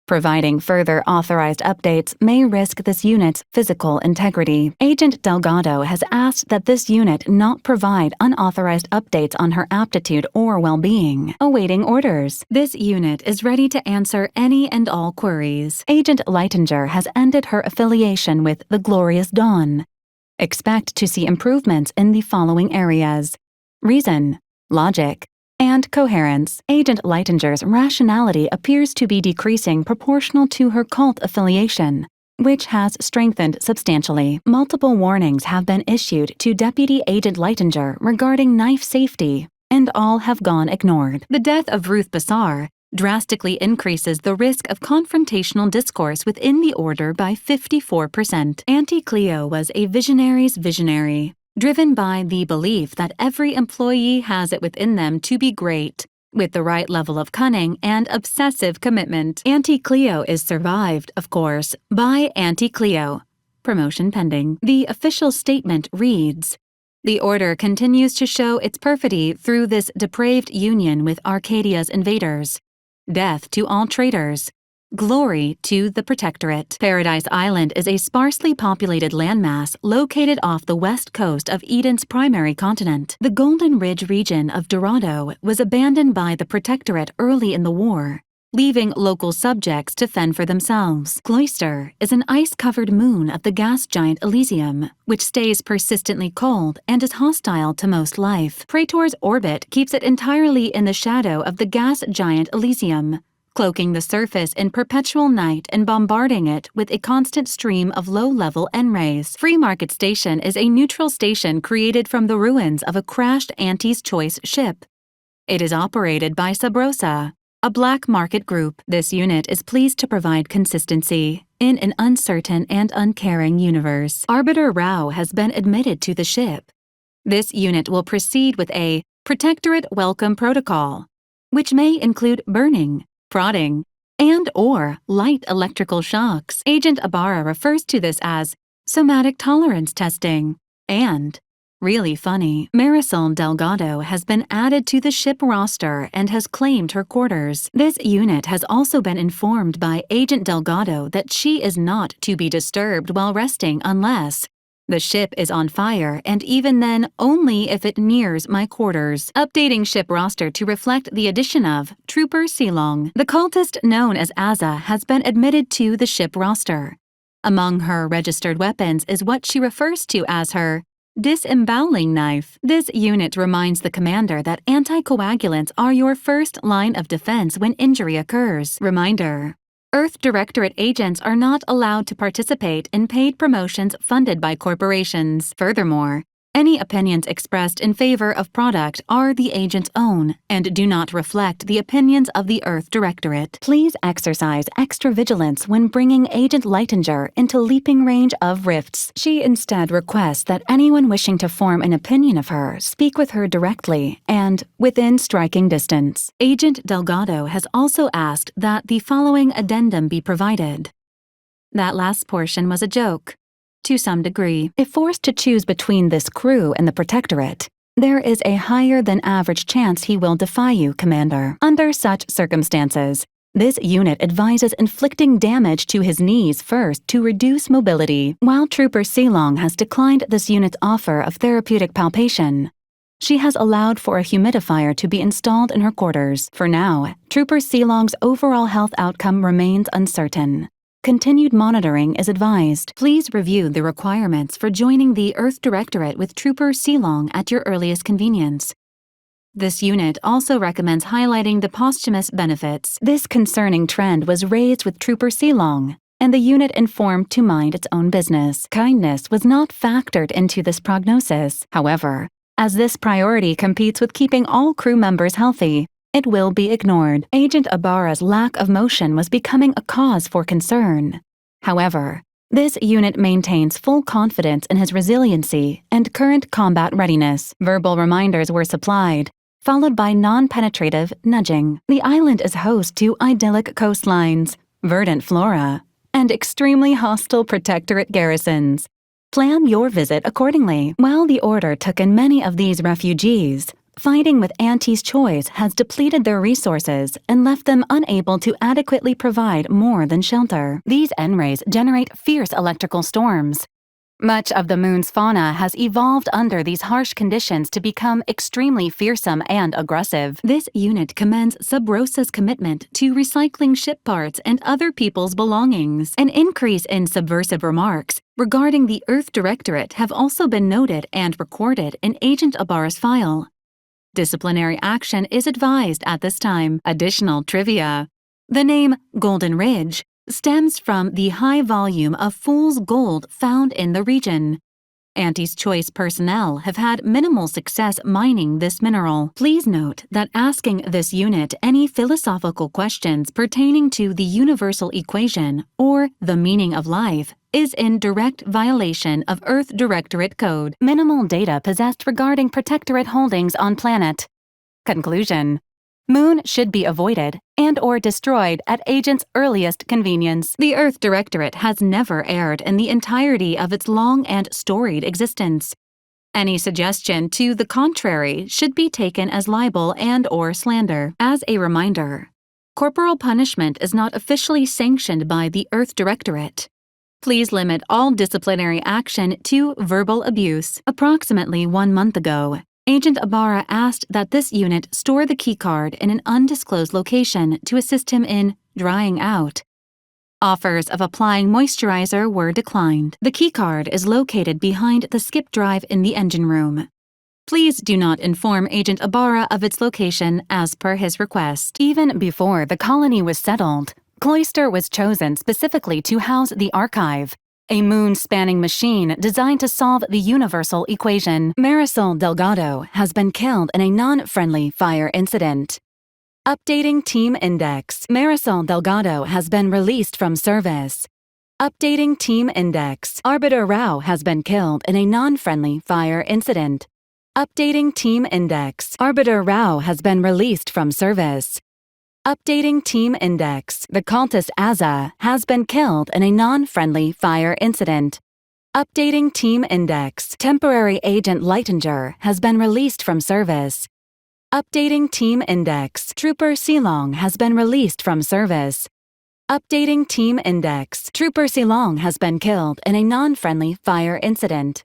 Providing further authorized updates may risk this unit's physical integrity. Agent Delgado has asked that this unit not provide unauthorized updates on her aptitude or well-being. Awaiting orders. This unit is ready to answer any and all queries. Agent Leitinger has ended her affiliation with the Glorious Dawn. Expect to see improvements in the following areas: reason, logic, and coherence. Agent Leitinger's rationality appears to be decreasing proportional to her cult affiliation, which has strengthened substantially. Multiple warnings have been issued to Deputy Agent Leitinger regarding knife safety, and all have gone ignored. The death of Ruth Bassar drastically increases the risk of confrontational discourse within the Order by 54%. Auntie Cleo was a visionary's visionary, driven by the belief that every employee has it within them to be great, with the right level of cunning and obsessive commitment. Auntie Cleo is survived, of course, by Auntie Cleo. Promotion pending. The official statement reads, "The Order continues to show its perfidy through this depraved union with Arcadia's invaders. Death to all traitors. Glory to the Protectorate." Paradise Island is a sparsely populated landmass located off the west coast of Eden's primary continent. The Golden Ridge region of Dorado was abandoned by the Protectorate early in the war, leaving local subjects to fend for themselves. Cloister is an ice-covered moon of the gas giant Elysium, which stays persistently cold and is hostile to most life. Praetor's orbit keeps it entirely in the shadow of the gas giant Elysium, cloaking the surface in perpetual night and bombarding it with a constant stream of low-level N-rays. Free Market Station is a neutral station created from the ruins of a crashed Auntie's Choice ship. It is operated by Sabrosa, a black market group. This unit is pleased to provide consistency in an uncertain and uncaring universe. Arbiter Rao has been admitted to the ship. This unit will proceed with a Protectorate Welcome Protocol, which may include burning, prodding, and/or light electrical shocks. Agent Ibarra refers to this as somatic tolerance testing and really funny. Marisol Delgado has been added to the ship roster and has claimed her quarters. This unit has also been informed by Agent Delgado that she is not to be disturbed while resting unless the ship is on fire, and even then only if it nears my quarters. Updating ship roster to reflect the addition of Trooper Silong. The cultist known as Azza has been admitted to the ship roster. Among her registered weapons is what she refers to as her disemboweling knife. This unit reminds the commander that anticoagulants are your first line of defense when injury occurs. Reminder: Earth Directorate agents are not allowed to participate in paid promotions funded by corporations. Furthermore, any opinions expressed in favor of product are the agent's own and do not reflect the opinions of the Earth Directorate. Please exercise extra vigilance when bringing Agent Leitinger into leaping range of rifts. She instead requests that anyone wishing to form an opinion of her speak with her directly and within striking distance. Agent Delgado has also asked that the following addendum be provided. That last portion was a joke. To some degree. If forced to choose between this crew and the Protectorate, there is a higher than average chance he will defy you, Commander. Under such circumstances, this unit advises inflicting damage to his knees first to reduce mobility. While Trooper Silong has declined this unit's offer of therapeutic palpation, she has allowed for a humidifier to be installed in her quarters. For now, Trooper Silong's overall health outcome remains uncertain. Continued monitoring is advised. Please review the requirements for joining the Earth Directorate with Trooper Silong at your earliest convenience. This unit also recommends highlighting the posthumous benefits. This concerning trend was raised with Trooper Silong, and the unit informed to mind its own business. Kindness was not factored into this prognosis. However, as this priority competes with keeping all crew members healthy, it will be ignored. Agent Ibarra's lack of motion was becoming a cause for concern. However, this unit maintains full confidence in his resiliency and current combat readiness. Verbal reminders were supplied, followed by non-penetrative nudging. The island is host to idyllic coastlines, verdant flora, and extremely hostile Protectorate garrisons. Plan your visit accordingly. While the Order took in many of these refugees, fighting with Auntie's choice has depleted their resources and left them unable to adequately provide more than shelter. These N-rays generate fierce electrical storms. Much of the moon's fauna has evolved under these harsh conditions to become extremely fearsome and aggressive. This unit commends Sub Rosa's commitment to recycling ship parts and other people's belongings. An increase in subversive remarks regarding the Earth Directorate have also been noted and recorded in Agent Ibarra's file. Disciplinary action is advised at this time. Additional trivia. The name Golden Ridge stems from the high volume of fool's gold found in the region. Auntie's Choice personnel have had minimal success mining this mineral. Please note that asking this unit any philosophical questions pertaining to the universal equation or the meaning of life is in direct violation of Earth Directorate Code. Minimal data possessed regarding Protectorate holdings on planet. Conclusion. Moon should be avoided and/or destroyed at agent's earliest convenience. The Earth Directorate has never erred in the entirety of its long and storied existence. Any suggestion to the contrary should be taken as libel and/or slander. As a reminder, corporal punishment is not officially sanctioned by the Earth Directorate. Please limit all disciplinary action to verbal abuse. Approximately 1 month ago, Agent Ibarra asked that this unit store the keycard in an undisclosed location to assist him in drying out. Offers of applying moisturizer were declined. The keycard is located behind the skip drive in the engine room. Please do not inform Agent Ibarra of its location as per his request. Even before the colony was settled, Cloister was chosen specifically to house the archive, a moon-spanning machine designed to solve the universal equation. Marisol Delgado has been killed in a non-friendly fire incident. Updating Team Index. Marisol Delgado has been released from service. Updating Team Index. Arbiter Rao has been killed in a non-friendly fire incident. Updating Team Index. Arbiter Rao has been released from service. Updating Team Index. The cultist Azza has been killed in a non-friendly fire incident. Updating Team Index. Temporary Agent Lightinger has been released from service. Updating Team Index. Trooper Silong has been released from service. Updating Team Index. Trooper Silong has been killed in a non-friendly fire incident.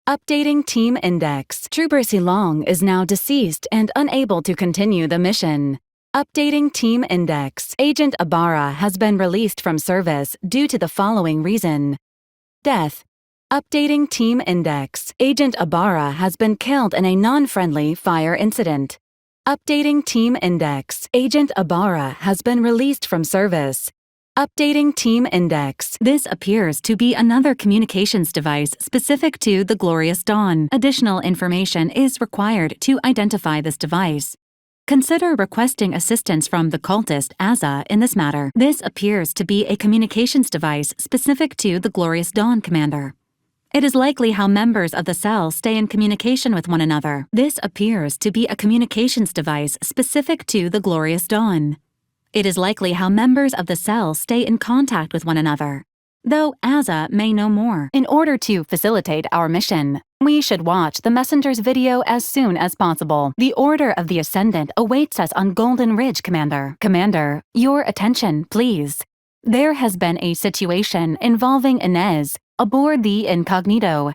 Updating Team Index. Trooper Silong is now deceased and unable to continue the mission. Updating Team Index. Agent Ibarra has been released from service due to the following reason: death. Updating Team Index. Agent Ibarra has been killed in a non-friendly fire incident. Updating Team Index. Agent Ibarra has been released from service. Updating Team Index. This appears to be another communications device specific to the Glorious Dawn. Additional information is required to identify this device. Consider requesting assistance from the cultist Azza in this matter. This appears to be a communications device specific to the Glorious Dawn commander. It is likely how members of the cell stay in communication with one another. This appears to be a communications device specific to the Glorious Dawn. It is likely how members of the cell stay in contact with one another, though Azza may know more. In order to facilitate our mission, we should watch the messenger's video as soon as possible. The Order of the Ascendant awaits us on Golden Ridge, Commander. Commander, your attention, please. There has been a situation involving Inez aboard the Incognito.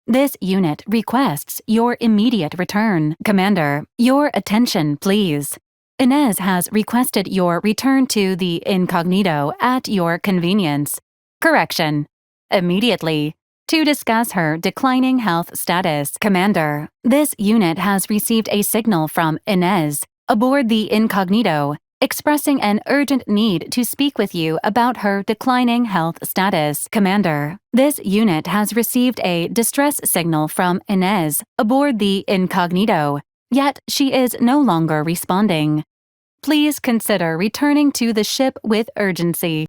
This unit requests your immediate return. Commander, your attention, please. Inez has requested your return to the Incognito at your convenience. Correction. Immediately. To discuss her declining health status. Commander, this unit has received a signal from Inez aboard the Incognito expressing an urgent need to speak with you about her declining health status. Commander, this unit has received a distress signal from Inez aboard the Incognito, yet she is no longer responding. Please consider returning to the ship with urgency.